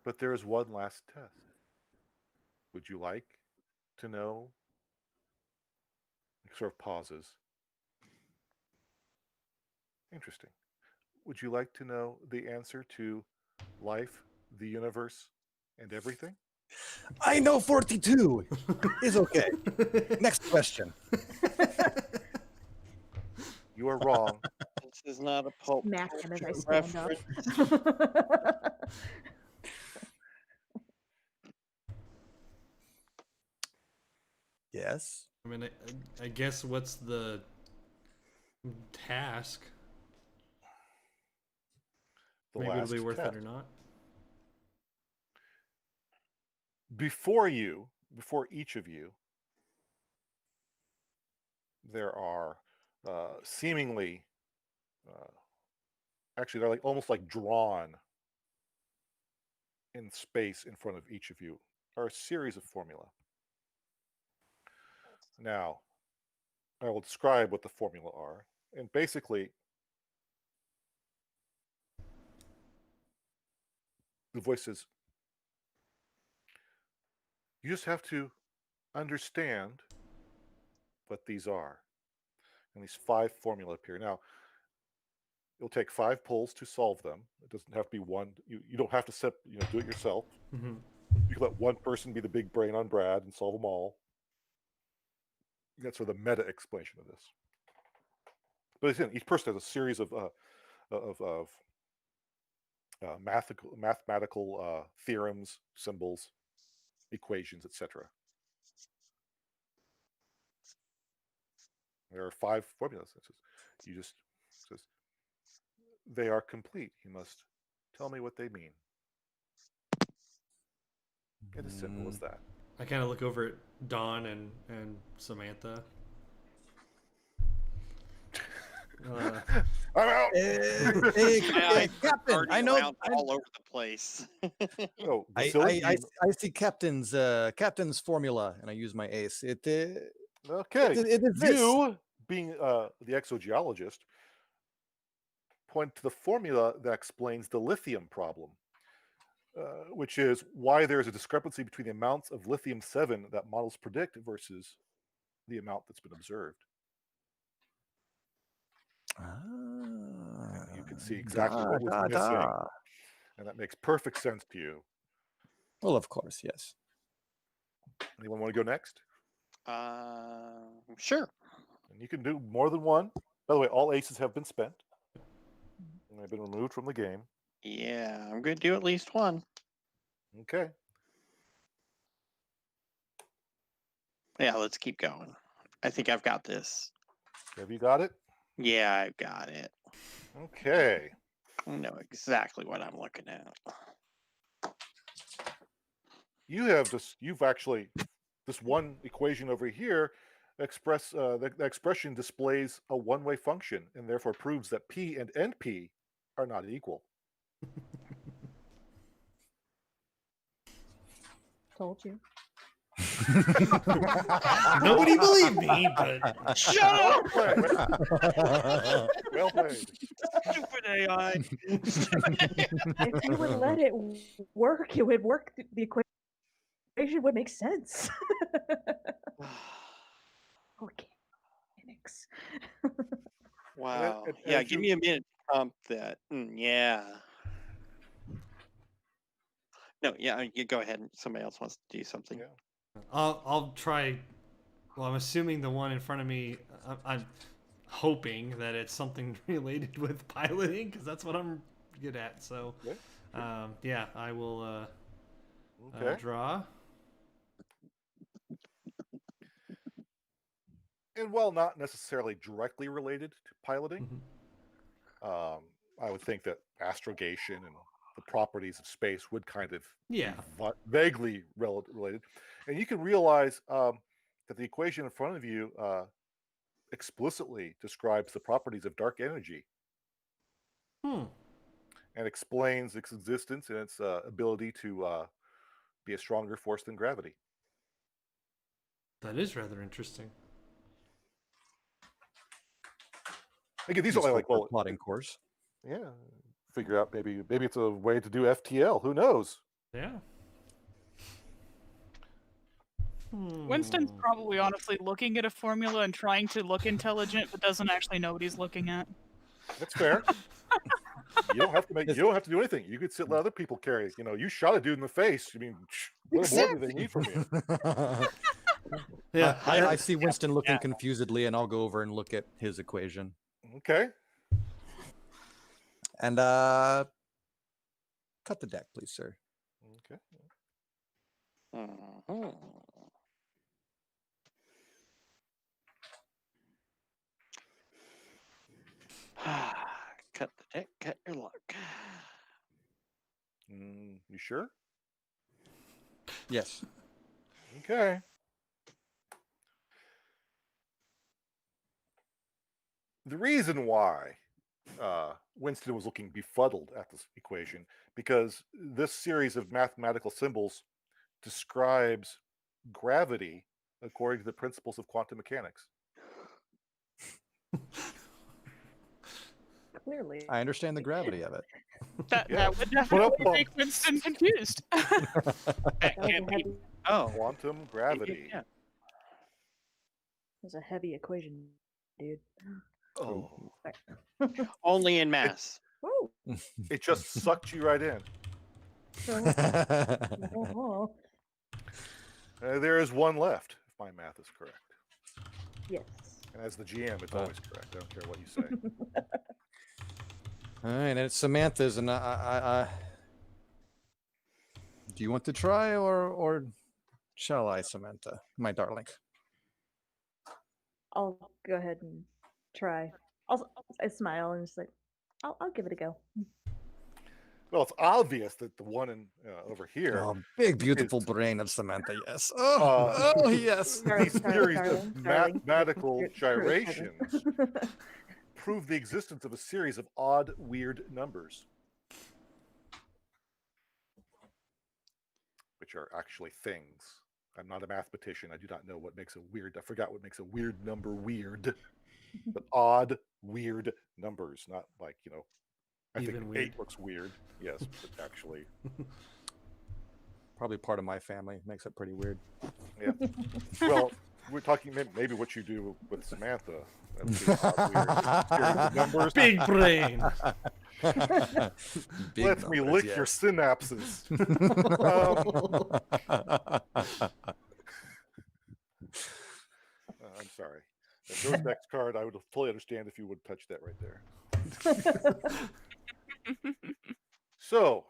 But there is one last test. Would you like to know? He sort of pauses. Interesting. Would you like to know the answer to life, the universe, and everything? I know 42 is okay. Next question. You are wrong. This is not a pulp Smack him as I culture stand up. reference. Yes. I mean, I guess what's the task? The Maybe it'll last be worth test. it or not. Before each of you, there are seemingly, actually, they're like almost like drawn in space in front of each of you, are a series of formula. Now, I will describe what the formula are. And basically, the voice says, you just have to understand what these are. And these 5 formula appear. Now, it'll take 5 pulls to solve them. It doesn't have to be one. You don't have to do it yourself. Mm-hmm. You can let one person be the big brain on Brad and solve them all. That's sort of the meta explanation of this. But again, each person has a series of mathematical theorems, symbols, equations, etc. There are 5 formulas. It says they are complete. You must tell me what they mean. It's as simple as that. I kind of look over at Dawn and Samantha. I'm out. Hey, Captain, I know. All over the place. Oh, I see Captain's formula, and I use my ace. okay. It is this. You, being the exogeologist, point to the formula that explains the lithium problem, which is why there is a discrepancy between the amounts of lithium-7 that models predict versus the amount that's been observed. And you can see exactly what was missing, and that makes perfect sense to you. Well, of course, yes. Anyone want to go next? Sure. And you can do more than one. By the way, all aces have been spent, and they've been removed from the game. Yeah, I'm going to do at least one. Okay. Yeah, let's keep going. I think I've got this. Have you got it? Yeah, I've got it. Okay. I know exactly what I'm looking at. You've actually, this one equation over here, the expression displays a one-way function and therefore proves that P and NP are not equal. Told you. Nobody believed me, but Shut up! Well played. Stupid AI. If you would let it work, it would work. The equation would make sense. Organics. Wow. And Yeah, as give you- me a minute to prompt that. Yeah. No, yeah, you go ahead. Somebody else wants to do something. Yeah. I'll try. Well, I'm assuming the one in front of me. I'm hoping that it's something related with piloting because that's what I'm good at. So, Okay. yeah, I will Okay. draw. And while not necessarily directly related to piloting, Mhm. I would think that astrogation and the properties of space would kind of Yeah. be vaguely related. And you can realize that the equation in front of you explicitly describes the properties of dark energy and explains its existence and its ability to be a stronger force than gravity. That is rather interesting. Again, these are Useful like, for well, plotting course. yeah, figure out maybe it's a way to do FTL. Who knows? Yeah. Winston's probably honestly looking at a formula and trying to look intelligent, but doesn't actually know what he's looking at. That's fair. You don't have to you don't have to do anything. You could sit let other people carry it. You know, you shot a dude in the face. I mean, what more do they need from you? Yeah. I see Winston looking confusedly, and I'll go over and look at his equation. Okay. And cut the deck, please, sir. Okay. Cut the deck, cut your luck. You sure? Yes. Okay. The reason why Winston was looking befuddled at this equation, because this series of mathematical symbols describes gravity according to the principles of quantum mechanics. Clearly. I understand the gravity of it. That Yeah. would definitely Well, make Winston confused. That That was can't a be. heavy, Oh, quantum gravity. yeah. that was a heavy equation, dude. Oh, Only in mass. Woo! it just sucked you right in. Oh, There is one left, if my math is correct. yes. And as the GM, it's always correct. I don't care what you say. All right, and it's Samantha's, and I do you want to try, or shall I, Samantha, my darling? I'll go ahead and try. I smile and just like, I'll give it a go. Well, it's obvious that the one in over here, Oh, big, beautiful brain of Samantha, yes. Oh, yes. these series of darling. mathematical You're- gyrations prove the existence of a series of odd, weird numbers, which are actually things. I'm not a mathematician. I do not know what makes a weird. I forgot what makes a weird number weird. But odd, weird numbers, not like, you know, I Even think weird. 8 looks weird. Yes, but actually, Probably part of my family. Makes it pretty weird. yeah. Well, we're talking maybe what you do with Samantha. That would be an odd, weird series of numbers. Big brain. Big Lets me numbers, lick yes. your synapses. I'm sorry. Those next card, I would fully understand if you would touch that right there. So,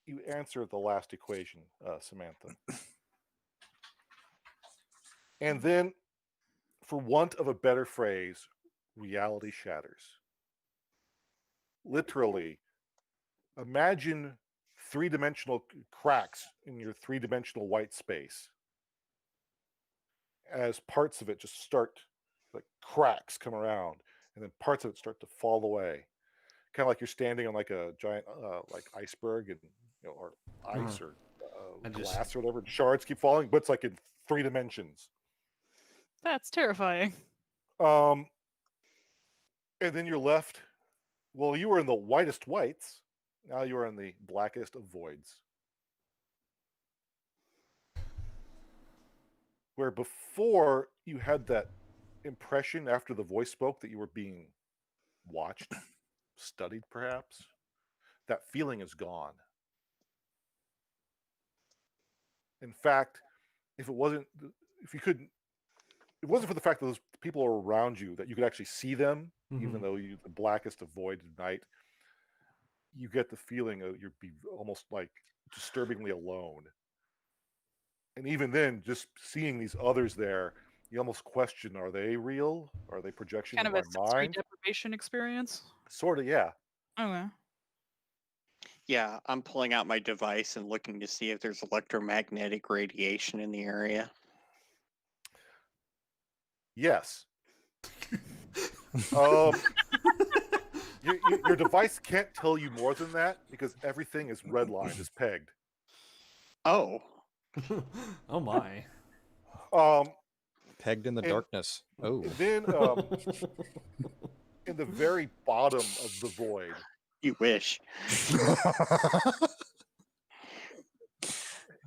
you answered the last equation, Samantha. And then, for want of a better phrase, reality shatters. Literally, imagine three-dimensional cracks in your three-dimensional white space as parts of it just start, like cracks come around, and then parts of it start to fall away. Kind of like you're standing on like a giant like iceberg, and you know, or ice or I just- glass or whatever. Shards keep falling, but it's like in 3 dimensions. That's terrifying. And then you're left. Well, you were in the whitest whites. Now you are in the blackest of voids. Where before you had that impression after the voice spoke that you were being watched, studied perhaps, that feeling is gone. In fact, if it wasn't for the fact that those people are around you, that you could actually see them, even Mhm. though the blackest of void of night. You get the feeling of you'd be almost like disturbingly alone. And even then, just seeing these others there, you almost question: Are they real? Are they projections Kind of of a my sensory mind? deprivation experience. Sort of, yeah. Okay. Yeah, I'm pulling out my device and looking to see if there's electromagnetic radiation in the area. Yes. Um, your device can't tell you more than that because everything is redlined, is pegged. Oh, Oh my. Um, Pegged in the And- darkness. Oh. and then in the very bottom of the void, you wish. you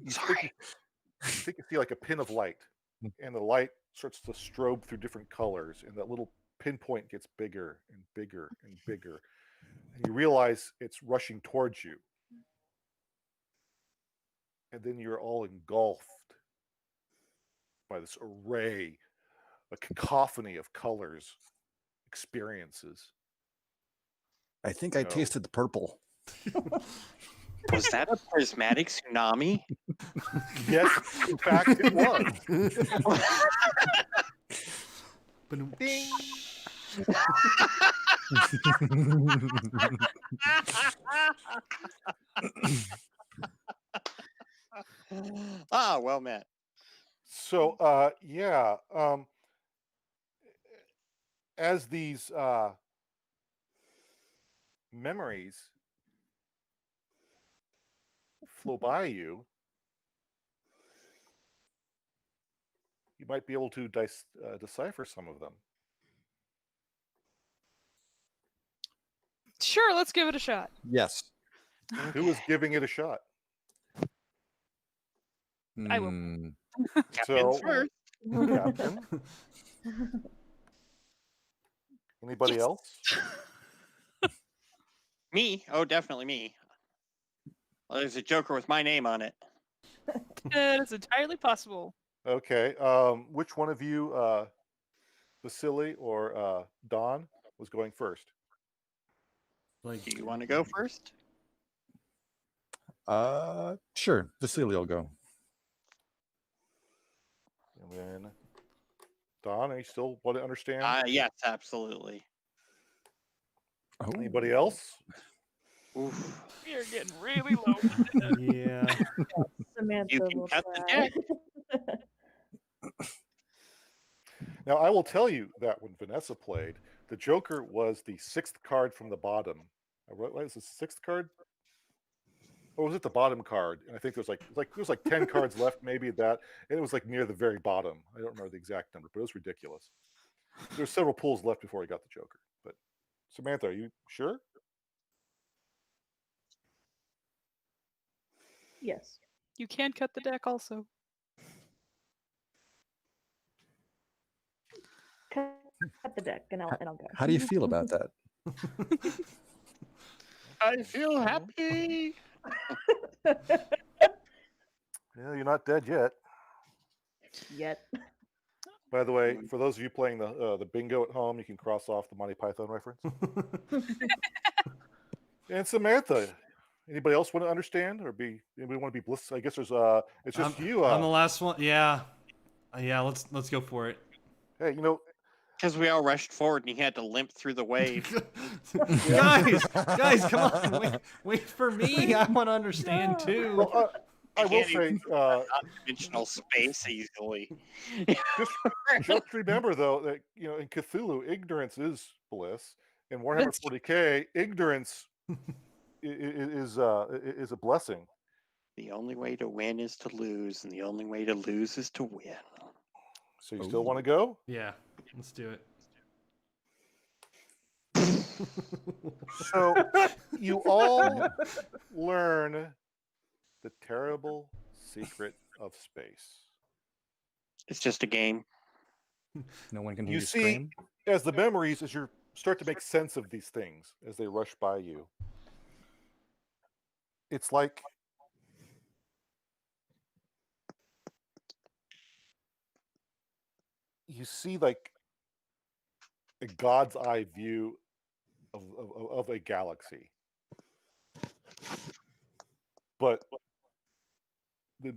Sorry. think you see like a pin of light, and the light starts to strobe through different colors, and that little pinpoint gets bigger and bigger and bigger, and you realize it's rushing towards you, and then you're all engulfed by this array, a cacophony of colors, experiences. I think I No. tasted the purple. Was that a prismatic tsunami? Yes, in fact, it was. Ba-dum. Ding. Ah, well met. So, yeah, as these memories flow by you, you might be able to decipher some of them. Sure, let's give it a shot. Yes. Who is giving it a shot? I will. Captain's So, first. Captain. Anybody Yes. else? Me? Oh, definitely me. Well, there's a Joker with my name on it. It's entirely possible. Okay. Which one of you, Vasily or Don, was going first? Like, Do you want to go first? Sure. Vasily will go. And then Don, are you still want to understand? Yes, absolutely. Oh. Anybody else? Oof. We are getting really low. with it. yeah. Samantha You can will cut the try. Now, I will tell you that when Vanessa played, the Joker was the sixth card from the bottom. What was the sixth card? Or was it the bottom card? And I think there was like 10 cards left, maybe at that, and it was like near the very bottom. I don't remember the exact number, but it was ridiculous. There were several pulls left before he got the Joker. But Samantha, are you sure? Yes. You can cut the deck also. Cut the deck and I'll go. How do you feel about that? I feel happy. Yeah, you're not dead yet. Yet. By the way, for those of you playing the bingo at home, you can cross off the Monty Python reference. And Samantha, anybody else want to understand or anybody want to be bliss? I guess there's it's just you. I'm the last one. Yeah. Yeah. Let's go for it. Hey, you know, Because we all rushed forward and he had to limp through the wave. guys, come on. Wait for me. I want to understand No. too. well, I will can't say, even Dimensional space easily. just remember though that in Cthulhu, ignorance is bliss. In Warhammer That's 40K, ignorance is a blessing. The only way to win is to lose, and the only way to lose is to win. So you still want to go? Yeah. Let's do it. So you all learn the terrible secret of space. It's just a game. No one can hear You you see, scream. as the memories, as you start to make sense of these things as they rush by you, it's like you see like a God's eye view of a galaxy. But you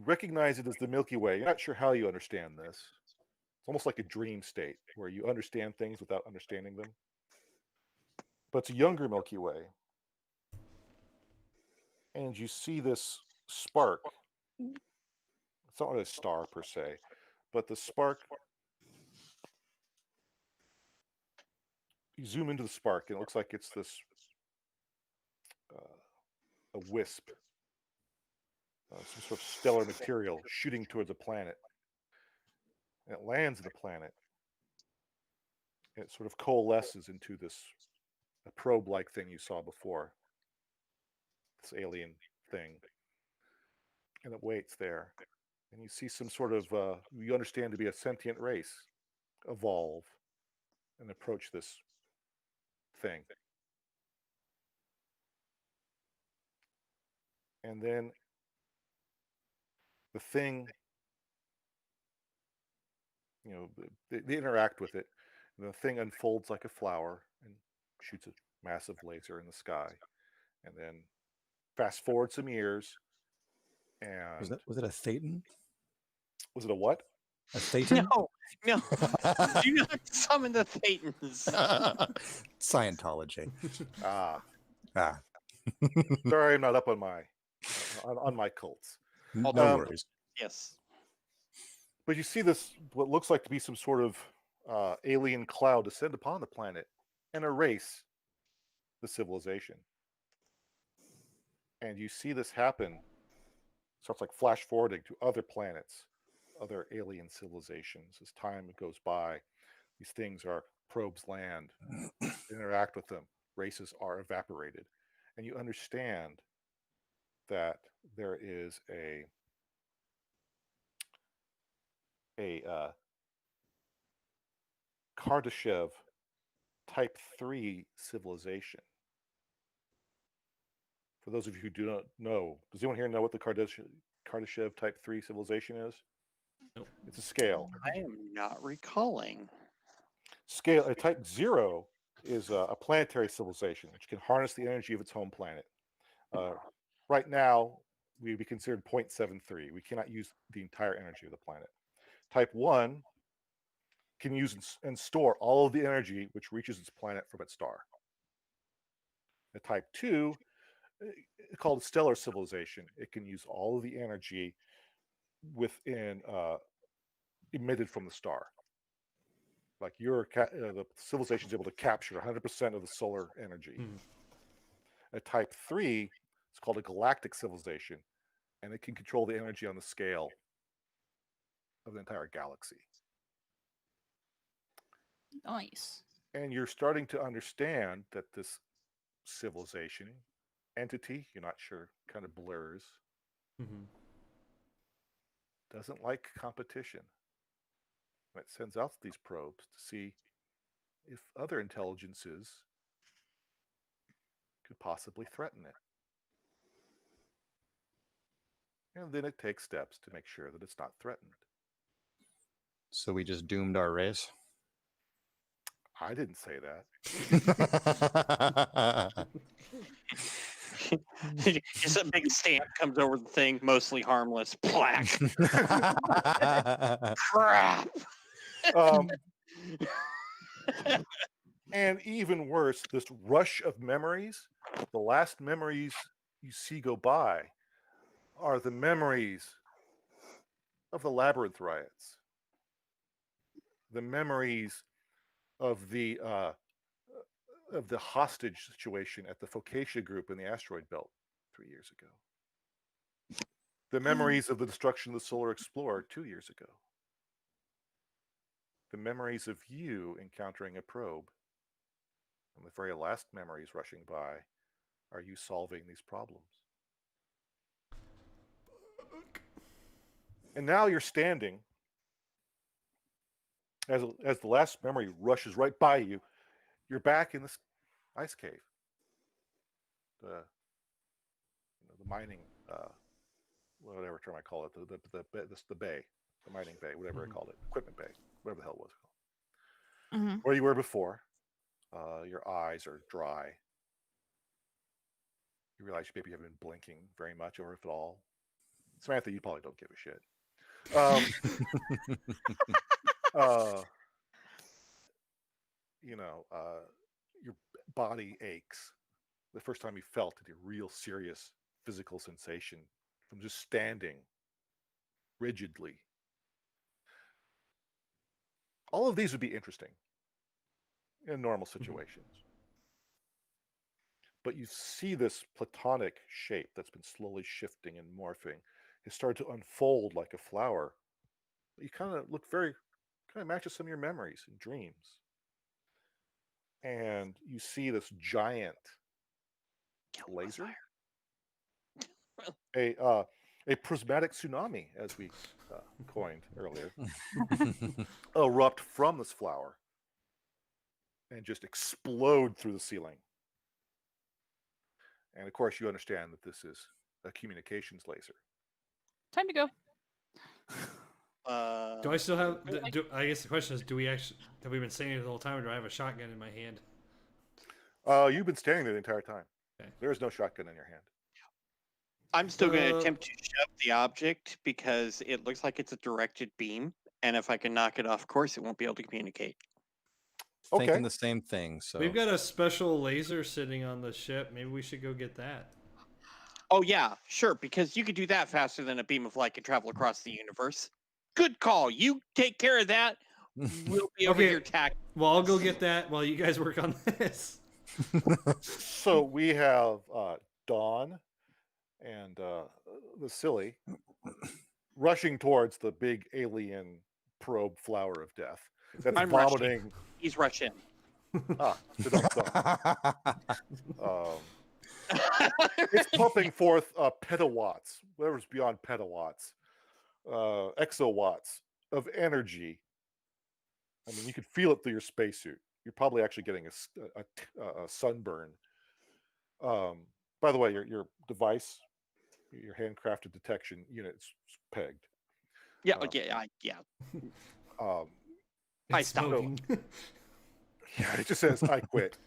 recognize it as the Milky Way. You're not sure how you understand this. It's almost like a dream state where you understand things without understanding them. But it's a younger Milky Way. And you see this spark. It's not a star per se, but the spark, you zoom into the spark and it looks like it's this a wisp, some sort of stellar material shooting towards a planet. And it lands in the planet. And it sort of coalesces into this a probe-like thing you saw before. This alien thing. And it waits there. And you see some sort of, you understand to be a sentient race evolve and approach this thing. And then the thing, you know, they interact with it. And the thing unfolds like a flower and shoots a massive laser in the sky. And then fast forward some years. And Was it a Thetan? was it a what? A Thetan? No. Do not summon the Thetans. Scientology. Ah. Ah. Sorry, I'm not up on my cults. No worries. Yes. But you see this, what looks like to be some sort of alien cloud descend upon the planet and erase the civilization. And you see this happen. Starts like flash forwarding to other planets, other alien civilizations. As time goes by, these things are probes land, interact with them, races are evaporated. And you understand that there is a Kardashev Type 3 civilization. For those of you who do not know, does anyone here know what the Kardashev Type 3 civilization is? Nope. It's a scale. I am not recalling. Scale. A Type 0 is a planetary civilization which can harness the energy of its home planet. Right now, we would be considered 0.73. We cannot use the entire energy of the planet. Type 1 can use and store all of the energy which reaches its planet from its star. The Type 2, called a stellar civilization, it can use all of the energy within emitted from the star. Like the civilization is able to capture 100% of the solar energy. A Type 3 is called a galactic civilization, and it can control the energy on the scale of the entire galaxy. Nice. And you're starting to understand that this civilization entity, you're not sure, kind of blurs, doesn't like competition. And it sends out these probes to see if other intelligences could possibly threaten it. And then it takes steps to make sure that it's not threatened. So we just doomed our race? I didn't say that. Just a big stamp comes over the thing, mostly harmless. Plaque. Crap. And even worse, this rush of memories, the last memories you see go by are the memories of the Labyrinth riots, the memories of the hostage situation at the Phocasia group in the asteroid belt 3 years ago, the memories of the destruction of the Solar Explorer 2 years ago, the memories of you encountering a probe, and the very last memories rushing by are you solving these problems. And now you're standing, as the last memory rushes right by you, you're back in this ice cave. The mining, whatever term I call it, the bay, the mining bay, whatever I called it, equipment bay, whatever the hell it was Mhm. where you were before. Your eyes are dry. You realize maybe you haven't been blinking very much, or if at all. Samantha, you probably don't give a shit. Uh, your body aches. The first time you felt a real serious physical sensation from just standing rigidly. All of these would be interesting in normal situations. But you see this platonic shape that's been slowly shifting and morphing. It started to unfold like a flower. You kind of look kind of matches some of your memories and dreams. And you see this giant laser, a prismatic tsunami, as we coined earlier, erupt from this flower and just explode through the ceiling. And of course, you understand that this is a communications laser. Time to go. Do I still have? I guess the question is, have we been saying it the whole time, or do I have a shotgun in my hand? You've been standing there the entire time. Okay. There is no shotgun in your hand. I'm still going to attempt to shove the object because it looks like it's a directed beam, and if I can knock it off course, it won't be able to communicate. Thinking the same thing. So we've got a special laser sitting on the ship. Maybe we should go get that. Oh yeah, sure, because you could do that faster than a beam of light can travel across the universe. Good call. You take care of that. We'll be over here tack. Well, I'll go get that while you guys work on this. So we have Dawn and Vasily rushing towards the big alien probe flower of death that's vomiting. Rushing. He's rushing. It's pumping forth petawatts, whatever's beyond petawatts, exawatts of energy. I mean, you could feel it through your spacesuit. You're probably actually getting a sunburn. By the way, your device, your handcrafted detection unit's pegged. Yeah, yeah. I stopped. Yeah, it just says I quit.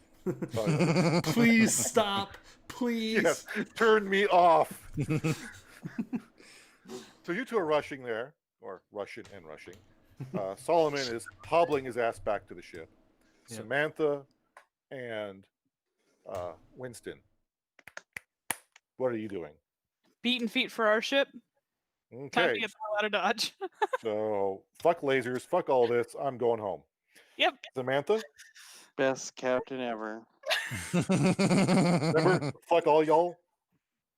Please stop. Please. Yes, turn me off. So you two are rushing there, or rushing. Solomon is hobbling his ass back to the ship. Yep. Samantha and Winston, what are you doing? Beating feet for our ship. Okay. Time to get the hell out of Dodge. So, fuck lasers, fuck all this. I'm going home. Yep. Samantha? Best captain ever. Remember, fuck all y'all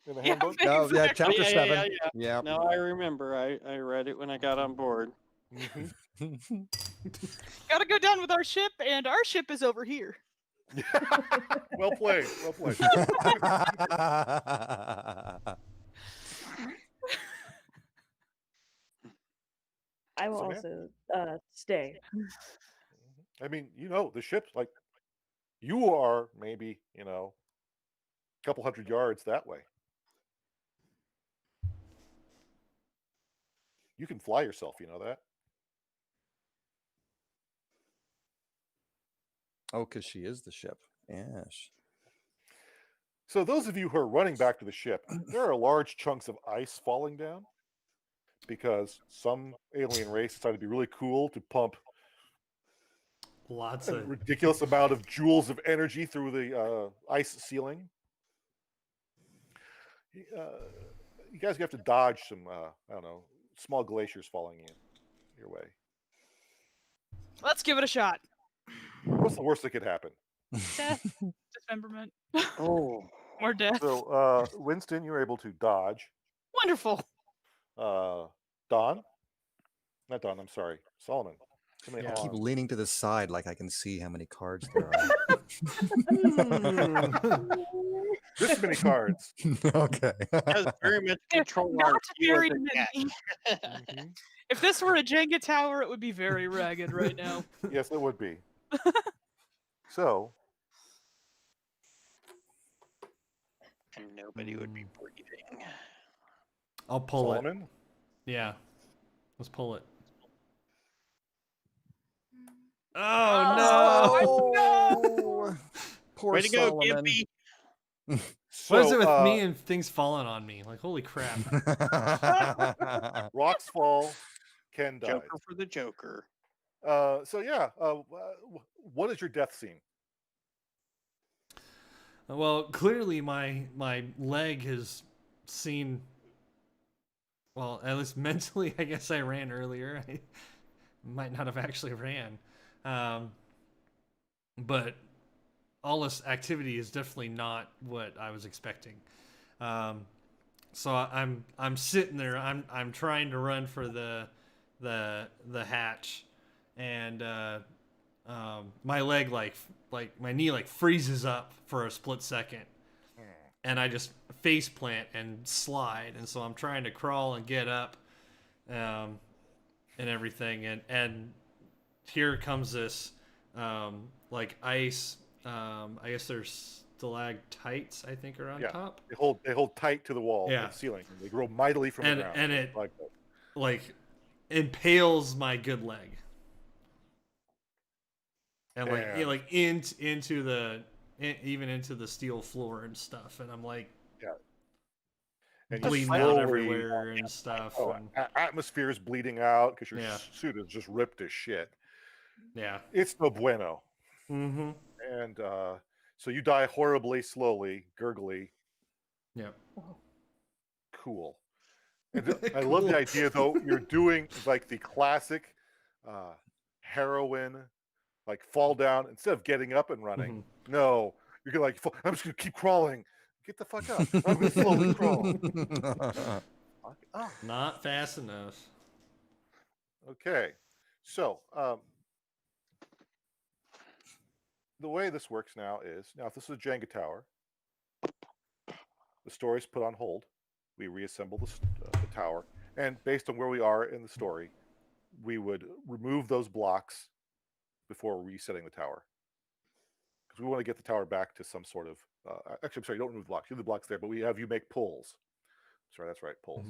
in the handbook? Oh, exactly. Yeah, chapter 7. Yeah. No, I remember. I read it when I got on board. Mm-hmm. Gotta go down with our ship, and our ship is over here. Well played. I will also stay. I mean, the ship's like, you are maybe, a couple hundred yards that way. You can fly yourself, you know that? Oh, because she is the ship. Yes. So those of you who are running back to the ship, there are large chunks of ice falling down because some alien race decided to be really cool to pump lots of ridiculous amount of joules of energy through the ice ceiling. You guys have to dodge some, small glaciers falling in your way. Let's give it a shot. What's the worst that could happen? Death. Dismemberment. Oh. More death. So, Winston, you're able to dodge. Wonderful. Don? Not Don, I'm sorry. Solomon. I keep leaning to the side like I can see how many cards there are. This many cards. Okay. That's very much control. Not very many. If this were a Jenga tower, it would be very ragged right now. Yes, it would be. So. And nobody would be breathing. I'll pull Solomon? it. Yeah. Let's pull it. Oh no! Poor Way to go, Solomon. Gimpy. What is it with So, me and things falling on me? Like, holy crap. rocks fall, Ken dies. Joker for the Joker. So yeah, what is your death scene? Well, clearly my leg has seen. Well, at least mentally, I guess I ran earlier. I might not have actually ran, but all this activity is definitely not what I was expecting. So I'm sitting there. I'm trying to run for the hatch, and my leg like my knee like freezes up for a split second, and I just face plant and slide. And so I'm trying to crawl and get up, and everything. And here comes this like ice. I guess there's stalactites, I think, are on Yeah. top. They hold tight to the wall, Yeah. the ceiling. They grow mightily from the ground. And it like that. like impales my good leg, and like And- like into the even into the steel floor and stuff. And I'm like, And you bleeding out slowly- everywhere and stuff. Oh, And, atmosphere is bleeding out because your Yeah. suit is just ripped as shit. yeah. It's no bueno. Mm-hmm. And so you die horribly, slowly, gurgly. Yeah. Cool. And I love the idea, though. You're doing like the classic heroin, like fall down instead of getting up and running. No, you're gonna like, I'm just gonna keep crawling. Get the fuck up. I'm gonna slowly crawl. Oh, Not fast enough. okay. So the way this works now is, if this is a Jenga tower, the story's put on hold. We reassemble the tower, and based on where we are in the story, we would remove those blocks before resetting the tower, because we want to get the tower back to some sort of. Actually, I'm sorry, you don't remove the blocks. You leave the blocks there, but we have you make pulls. Sorry, that's right, pulls.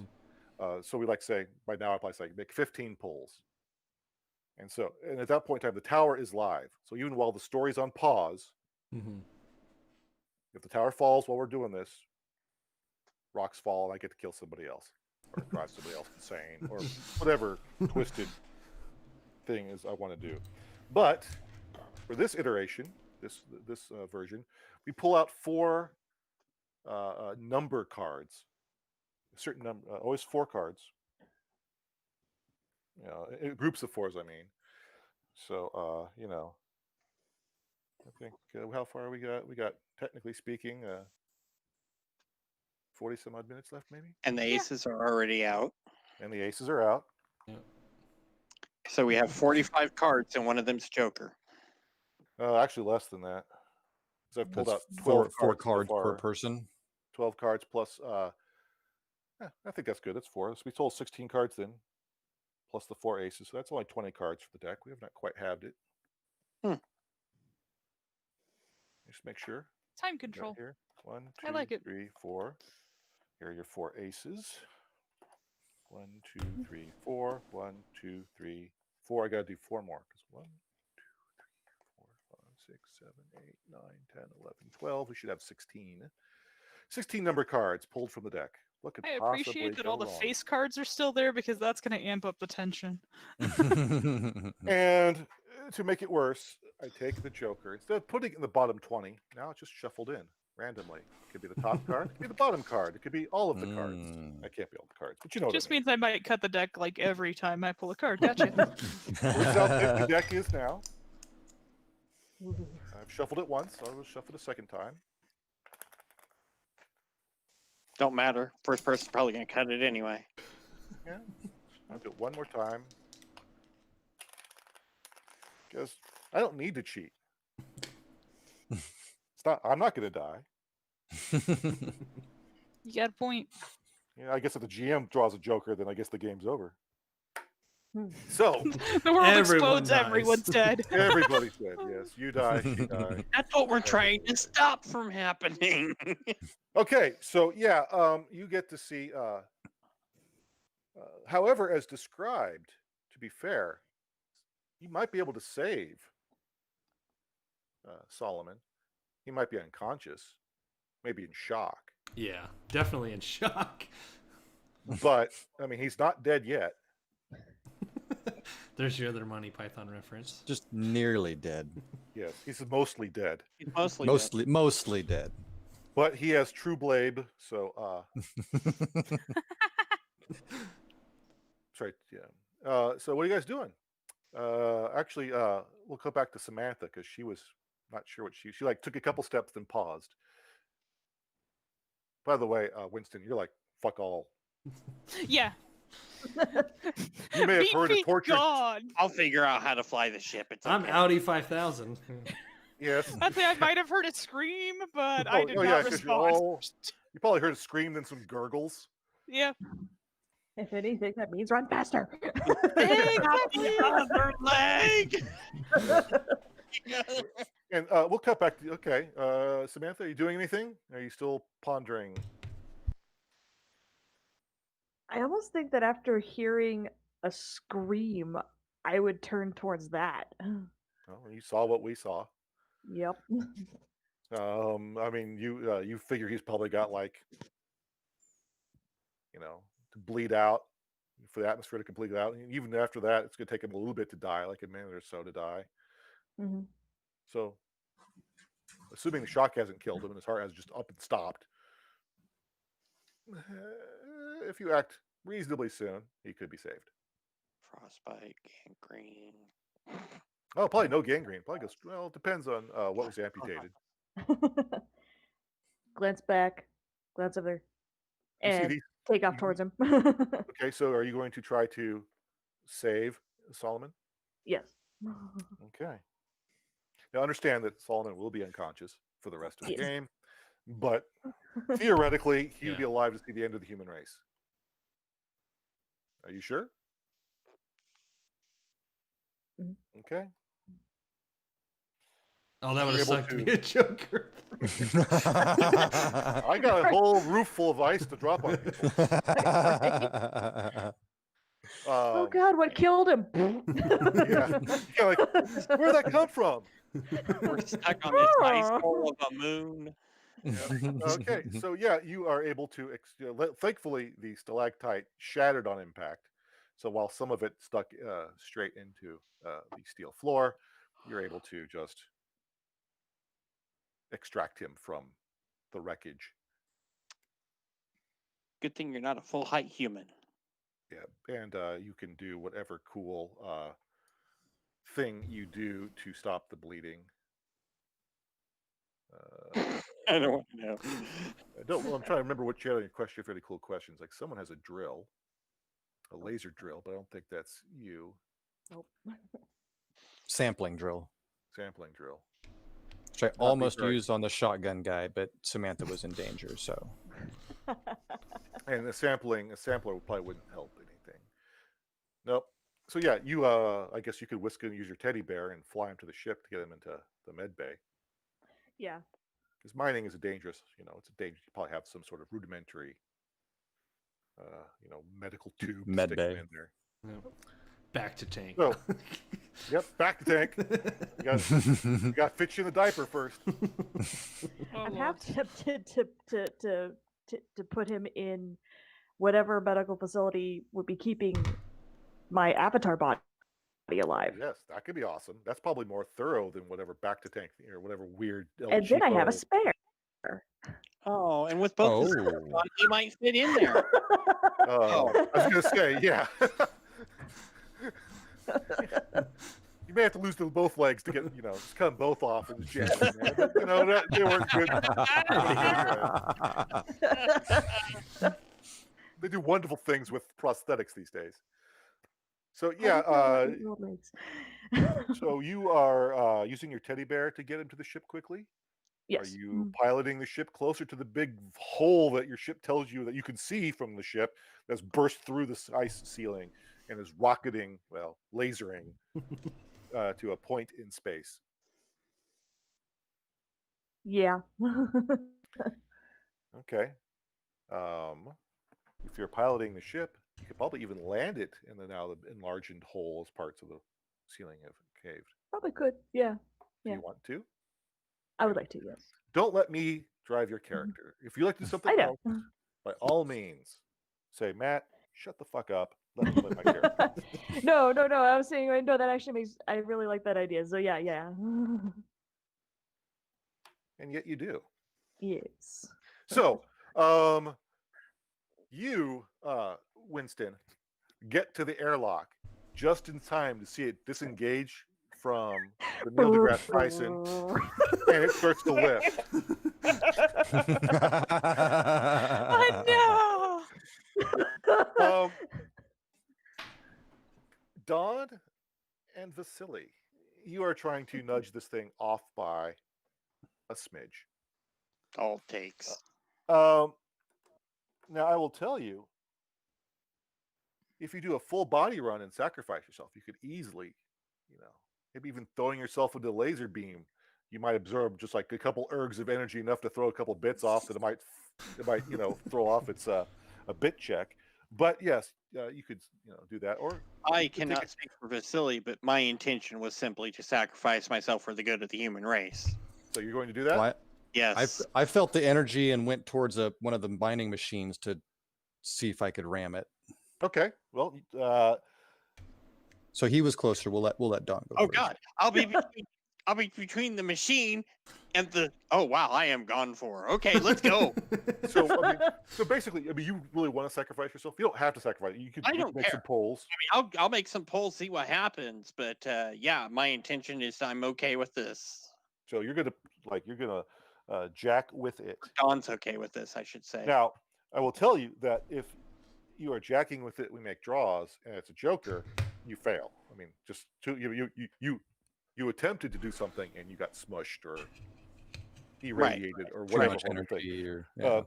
So we like say by now I probably say make 15 pulls, and at that point in time the tower is live. So even while the story's on pause, if the tower falls while we're doing this, rocks fall and I get to kill somebody else or drive somebody else insane or whatever twisted thing is I want to do. But for this iteration, this version, we pull out 4 number cards, a certain number, always 4 cards. Groups of 4s, I mean. So I think how far we got? We got, technically speaking, 40 some odd minutes left, maybe. And the aces are already out. And the aces are out. So we have 45 cards, and one of them's Joker. Actually, less than that. Because I've pulled That's out 12 four cards cards per person. 12 cards plus. I think that's good. That's 4. So we sold 16 cards then, plus the 4 aces. So that's only 20 cards for the deck. We have not quite halved it. Just make sure. Time Got control. here. 1, 2, I like it. 3, 4. Here are your 4 aces. 1, 2, 3, 4. 1, 2, 3, 4. I gotta do 4 more because 1, 2, 3, 4, 5, 6, 7, 8, 9, 10, 11, 12. We should have 16. 16 number cards pulled from the deck. What could I possibly appreciate that go all the wrong? face cards are still there because that's going to amp up the tension. And to make it worse, I take the Joker. Instead of putting it in the bottom 20, now it's just shuffled in randomly. It could be the top card, it could be the bottom card, it could be all of the cards. I can't be all the cards, but you know what Just I mean. means I might cut the deck like every time I pull a card. Gotcha. This is how thick the deck is now. I've shuffled it once, so I will shuffle it a second time. Don't matter. First person's probably going to cut it anyway. Yeah, I'll do it one more time. Because I don't need to cheat. I'm not going to die. You got a point. I guess if the GM draws a Joker, then I guess the game's over. So The world Everyone explodes, dies. everyone's dead. everybody's dead. Yes, you die, she dies. That's what we're trying to stop from happening. Okay, so yeah, you get to see. However, as described, to be fair, you might be able to save Solomon. He might be unconscious, maybe in shock. Yeah, definitely in shock. But I mean, he's not dead yet. There's your other Monty Python reference. Just nearly dead. Yes, he's mostly dead. He's mostly Mostly dead. But he has True Blade, so that's right. Yeah. So what are you guys doing? Actually, we'll go back to Samantha because she was not sure what she like took a couple steps then paused. By the way, Winston, you're like fuck all. Yeah. You may have Beat heard a me torture. God. I'll figure out how to fly the ship. It's I'm okay. Audi 5000. Yes. I think I might have heard a scream, but I did yeah, not 'cause respond. you probably heard a scream then some gurgles. Yeah. If anything, that means run faster. Exactly. Other leg. And we'll cut back to okay. Samantha, are you doing anything? Are you still pondering? I almost think that after hearing a scream, I would turn towards that. Well, you saw what we saw. Yep. I mean, you figure he's probably got like, to bleed out for the atmosphere to complete out. And even after that, it's going to take him a little bit to die, like a minute or so to die. Mm-hmm. So, assuming the shock hasn't killed him and his heart has just up and stopped, if you act reasonably soon, he could be saved. Frostbite, gangrene. Oh, probably no gangrene. Probably goes. Well, it depends on what was amputated. Glance back, glance over, You see and these? take off towards him. Okay, so are you going to try to save Solomon? Yes. Okay. Now understand that Solomon will be unconscious for the rest of the Yes. game, but theoretically, he would be Yeah. alive to see the end of the human race. Are you sure? Mhm. Okay. Oh, that would You're have able sucked to to- be a Joker. I got a whole roof full of ice to drop on people. Oh God, what killed him? Yeah. Yeah, like, where'd that come from? We're stuck on this ice hole of a moon. Okay, so yeah, you are able to. Thankfully, the stalactite shattered on impact. So while some of it stuck straight into the steel floor, you're able to just extract him from the wreckage. Good thing you're not a full height human. Yeah, and you can do whatever cool thing you do to stop the bleeding. I don't want to know. I'm trying to remember what you had on your question. Really cool questions. Like someone has a drill, a laser drill, but I don't think that's you. Nope. Sampling drill, Sampling drill. which I Not almost very- used on the shotgun guy, but Samantha was in danger, so. And a sampler probably wouldn't help anything. Nope. So yeah, you I guess you could whisk and use your teddy bear and fly him to the ship to get him into the med bay. Yeah. Because mining is a dangerous, it's a danger. You probably have some sort of rudimentary, medical tube to Med stick him bay. in there. Yep. Back to tank. So, yep, back to tank. You got to fit you in the diaper first. Oh, I'm Lord. half tempted to put him in whatever medical facility would be keeping my avatar body alive. Yes, that could be awesome. That's probably more thorough than whatever back to tank or whatever weird. El And then I have a Cheapo- spare. Oh, and with both his Oh. on, he might fit in there. I was gonna say, yeah. You may have to lose both legs to get, just cut them both off and jam them in there. But, they weren't good. They do wonderful things with prosthetics these days. So yeah, so you are using your teddy bear to get him to the ship quickly? Yes. Are you piloting the ship closer to the big hole that your ship tells you that you can see from the ship that's burst through this ice ceiling and is rocketing, lasering to a point in space? Yeah. Okay. If you're piloting the ship, you could probably even land it in the now enlarged hole as parts of the ceiling have caved. Probably could. Yeah. Do Yeah. you want to? I would like to, yes. Don't let me drive your character. If you like to do something I know. else, by all means, say, Matt, shut the fuck up. Let me play my character. No. I was saying, no, that actually makes. I really like that idea. So yeah. And yet you do. Yes. So, you, Winston, get to the airlock just in time to see it disengage from the Neil deGrasse Tyson, and it starts to lift. Oh no! Dawn and Vasily, you are trying to nudge this thing off by a smidge. All takes. Now, I will tell you, if you do a full body run and sacrifice yourself, you could easily, maybe even throwing yourself into a laser beam, you might absorb just like a couple ergs of energy enough to throw a couple bits off that it might throw off its a bit check. But yes, you could do that. Or I cannot speak for Vasily, but my intention was simply to sacrifice myself for the good of the human race. So you're going to do that? Well, Yes. I felt the energy and went towards one of the mining machines to see if I could ram it. Okay. Well, so he was closer. We'll let Don go. Oh first. God, I'll be between the machine and the. Oh wow, I am gone for. Okay, let's go. So basically, you really want to sacrifice yourself? You don't have to sacrifice. You could I don't make care. some polls. I'll make some polls, see what happens. But yeah, my intention is I'm okay with this. So you're gonna jack with it. Don's okay with this, I should say. Now, I will tell you that if you are jacking with it, we make draws, and it's a joker, you fail. I mean, just you attempted to do something and you got smushed or irradiated or whatever.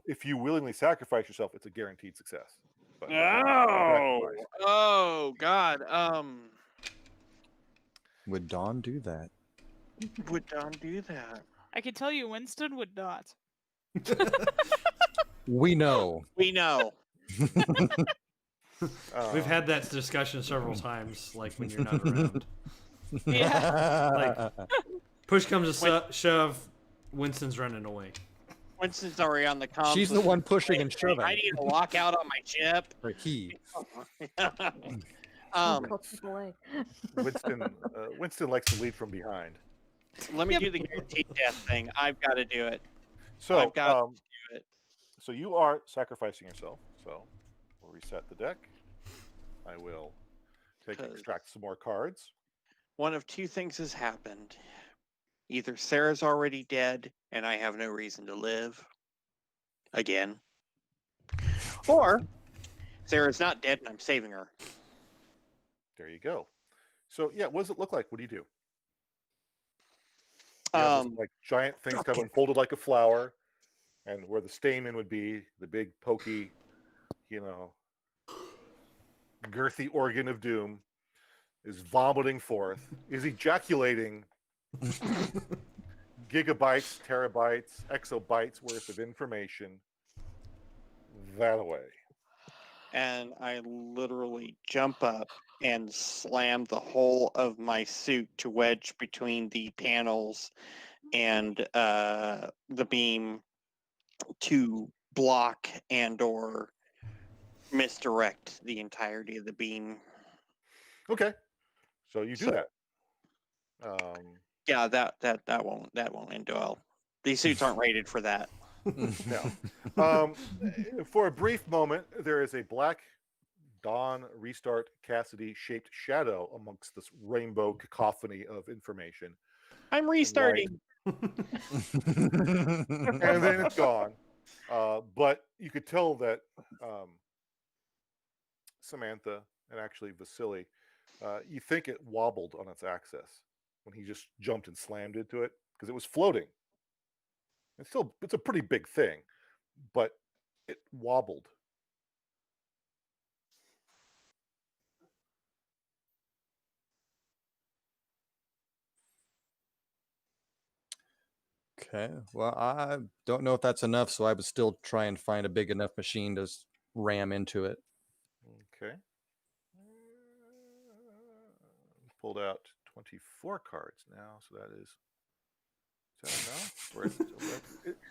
If you willingly sacrifice yourself, it's a guaranteed success. But, oh God. Would Dawn do that? Would Don do that? I can tell you, Winston would not. We know. We know. We've had that discussion several times, like when you're not around. Yeah. Like, push comes to shove, Winston's running away. Winston's already on the comms. She's the one pushing and shoving. I need to lock out on my ship. Or he. Winston likes to lead from behind. Let me do the guaranteed death thing. I've got to do it. So I've got to do it. So you are sacrificing yourself. So we'll reset the deck. I will extract some more cards. One of two things has happened. Either Sarah's already dead and I have no reason to live again. Or Sarah's not dead and I'm saving her. There you go. So yeah, what does it look like? What do you do? Like giant things kind of unfolded like a flower, and where the stamen would be, the big pokey, girthy organ of doom is vomiting forth, is ejaculating gigabytes, terabytes, exobytes worth of information that away. And I literally jump up and slam the whole of my suit to wedge between the panels and the beam to block and or misdirect the entirety of the beam. Okay, so you do that. Yeah, that won't end well. These suits aren't rated for that. No. For a brief moment, there is a black Dawn Restart Cassidy shaped shadow amongst this rainbow cacophony of information. I'm restarting. And then it's gone. But you could tell that Samantha and actually Vasily, you think it wobbled on its axis when he just jumped and slammed into it because it was floating. It's a pretty big thing, but it wobbled. Okay. Well, I don't know if that's enough, so I would still try and find a big enough machine to ram into it. Okay. Pulled out 24 cards now, so that is No?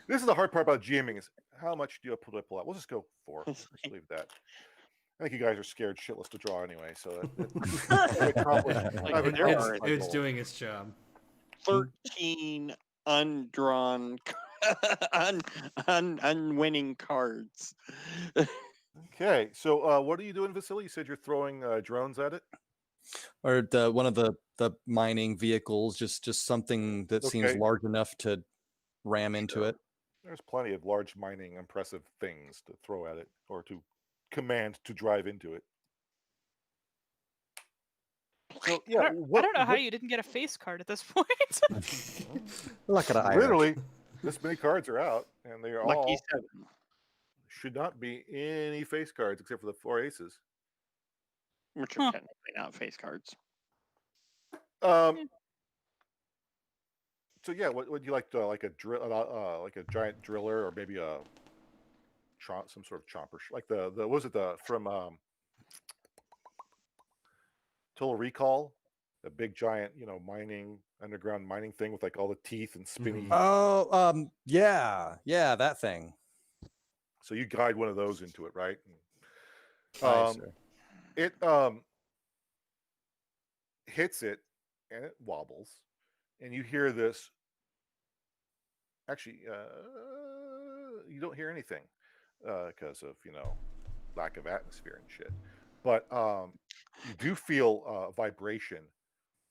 This is the hard part about GMing is how much do you pull out? We'll just go 4. Let's leave that. I think you guys are scared shitless to draw anyway, so It's doing its job. 13 undrawn, unwinning cards. Okay, so what are you doing, Vasily? You said you're throwing drones at it? Or one of the mining vehicles, just something that seems large enough to ram into it. There's plenty of large mining impressive things to throw at it or to command to drive into it. So yeah, I don't know how you didn't get a face card at this point. Look at Irish. Literally, this many cards are out, and they are Lucky all 7. should not be any face cards except for the 4 aces. Which are technically not face cards. So yeah, what would you like to like a drill, like a giant driller, or maybe a some sort of chomper, like the what was it from Total Recall, the big giant underground mining thing with like all the teeth and spinny. Oh, yeah, that thing. So you guide one of those into it, right? It hits it and it wobbles, and you hear this. Actually, you don't hear anything because of lack of atmosphere and shit. But you do feel vibration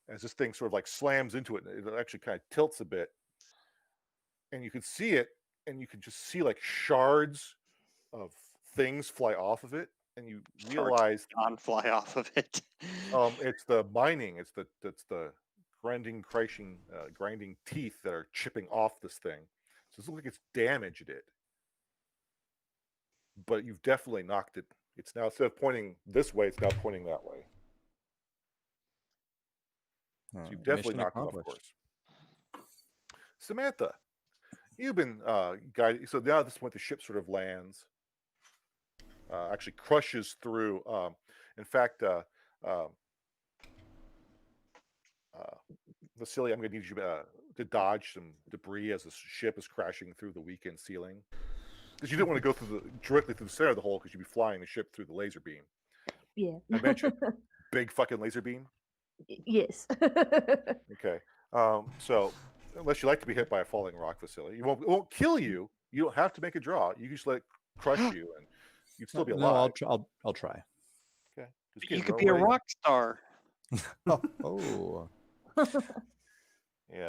as this thing sort of like slams into it, and it actually kind of tilts a bit, and you can see it, and you can just see like shards of things fly off of it, and you realize fly off of it. It's the mining, it's the grinding teeth that are chipping off this thing. So it looks like it's damaged it, but you've definitely knocked it. It's now, instead of pointing this way, it's now pointing that way. So you've definitely knocked it off course. Samantha, you've been guided. So now at this point, the ship sort of lands, actually crushes through. In fact, Vasily, I'm going to need you to dodge some debris as the ship is crashing through the weekend ceiling. Because you didn't want to go directly through the center of the hole, because you'd be flying the ship through the laser beam. Yeah. I mentioned big fucking laser beam. Yes. Okay. So unless you like to be hit by a falling rock, Vasily, it won't kill you. You don't have to make a draw. You just let it crush you, and you'd still be alive. No, I'll try. Okay. You could be a rock star. Oh. Yes.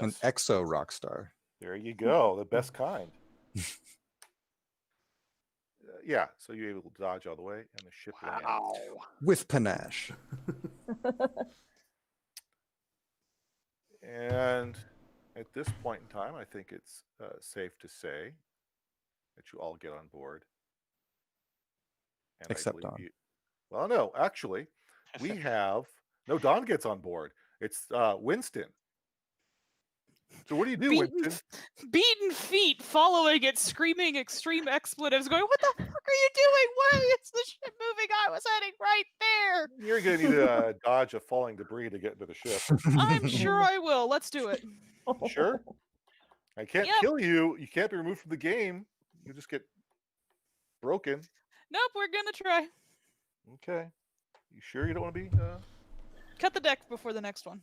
An exo rock star. There you go. The best kind. Yeah. So you're able to dodge all the way, and the ship lands. With panache. And at this point in time, I think it's safe to say that you all get on board. And Except Don. Well, no, actually, we have... No, Don gets on board. It's Winston. So what do you do, Winston? Beaten feet following it, screaming extreme expletives, going, "What the fuck are you doing? Why is the ship moving? I was heading right there." You're going to need to dodge a falling debris to get into the ship. I'm sure I will. Let's do it. Sure? I can't kill you. You can't be removed from the game. You just get broken. Nope, we're gonna try. Okay. You sure you don't want to be... Cut the deck before the next one.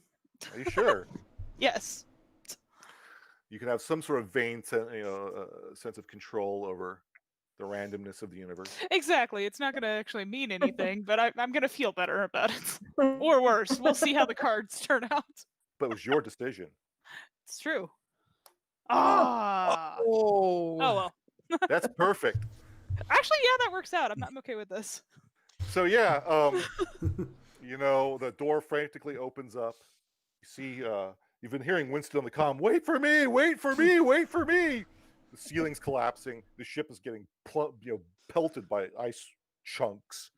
Are you sure? Yes. You can have some sort of vain sense of control over the randomness of the universe. Exactly. It's not going to actually mean anything, but I'm going to feel better about it. Or worse. We'll see how the cards turn out. But it was your decision. It's true. Oh well. That's perfect. Actually, yeah, that works out. I'm okay with this. So yeah, the door frantically opens up. You see, you've been hearing Winston on the comm, "Wait for me! Wait for me! Wait for me!" The ceiling's collapsing. The ship is getting pelted by ice chunks.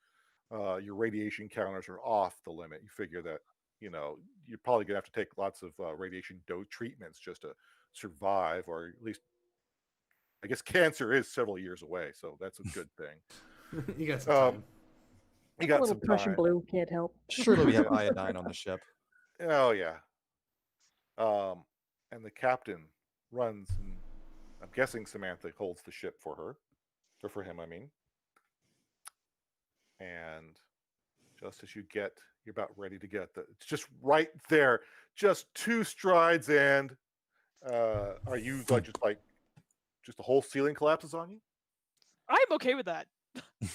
Your radiation counters are off the limit. You figure that you're probably gonna have to take lots of radiation dose treatments just to survive, or at least, I guess, cancer is several years away, so that's a good thing. You got some time. You got a little some Prussian time. blue can't help. Surely we have iodine on the ship. Oh yeah. And the captain runs, and I'm guessing Samantha holds the ship for her, or for him, I mean. And just as you're about ready to get it's just right there, just 2 strides, and are you just the whole ceiling collapses on you? I'm okay with that.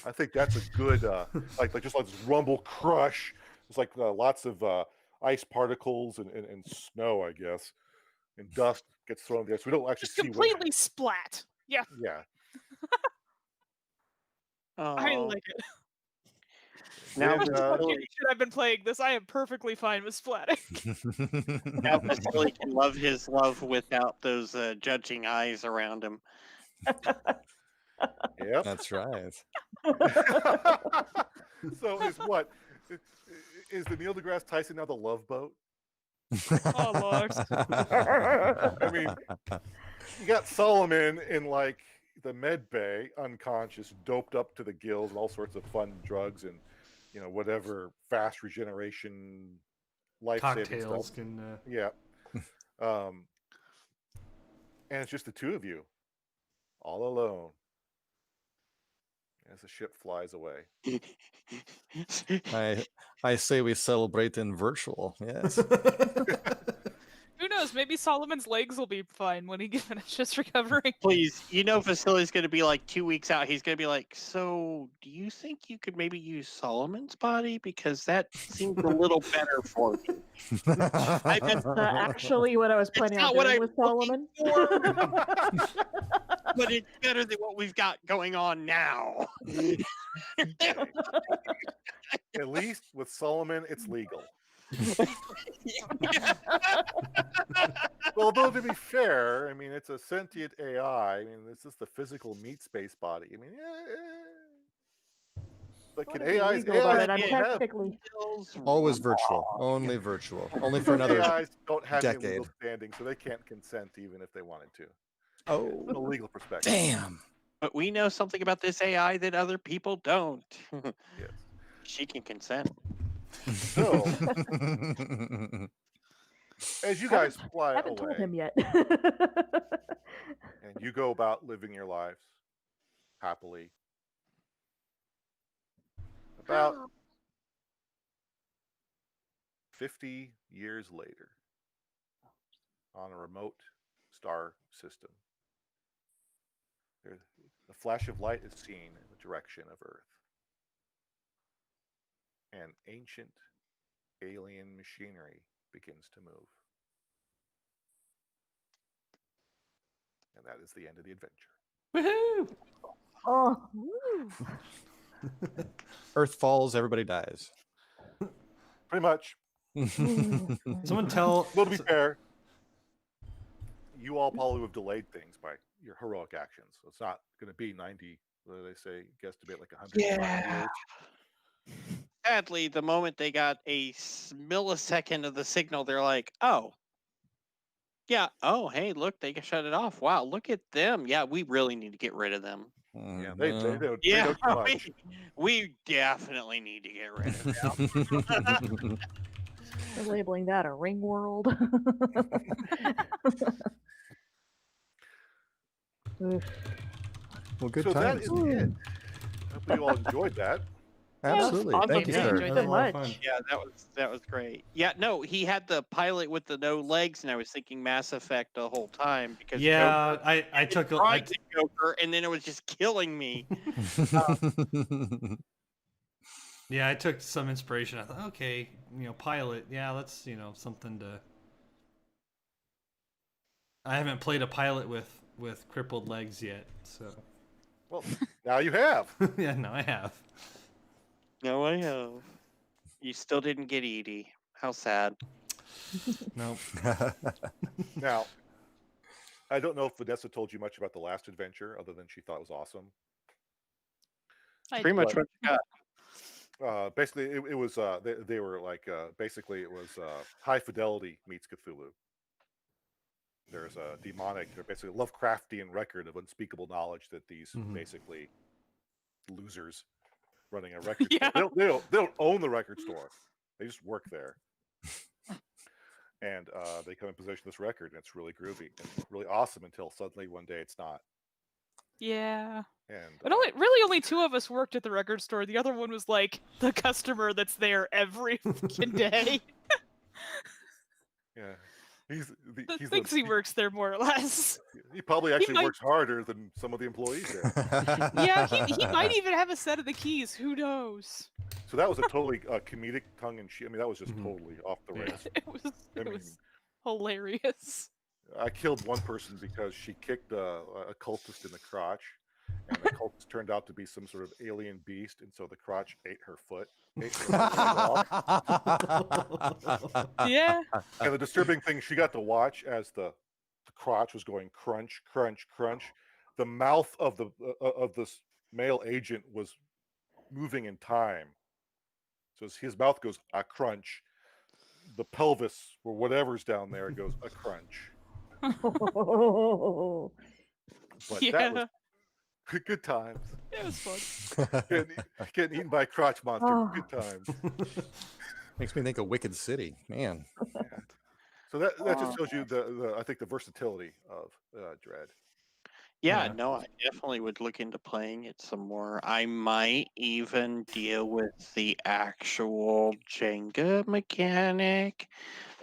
I think that's a good just like this rumble crush. It's like lots of ice particles and snow, I guess, and dust gets thrown there, so we don't actually Just see completely splat. Yeah, Yeah. I Oh, like it. now Then, Vasily, Should I've been playing this, I am perfectly fine with splatting. now Vasily can love his love without those judging eyes around him. yep. That's right. So is the Neil deGrasse Tyson now the Love Boat? Oh, Lord. I mean, you got Solomon in like the med bay, unconscious, doped up to the gills, and all sorts of fun drugs and whatever fast regeneration, life-saving Cocktails stuff. can. Yeah. And it's just the two of you, all alone, as the ship flies away. I say we celebrate in virtual. Yes. Who knows? Maybe Solomon's legs will be fine when he finishes recovering. Please, Vasily's going to be like 2 weeks out. He's going to be like, so do you think you could maybe use Solomon's body? Because that seems a little better for me. That's actually what I was planning on not what doing I'm with Solomon. But it's better than what we've got going on now. At least with Solomon, it's legal. Well, though, to be fair, I mean, it's a sentient AI. I mean, this is the physical meat space body. I mean, but can Wanna be AIs? legal about AIs it, I'm don't have, technically Always virtual. Only virtual. Only for another AIs don't have any decade. legal standing, so they can't consent even if they wanted to. Oh, From a legal perspective. damn. But we know something about this AI that other people don't. Yes. She can consent. So, as you guys fly I haven't told away, him yet. and you go about living your lives happily, about 50 years later, on a remote star system, the flash of light is seen in the direction of Earth. And ancient alien machinery begins to move. And that is the end of the adventure. Woohoo! Oh, Earth falls, everybody dies. Pretty much. Someone tell. Well, to be fair, you all probably have delayed things by your heroic actions. So it's not going to be 90, what do they say, guesstimate like 105 years. Sadly, the moment they got a millisecond of the signal, they're like, oh. Yeah. Oh, hey, look, they can shut it off. Wow, look at them. Yeah, we really need to get rid of them. Yeah, they know Yeah, too much. we definitely need to get rid of them. we're labeling that a ring world. Oof. Well, good So that times. is it. Hope you all enjoyed that. Absolutely. awesome. Thank you, Yeah, sir. enjoyed so that. a lot of much. fun. Yeah, that was great. Yeah, no, he had the pilot with the no legs, and I was thinking Mass Effect the whole time because Yeah, I took a. tried to Joker, and then it was just killing me. Yeah, I took some inspiration. I thought, okay, pilot. Yeah, that's something to. I haven't played a pilot with crippled legs yet, so. Well, now you have. Yeah, no, I have. No, I have. You still didn't get Edie. How sad. No. Now, I don't know if Vanessa told you much about the last adventure, other than she thought it was awesome. Pretty much what you got. Basically, it was they were like basically it was High Fidelity meets Cthulhu. There's a demonic, or basically Lovecraftian record of unspeakable knowledge that these basically losers running a record store. They don't own the record store. They just work there. and they come in possession of this record, and it's really groovy and really awesome until suddenly one day it's not. Yeah. And But only two of us worked at the record store. The other one was like the customer that's there every fucking day. yeah, he's Thinks he works there more or less. he probably actually might- works harder than some of the employees there. Yeah, he might even have a set of the keys. Who knows? So that was a totally comedic tongue in cheek. I mean, that was just Mhm. totally off the Yeah. rails. It was I mean, was hilarious. I killed one person because she kicked a cultist in the crotch, and the cultist turned out to be some sort of alien beast, and so the crotch ate her foot. Ate her leg off. Yeah. And the disturbing thing, she got to watch as the crotch was going crunch, crunch, crunch. The mouth of this male agent was moving in time. So as his mouth goes a crunch, the pelvis or whatever's down there goes a crunch. But that was good times. It was fun. Getting eaten by a crotch monster. Oh. Good times. Makes me think of Wicked City, man. Yeah. So that just shows you the I think the versatility of Dread. Yeah, Yeah. no, I definitely would look into playing it some more. I might even deal with the actual Jenga mechanic,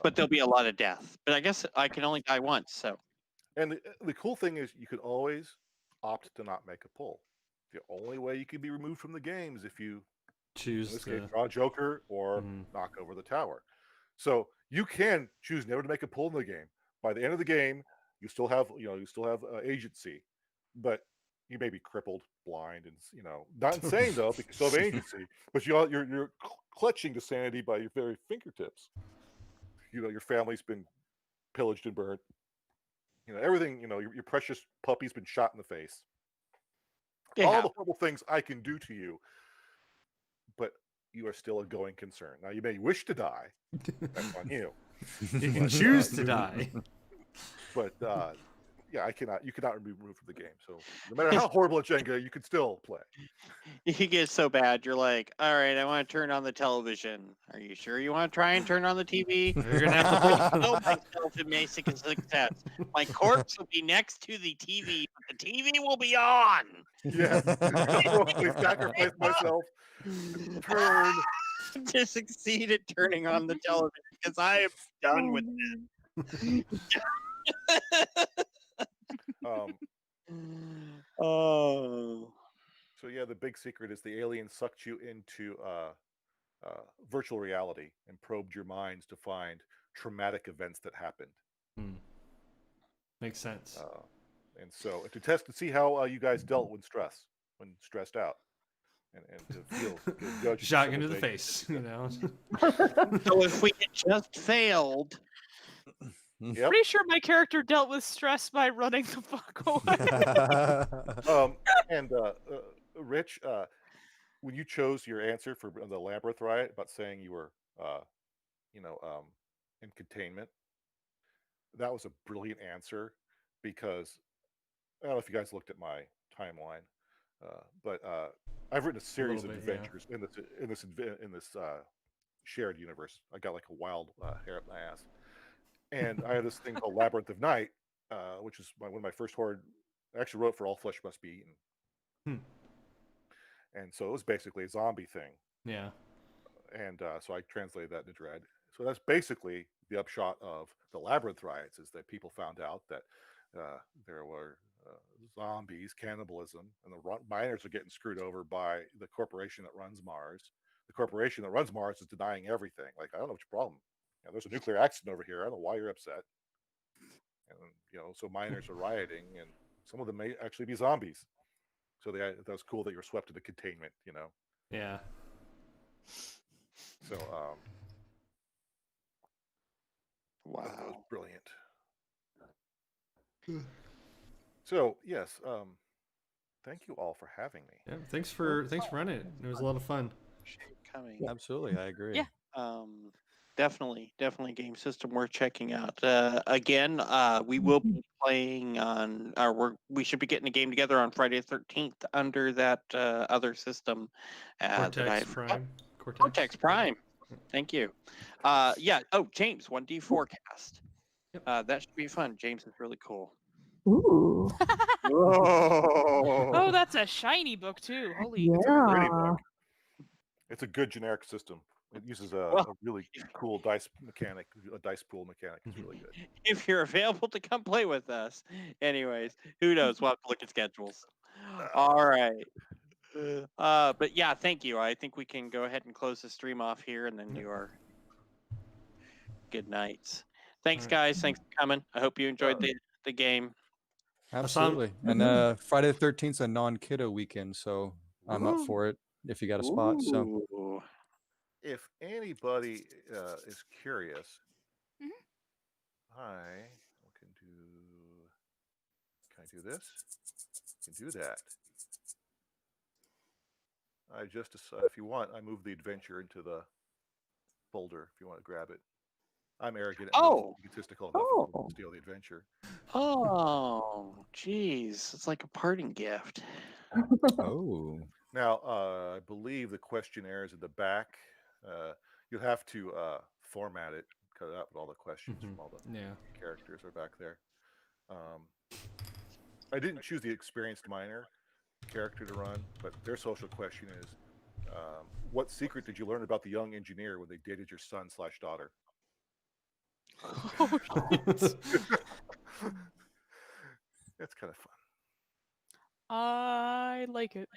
but there'll be a lot of death. But I guess I can only die once, so And the cool thing is you could always opt to not make a pull. The only way you can be removed from the game is if you, in Choose this the. case, draw a Joker or Mhm. knock over the tower. So you can choose never to make a pull in the game. By the end of the game, you still have agency, but you may be crippled, blind, and not insane though because you still have agency. But you're clutching to sanity by your very fingertips. Your family's been pillaged and burned. Everything. Your precious puppy's been shot in the face. All the horrible things I can do to you, but you are still a going concern. Now you may wish to die. That's on you. You can choose to die. But yeah, you cannot be removed from the game. So no matter how horrible a Jenga, you can still play. you get so bad, you're like, all right, I want to turn on the television. Are you sure you want to try and turn on the TV? You're gonna have to Kill myself in basic success. My corpse will be next to the TV, but the TV will be on. Yes. I sacrifice myself. Turn. To succeed at turning on the television because I am done with Oh. So yeah, the big secret is the alien sucked you into virtual reality and probed your minds to find traumatic events that happened. Makes sense. And so to test to see how you guys dealt when stressed out, and to feel judged. Shotgun to the face, you know. So if we had just failed, Yep. Pretty sure my character dealt with stress by running the fuck away. And Rich, when you chose your answer for the Labyrinth riot about saying you were, in containment, that was a brilliant answer because I don't know if you guys looked at my timeline, but I've written a series of bit, yeah. adventures in this shared universe. I got like a wild hair up my ass, and I have this thing called Labyrinth of Night, which is one of my first horror. I actually wrote for All Flesh Must Be Eaten. And so it was basically a zombie thing. Yeah. And so I translated that into Dread. So that's basically the upshot of the Labyrinth riots is that people found out that there were zombies, cannibalism, and the miners are getting screwed over by the corporation that runs Mars. The corporation that runs Mars is denying everything. Like, I don't know what's your problem. There's a nuclear accident over here. I don't know why you're upset. And, so miners are rioting, and some of them may actually be zombies. So that was cool that you're swept into containment, Yeah. So, wow. that was brilliant. So, yes, thank you all for having me. Yeah. Thanks for running it. It was a lot of fun. Coming. Absolutely, I agree. Yeah. Definitely game system worth checking out. Again, we will be playing on, we should be getting a game together on Friday the 13th under that other system. Cortex Prime. Cortex Prime. Thank you. Yeah. Oh, James, 1D forecast. That should be fun. James is really cool. Ooh. Oh, Whoa. that's a shiny book too. Holy. It's a pretty Yeah. book. It's a good generic system. It uses a Well, really cool dice mechanic, a dice pool mechanic. It's really good. if you're available to come play with us, anyways, who knows? We'll have to look at schedules. All right. But yeah, thank you. I think we can go ahead and close the stream off here and then do our good nights. Thanks, guys. Thanks for coming. I hope you enjoyed the game. Absolutely. And Friday the 13th is a non-kiddo weekend, so I'm up for it if you got a spot. So Ooh. If anybody is curious, Mhm. I can I do this? Can do that. I just decided, if you want, I move the adventure into the folder if you want to grab it. I'm arrogant enough, egotistical enough to steal the adventure. Oh, geez. It's like a parting gift. oh. Now, I believe the questionnaire is in the back. You'll have to format it, cut it out with all the questions from all the characters are back there. I didn't choose the experienced miner character to run, but their social question is, what secret did you learn about the young engineer when they dated your son/daughter? Oh, shit. It's kind of fun. I like it.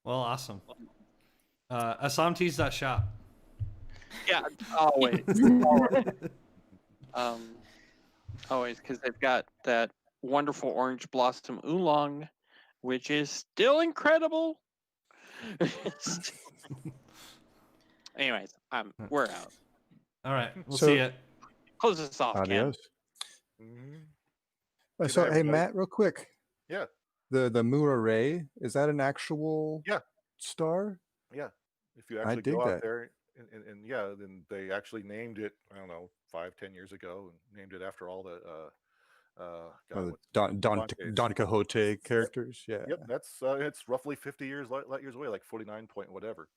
Well, awesome. Asamtees.shop. Yeah, always. Always, because they've got that wonderful orange blossom oolong, which is still incredible. Anyways, we're out. All right, we'll see you. Close this off, Adios. Ken. So, hey, Matt, real quick. Yeah. The Mura Ray, is that an actual star? Yeah. If you actually go out there and then they actually named it, I don't know, 5-10 years ago, and named it after all the Don Quixote characters. Yeah. Yep. That's it's roughly 50 years light years away, like 49 point whatever.